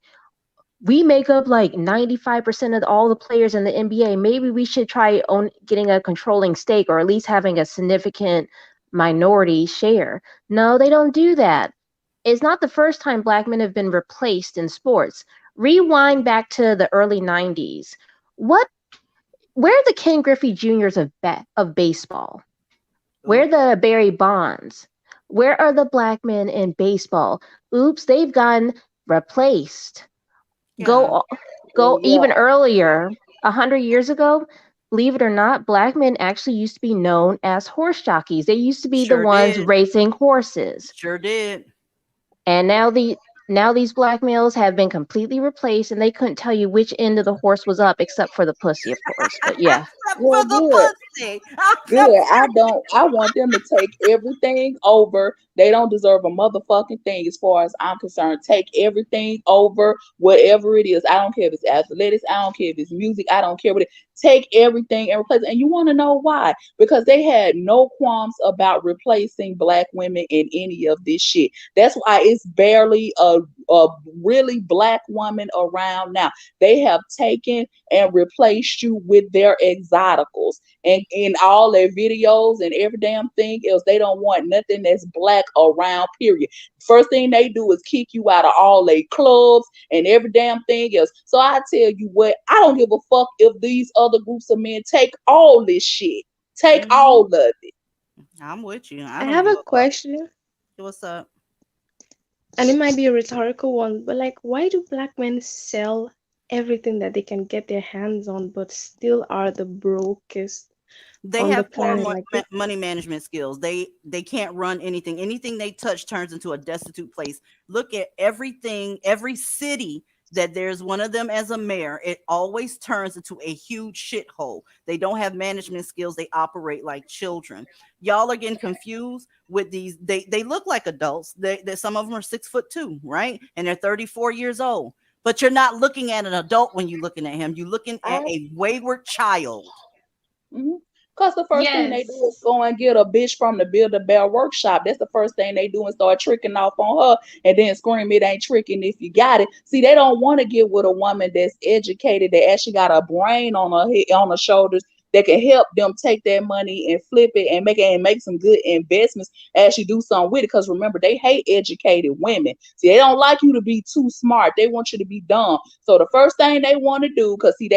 we make up like 95% of all the players in the NBA. Maybe we should try getting a controlling stake or at least having a significant minority share. No, they don't do that. It's not the first time black men have been replaced in sports. Rewind back to the early 90s. Where are the Ken Griffey Juniors of baseball? Where are the Barry Bonds? Where are the black men in baseball? Oops, they've gotten replaced. Go even earlier, 100 years ago. Believe it or not, black men actually used to be known as horse jockeys. They used to be the ones racing horses. Sure did. And now these black males have been completely replaced, and they couldn't tell you which end of the horse was up, except for the pussy, of course. But yeah. Well, good. Good. I want them to take everything over. They don't deserve a motherfucking thing as far as I'm concerned. Take everything over, whatever it is. I don't care if it's athletics. I don't care if it's music. I don't care what it. Take everything and replace it. And you want to know why? Because they had no qualms about replacing black women in any of this shit. That's why it's barely a really black woman around now. They have taken and replaced you with their exoticals and in all their videos and every damn thing else. They don't want nothing that's black around, period. First thing they do is kick you out of all their clubs and every damn thing else. So I tell you what, I don't give a fuck if these other groups of men take all this shit. Take all of it. I'm with you. I have a question, What's up? and it might be a rhetorical one, but like, why do black men sell everything that they can get their hands on, but still are the brokest They on the have poor planet? Like, money management skills. They can't run anything. Anything they touch turns into a destitute place. Look at everything, every city that there's one of them as a mayor, it always turns into a huge shithole. They don't have management skills. They operate like children. Y'all are getting confused with these. They look like adults. They some of them are 6'2", right? And they're 34 years old. But you're not looking at an adult when you're looking at him. You're looking at a wayward child. Because the first thing they do is go and get a bitch from the Build-A-Bear workshop. That's the first thing they do and start tricking off on her and then scream it ain't tricking if you got it. See, they don't want to get with a woman that's educated, that actually got a brain on her head, on her shoulders, that can help them take that money and flip it and make some good investments as you do something with it. Because remember, they hate educated women. See, they don't like you to be too smart. They want you to be dumb. So the first thing they want to do, because see,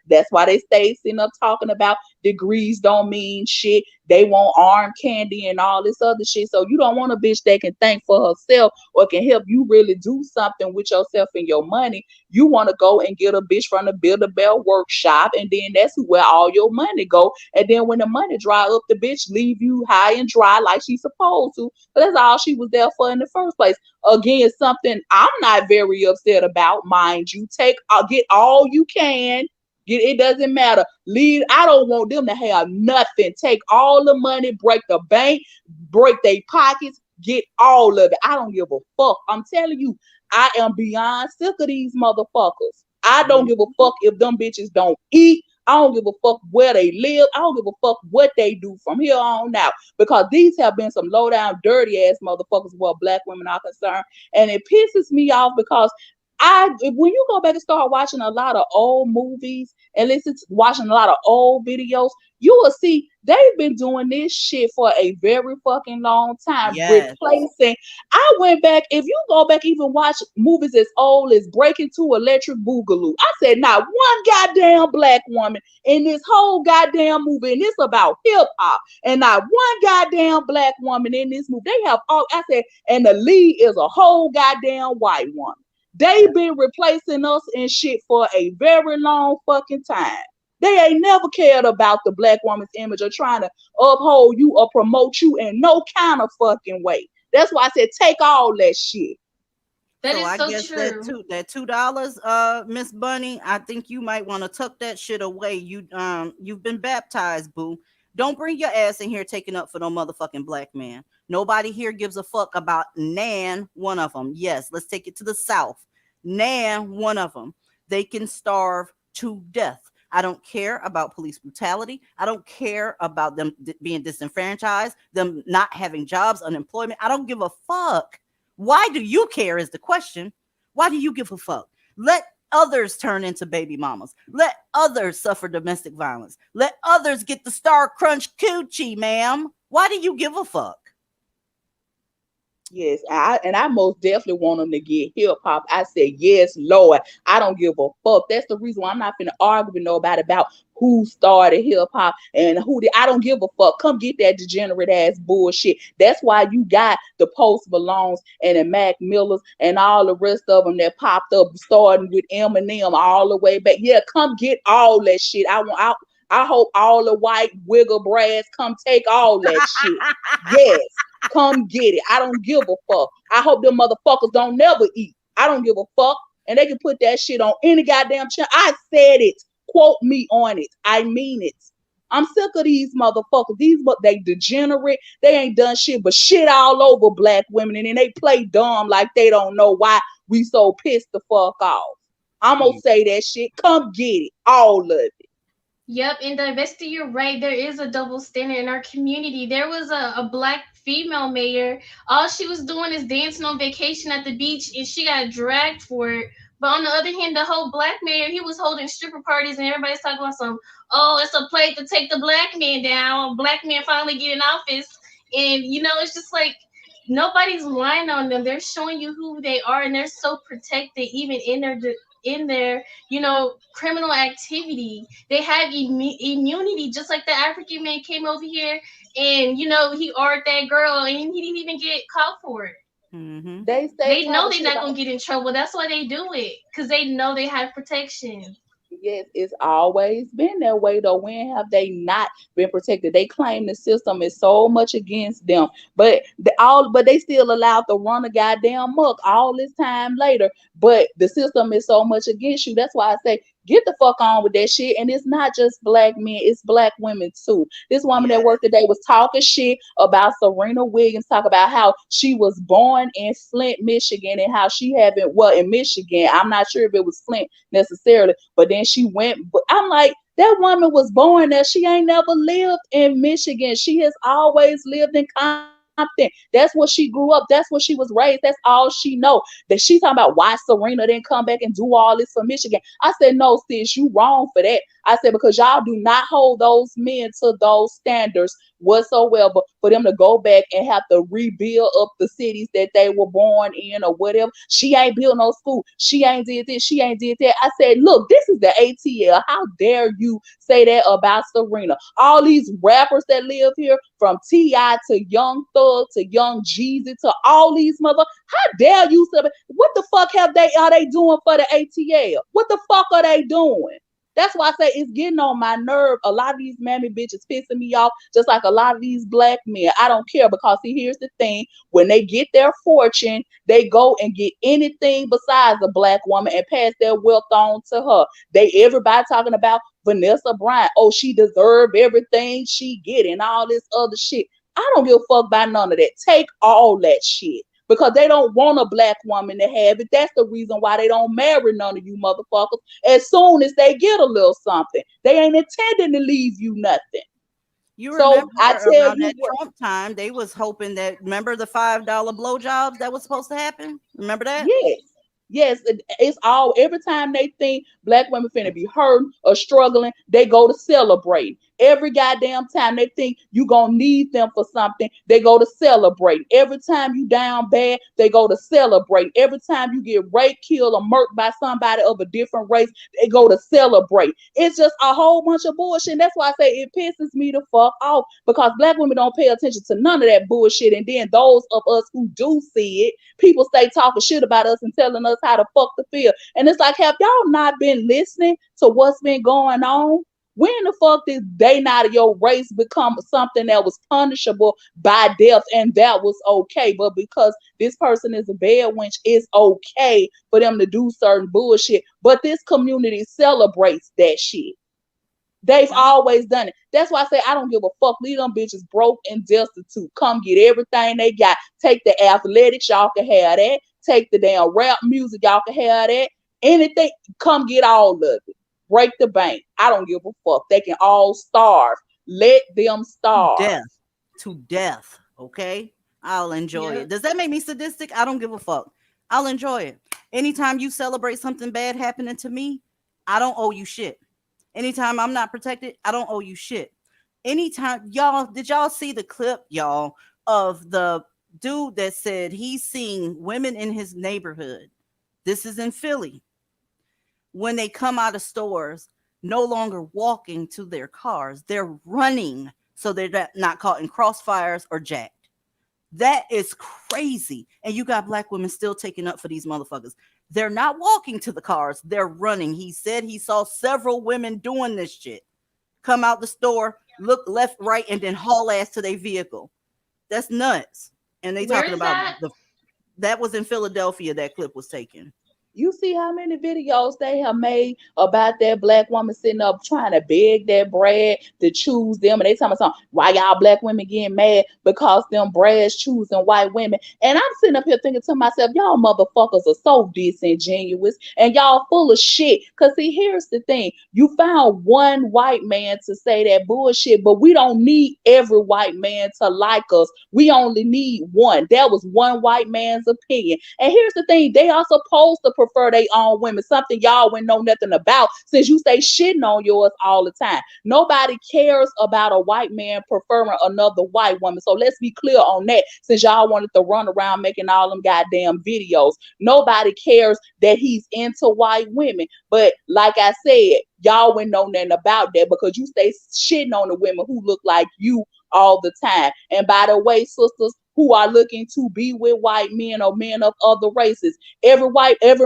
that's why they stay sitting up talking about degrees don't mean shit. They want arm candy and all this other shit. So you don't want a bitch that can think for herself or can help you really do something with yourself and your money. You want to go and get a bitch from the Build-A-Bear workshop, and then that's where all your money go. And then when the money dry up, the bitch leave you high and dry like she's supposed to. But that's all she was there for in the first place. Again, something I'm not very upset about, mind you. Get all you can. It doesn't matter. Leave. I don't want them to have nothing. Take all the money, break the bank, break their pockets, get all of it. I don't give a fuck. I'm telling you, I am beyond sick of these motherfuckers. I don't give a fuck if them bitches don't eat. I don't give a fuck where they live. I don't give a fuck what they do from here on out. Because these have been some low down, dirty ass motherfuckers where black women are concerned. And it pisses me off because when you go back and start watching a lot of old movies and watching a lot of old videos, you will see they've been doing this shit for a very fucking long time. Yes. Replacing. I went back, if you go back, even watch movies as old as Breaking to Electric Boogaloo. I said, not one goddamn black woman in this whole goddamn movie, and it's about hip hop, and not one goddamn black woman in this movie. They have all, I said, and the lead is a whole goddamn white woman. They've been replacing us and shit for a very long fucking time. They ain't never cared about the black woman's image or trying to uphold you or promote you in no kind of fucking way. That's why I said take all that shit. That is so true. That $2, Miss Bunny, I think you might want to tuck that shit away. You've been baptized, boo. Don't bring your ass in here taking up for no motherfucking black man. Nobody here gives a fuck about nan one of them. Yes, let's take it to the South. Nan one of them. They can starve to death. I don't care about police brutality. I don't care about them being disenfranchised, them not having jobs, unemployment. I don't give a fuck. Why do you care is the question. Why do you give a fuck? Let others turn into baby mamas. Let others suffer domestic violence. Let others get the Star Crunch coochie, ma'am. Why do you give a fuck? Yes, I most definitely want them to get hip hop. I said, yes, Lord. I don't give a fuck. That's the reason why I'm not finna argue with nobody about who started hip hop and who did. I don't give a fuck. Come get that degenerate ass bullshit. That's why you got the Post Malones and the Mac Millers and all the rest of them that popped up, starting with Eminem all the way back. Yeah, come get all that shit. I hope all the white wiggle brass come take all that shit. Yes. Come get it. I don't give a fuck. I hope them motherfuckers don't never eat. I don't give a fuck. And they can put that shit on any goddamn channel. I said it. Quote me on it. I mean it. I'm sick of these motherfuckers. They degenerate. They ain't done shit but shit all over black women. And then they play dumb like they don't know why we so pissed the fuck off. I'm gonna say that shit. Come get it. All of it. Yep, and Divesty, you're right. There is a double standard in our community. There was a black female mayor. All she was doing is dancing on vacation at the beach, and she got dragged for it. But on the other hand, the whole black mayor, he was holding stripper parties, and everybody's talking about it's a plate to take the black man down. Black man finally get in office. And, it's just like nobody's lying on them. They're showing you who they are, and they're so protected even in their criminal activity. They have immunity, just like the African man came over here and he ordered that girl and he didn't even get caught for it. Mm-hmm. They know they're not gonna get in trouble. That's why they do it, because they know they have protection. Yes, it's always been that way though. When have they not been protected? They claim the system is so much against them, but they still allowed to run a goddamn muck all this time later. But the system is so much against you. That's why I say Get the fuck on with that shit. And it's not just black men, it's black women too. This woman that worked today was talking shit about Serena Williams, talk about how she was born in Flint, Michigan, and how she haven't, well, in Michigan. I'm not sure if it was Flint necessarily, but then she went, but I'm like, that woman was born there. She ain't never lived in Michigan. She has always lived in Compton. That's where she grew up. That's where she was raised. That's all she know. That she talking about why Serena didn't come back and do all this for Michigan. I said, no, sis, you wrong for that. I said, because y'all do not hold those men to those standards whatsoever, but for them to go back and have to rebuild up the cities that they were born in or whatever. She ain't built no school. She ain't did this. She ain't did that. I said, look, this is the ATL. How dare you say that about Serena? All these rappers that live here, from T.I. to Young Thug to Young Jeezy to all these mother, how dare you say, what the fuck are they doing for the ATL? What the fuck are they doing? That's why I say it's getting on my nerve. A lot of these mammy bitches pissing me off, just like a lot of these black men. I don't care, because see, here's the thing. When they get their fortune, they go and get anything besides a black woman and pass their wealth on to her. Everybody talking about Vanessa Bryant. Oh, she deserved everything she get and all this other shit. I don't give a fuck about none of that. Take all that shit. Because they don't want a black woman to have it. That's the reason why they don't marry none of you motherfuckers. As soon as they get a little something, they ain't intending to leave you nothing. You So remember I tell around you that what, Trump time, they was hoping that, remember the $5 blowjobs that was supposed to happen? Remember that? yes, it's all, every time they think black women finna be hurting or struggling, they go to celebrate. Every goddamn time they think you gonna need them for something, they go to celebrate. Every time you down bad, they go to celebrate. Every time you get raped, killed, or murked by somebody of a different race, they go to celebrate. It's just a whole bunch of bullshit. And that's why I say it pisses me the fuck off, because black women don't pay attention to none of that bullshit. And then those of us who do see it, people stay talking shit about us and telling us how to fuck the feel. And it's like, have y'all not been listening to what's been going on? When the fuck did they not of your race become something that was punishable by death and that was okay? But because this person is a bad wench, it's okay for them to do certain bullshit. But this community celebrates that shit. They've always done it. That's why I say I don't give a fuck. Leave them bitches broke and destitute. Come get everything they got. Take the athletics, y'all can have that. Take the damn rap music, y'all can have that. Anything, come get all of it. Break the bank. I don't give a fuck. They can all starve. Let them starve. To death. Okay? I'll enjoy it. Does that make me sadistic? I don't give a fuck. I'll enjoy it. Anytime you celebrate something bad happening to me, I don't owe you shit. Anytime I'm not protected, I don't owe you shit. Anytime, y'all, did y'all see the clip, y'all, of the dude that said he's seeing women in his neighborhood? This is in Philly. When they come out of stores, no longer walking to their cars, they're running so they're not caught in crossfires or jacked. That is crazy. And you got black women still taking up for these motherfuckers. They're not walking to the cars, they're running. He said he saw several women doing this shit. Come out the store, look left, right, and then haul ass to their vehicle. That's nuts. And they Where talking is about that? that was in Philadelphia. That clip was taken. You see how many videos they have made about that black woman sitting up trying to beg that Brad to choose them. And they talking about why y'all black women getting mad because them Brads choosing white women. And I'm sitting up here thinking to myself, y'all motherfuckers are so disingenuous and y'all full of shit. Because see, here's the thing. You found one white man to say that bullshit, but we don't need every white man to like us. We only need one. That was one white man's opinion. And here's the thing. They are supposed to prefer their own women, something y'all wouldn't know nothing about since you stay shitting on yours all the time. Nobody cares about a white man preferring another white woman. So let's be clear on that, since y'all wanted to run around making all them goddamn videos. Nobody cares that he's into white women. But like I said, y'all wouldn't know nothing about that because you stay shitting on the women who look like you all the time. And by the way, sisters who are looking to be with white men or men of other races, every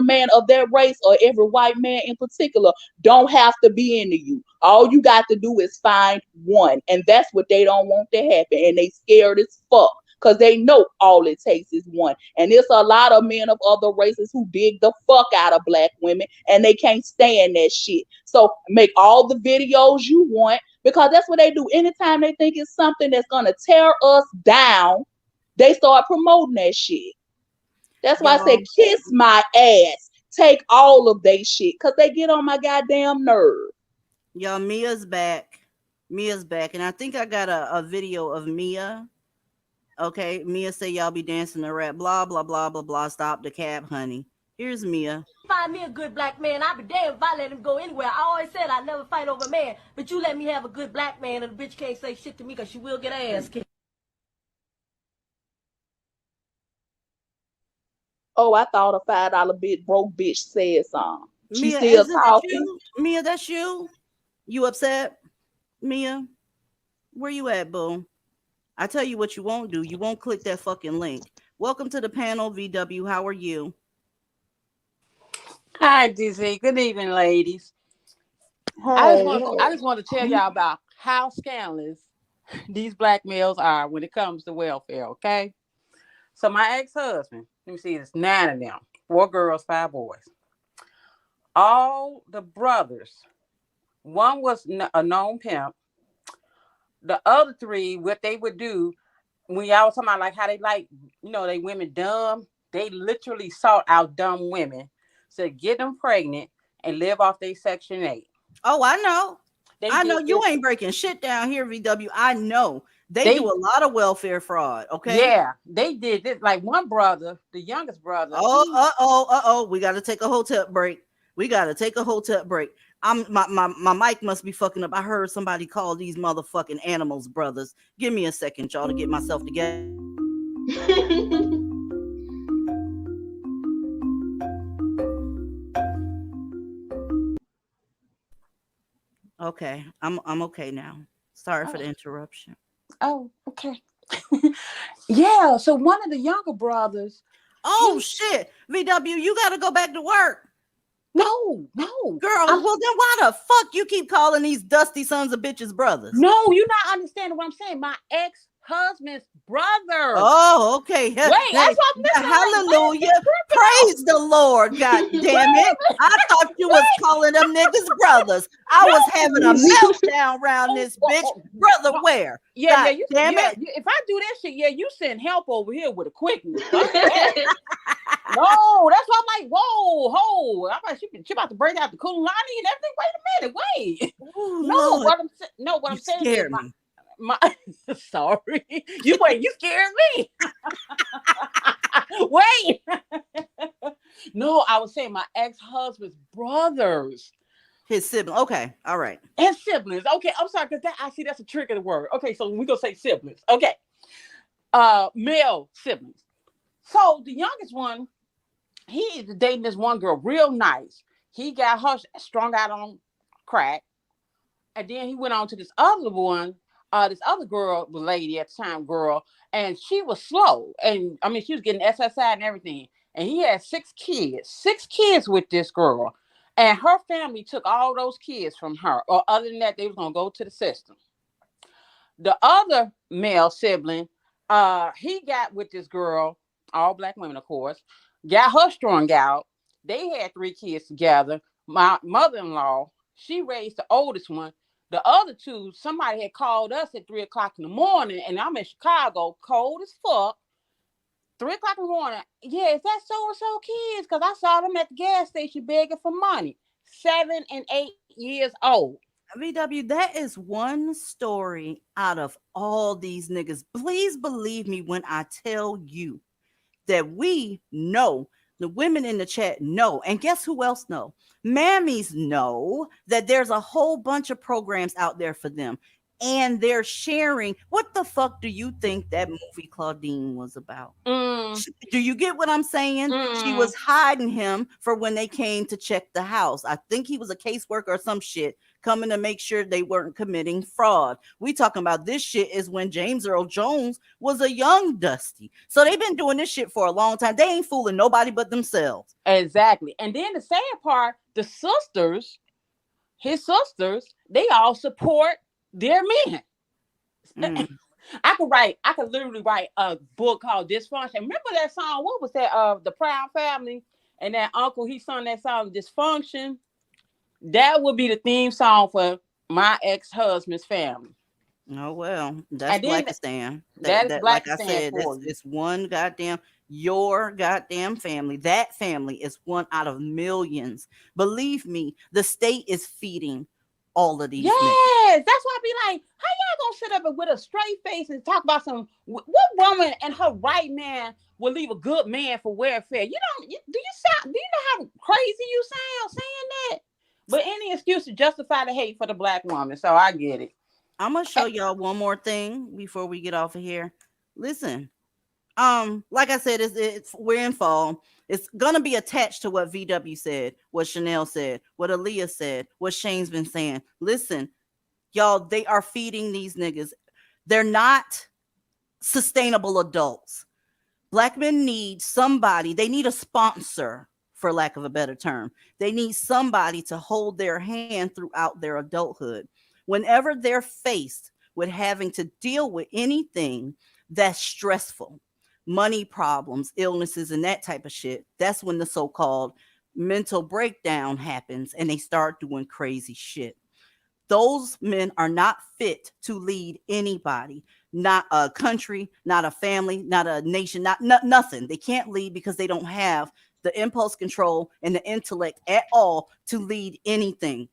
man of their race or every white man in particular don't have to be into you. All you got to do is find one. And that's what they don't want to happen. And they scared as fuck. because they know all it takes is one. And it's a lot of men of other races who dig the fuck out of black women and they can't stand that shit. So make all the videos you want because that's what they do. Anytime they think it's something that's gonna tear us down, they start promoting that shit. That's why I say kiss my ass. Take all of they shit because they get on my goddamn nerve. Y'all, Mia's back. Mia's back. And I think I got a video of Mia. Okay. Mia say y'all be dancing the rap. Blah, blah, blah, blah, blah. Stop the cab, honey. Here's Mia. Find me a good black man, I'll be damned if I let him go anywhere. I always said I'd never fight over a man, but you let me have a good black man and the bitch can't say shit to me because she will get her ass kicked. Oh, I thought a $5 bit broke bitch said something. She Mia, still isn't that talking. you? Mia, that's you? You upset? Mia, where you at, boo? I tell you what you won't do. You won't click that fucking link. Welcome to the panel, VW. How are you? Hi, DZ. Good evening, ladies. I just want to tell y'all about how scandalous these black males are when it comes to welfare, okay? So my ex-husband, let me see, it's 9 of them, 4 girls, 5 boys. All the brothers, one was a known pimp. The other 3, what they would do, when y'all was talking about like how they like, they women dumb, they literally sought out dumb women to get them pregnant and live off their Section 8. Oh, I know. I know you ain't breaking shit down here, VW. I know. They do a lot of welfare fraud, okay? Yeah, they did this. Like one brother, the youngest brother. We got to take a hotel break. My mic must be fucking up. I heard somebody call these motherfucking animals brothers. Give me a second, y'all, to get myself together. Okay, I'm okay now. Sorry for the interruption. Oh, okay. Yeah, so one of the younger brothers. Oh shit, VW, you got to go back to work. No, girl. Well, then why the fuck you keep calling these dusty sons of bitches brothers? No, you're not understanding what I'm saying. My ex-husband's brother. Oh, okay. Wait, that's what I'm missing. Hallelujah. Praise the Lord. God damn it. I thought you was calling them niggas brothers. I was having a meltdown around this bitch. Brother, where? Yeah, God damn it. If I do that shit, you send help over here with a quickness. No, that's why I'm like, whoa. I'm like, she about to break out the Kulani and everything. Wait a minute, wait. Ooh, no, Lord. what I'm saying scared is me. my sorry. You scared me. Wait. No, I was saying my ex-husband's brothers. His siblings. Okay, all right. And siblings. Okay, I'm sorry, because I see that's a trick of the word. Okay, so we're gonna say siblings. Okay. Male siblings. So the youngest one, he is dating this one girl, real nice. He got her strung out on crack. And then he went on to this other one, this other girl, the lady at the time, and she was slow. And I mean, she was getting SSI and everything. And he had 6 kids with this girl. And her family took all those kids from her. Or other than that, they was gonna go to the system. The other male sibling, he got with this girl, all black women, of course, got her strung out. They had 3 kids together. My mother-in-law, she raised the oldest one. The other 2, somebody had called us at 3 o'clock in the morning, and I'm in Chicago, cold as fuck. 3 o'clock in the morning. Yeah, is that so-and-so kids? Because I saw them at the gas station begging for money. 7 and 8 years old. VW, that is one story out of all these niggas. Please believe me when I tell you that we know, the women in the chat know, and guess who else know? Mammies know that there's a whole bunch of programs out there for them, and they're sharing. What the fuck do you think that movie Claudine was about? Do you get what I'm saying? She was hiding him for when they came to check the house. I think he was a caseworker or some shit coming to make sure they weren't committing fraud. We talking about this shit is when James Earl Jones was a young Dusty. So they've been doing this shit for a long time. They ain't fooling nobody but themselves. Exactly. And then the sad part, the sisters, his sisters, they all support their men. I could literally write a book called Dysfunction. Remember that song? What was that? The Proud Family, and that uncle, he sung that song Dysfunction. That would be the theme song for my ex-husband's family. Oh well, that's And then Blackistan. that is That like I Blackistan said, for that's you. it's one goddamn your goddamn family. That family is one out of millions. Believe me, the state is feeding all of these niggas. Yes, that's why I be like, how y'all gonna sit up and with a straight face and talk about some what woman and her right man will leave a good man for welfare? You don't do you know how crazy you sound saying that? But any excuse to justify the hate for the black woman, so I get it. I'm gonna show y'all one more thing before we get off of here. Listen, like I said, it's we're in fall. It's gonna be attached to what VW said, what Chanel said, what Aaliyah said, what Shane's been saying. Listen, y'all, they are feeding these niggas. They're not sustainable adults. Black men need somebody, they need a sponsor, for lack of a better term. They need somebody to hold their hand throughout their adulthood. Whenever they're faced with having to deal with anything that's stressful, money problems, illnesses, and that type of shit, that's when the so-called mental breakdown happens and they start doing crazy shit. Those men are not fit to lead anybody, not a country, not a family, not a nation, not nothing. They can't lead because they don't have the impulse control and the intellect at all to lead anything.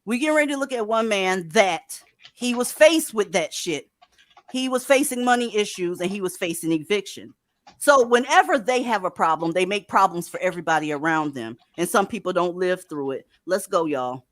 We get ready to look at one man that he was faced with that shit. He was facing money issues and he was facing eviction. So whenever they have a problem, they make problems for everybody around them. And some people don't live through it. Let's go, y'all.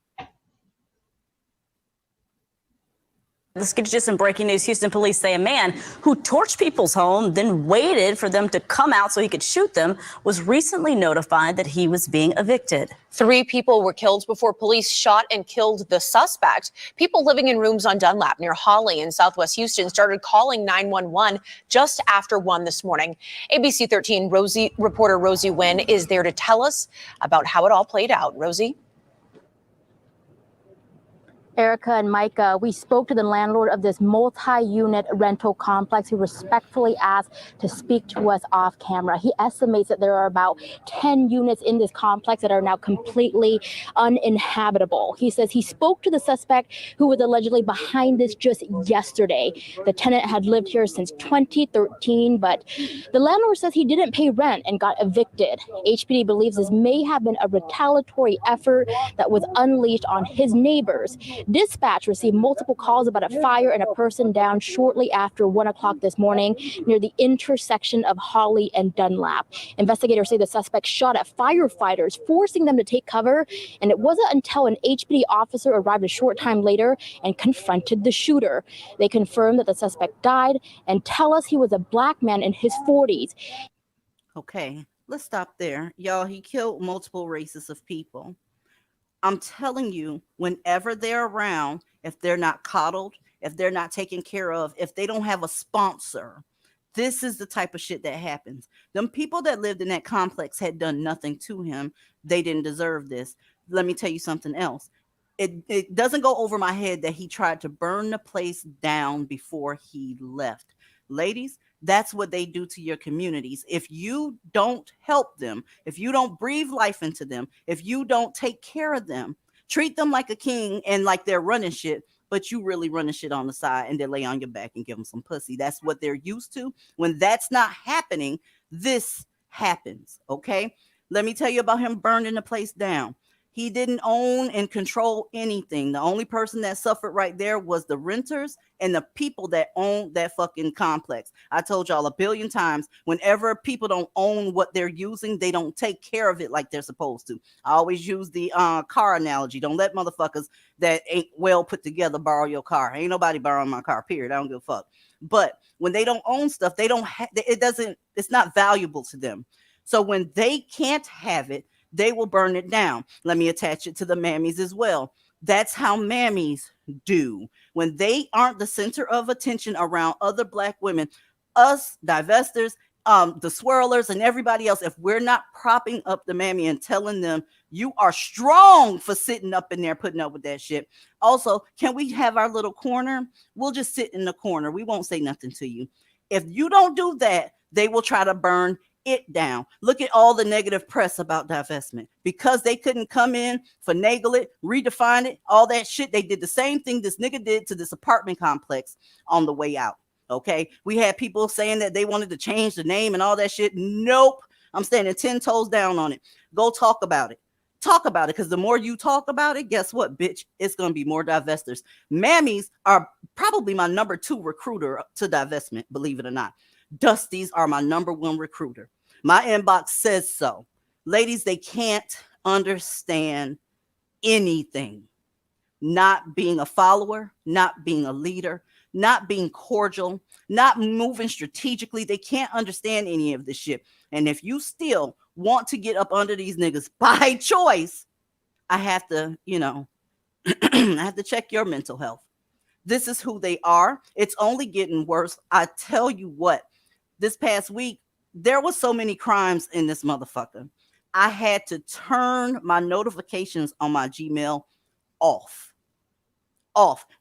Let's get just some breaking news. Houston police say a man who torched people's home, then waited for them to come out so he could shoot them, was recently notified that he was being evicted. 3 people were killed before police shot and killed the suspect. People living in rooms on Dunlap near Holly in Southwest Houston started calling 911 just after 1 this morning. ABC 13 reporter Rosie Wynn is there to tell us about how it all played out. Rosie? Erica and Micah, we spoke to the landlord of this multi-unit rental complex who respectfully asked to speak to us off camera. He estimates that there are about 10 units in this complex that are now completely uninhabitable. He says he spoke to the suspect who was allegedly behind this just yesterday. The tenant had lived here since 2013, but the landlord says he didn't pay rent and got evicted. HPD believes this may have been a retaliatory effort that was unleashed on his neighbors. Dispatch received multiple calls about a fire and a person down shortly after 1 o'clock this morning near the intersection of Holly and Dunlap. Investigators say the suspect shot at firefighters, forcing them to take cover, and it wasn't until an HPD officer arrived a short time later and confronted the shooter. They confirmed that the suspect died and tell us he was a black man in his 40s. Okay, let's stop there. Y'all, he killed multiple races of people. I'm telling you, whenever they're around, if they're not coddled, if they're not taken care of, if they don't have a sponsor, this is the type of shit that happens. Them people that lived in that complex had done nothing to him. They didn't deserve this. Let me tell you something else. It doesn't go over my head that he tried to burn the place down before he left. Ladies, that's what they do to your communities. If you don't help them, if you don't breathe life into them, if you don't take care of them, treat them like a king and like they're running shit, but you really running shit on the side and they lay on your back and give them some pussy. That's what they're used to. When that's not happening, this happens. Okay. Let me tell you about him burning the place down. He didn't own and control anything. The only person that suffered right there was the renters and the people that owned that fucking complex. I told y'all a billion times, whenever people don't own what they're using, they don't take care of it like they're supposed to. I always use the car analogy. Don't let motherfuckers that ain't well put together borrow your car. Ain't nobody borrowing my car, period. I don't give a fuck. But when they don't own stuff, they don't it's not valuable to them. So when they can't have it, they will burn it down. Let me attach it to the mammies as well. That's how mammies do. When they aren't the center of attention around other black women, us divestors, the swirlers and everybody else, if we're not propping up the mammy and telling them you are strong for sitting up in there putting up with that shit. Also, can we have our little corner? We'll just sit in the corner. We won't say nothing to you. If you don't do that, they will try to burn it down. Look at all the negative press about divestment because they couldn't come in, finagle it, redefine it, all that shit. They did the same thing this nigga did to this apartment complex on the way out. Okay, we had people saying that they wanted to change the name and all that shit. Nope, I'm standing 10 toes down on it. Go talk about it. Talk about it, because the more you talk about it, guess what, bitch? It's going to be more divestors. Mammies are probably my number 2 recruiter to divestment, believe it or not. Dusties are my number 1 recruiter. My inbox says so. Ladies, they can't understand anything. Not being a follower, not being a leader, not being cordial, not moving strategically. They can't understand any of this shit. And if you still want to get up under these niggas by choice, I have to, I have to check your mental health. This is who they are. It's only getting worse. I tell you what, this past week, there was so many crimes in this motherfucker. I had to turn my notifications on my Gmail off.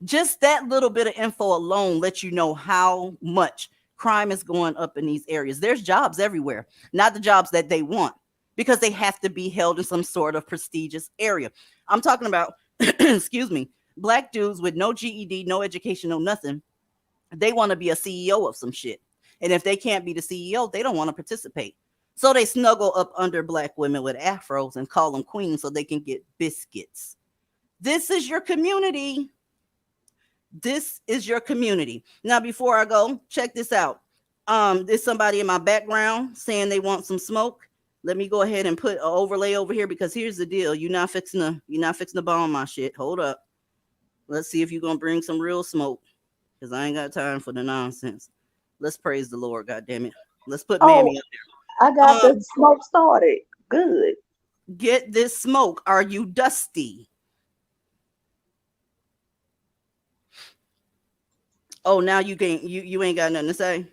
Just that little bit of info alone lets you know how much crime is going up in these areas. There's jobs everywhere, not the jobs that they want, because they have to be held in some sort of prestigious area. I'm talking about, excuse me, black dudes with no GED, no education, no nothing. They want to be a CEO of some shit. And if they can't be the CEO, they don't want to participate. So they snuggle up under black women with afros and call them queens so they can get biscuits. This is your community. This is your community. Now, before I go, check this out. There's somebody in my background saying they want some smoke. Let me go ahead and put an overlay over here, because here's the deal. You're not fixing to bomb my shit. Hold up. Let's see if you're gonna bring some real smoke, because I ain't got time for the nonsense. Let's praise the Lord, goddammit. Let's put Mammy up there. I got the smoke started. Good. Get this smoke. Are you dusty? Oh, now you can't. You ain't got nothing to say.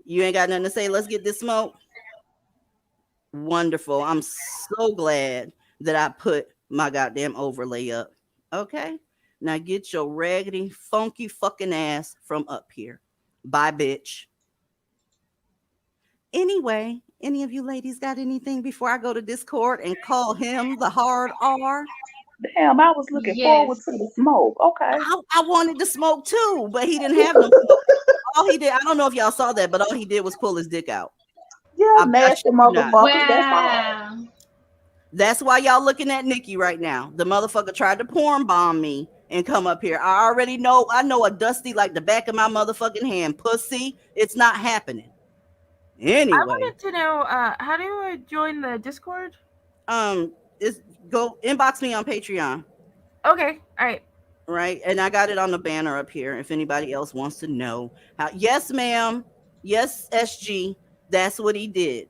You ain't got nothing to say. Let's get this smoke. Wonderful. I'm so glad that I put my goddamn overlay up. Okay. Now get your raggedy, funky fucking ass from up here. Bye, bitch. Anyway, any of you ladies got anything before I go to Discord and call him the hard R? Damn, I was looking forward to the smoke. Okay. I wanted to smoke too, but he didn't have no smoke. All he did, I don't know if y'all saw that, but all he did was pull his dick out. Yeah, nasty motherfuckers. That's all. That's why y'all looking at Nikki right now. The motherfucker tried to porn bomb me and come up here. I already know. I know a dusty like the back of my motherfucking hand. Pussy, it's not happening. Anyway, I wanted to know, how do I join the Discord? Is go inbox me on Patreon. Okay, all right. Right, and I got it on the banner up here. If anybody else wants to know how, yes, ma'am, yes, SG, that's what he did.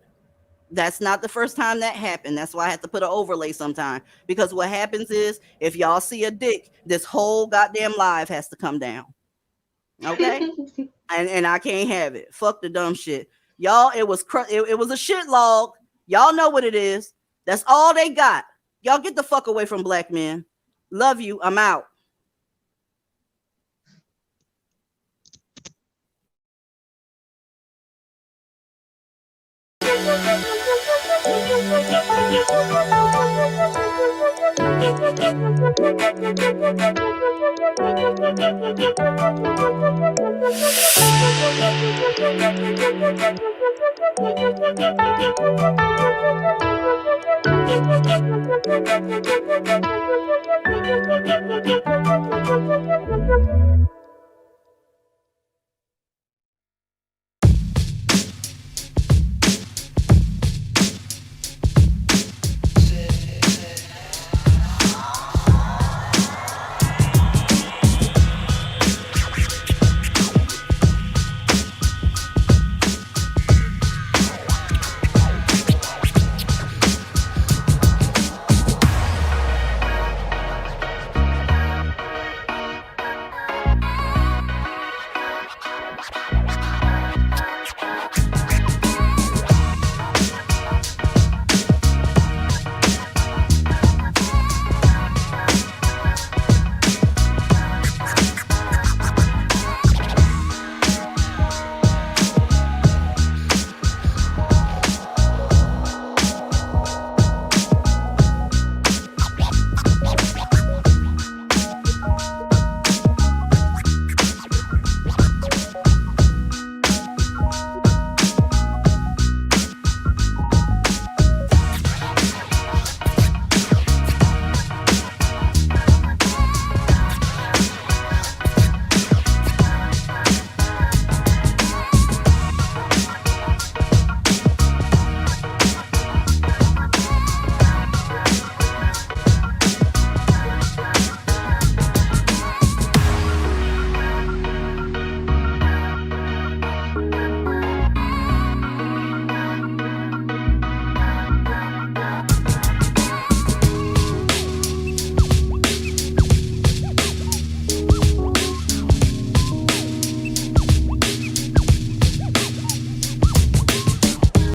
That's not the first time that happened. That's why I have to put an overlay sometime, because what happens is if y'all see a dick, this whole goddamn live has to come down. Okay, and I can't have it. Fuck the dumb shit, y'all. It was a shit log. Y'all know what it is. That's all they got. Y'all get the fuck away from black men. Love you. I'm out. Thank you.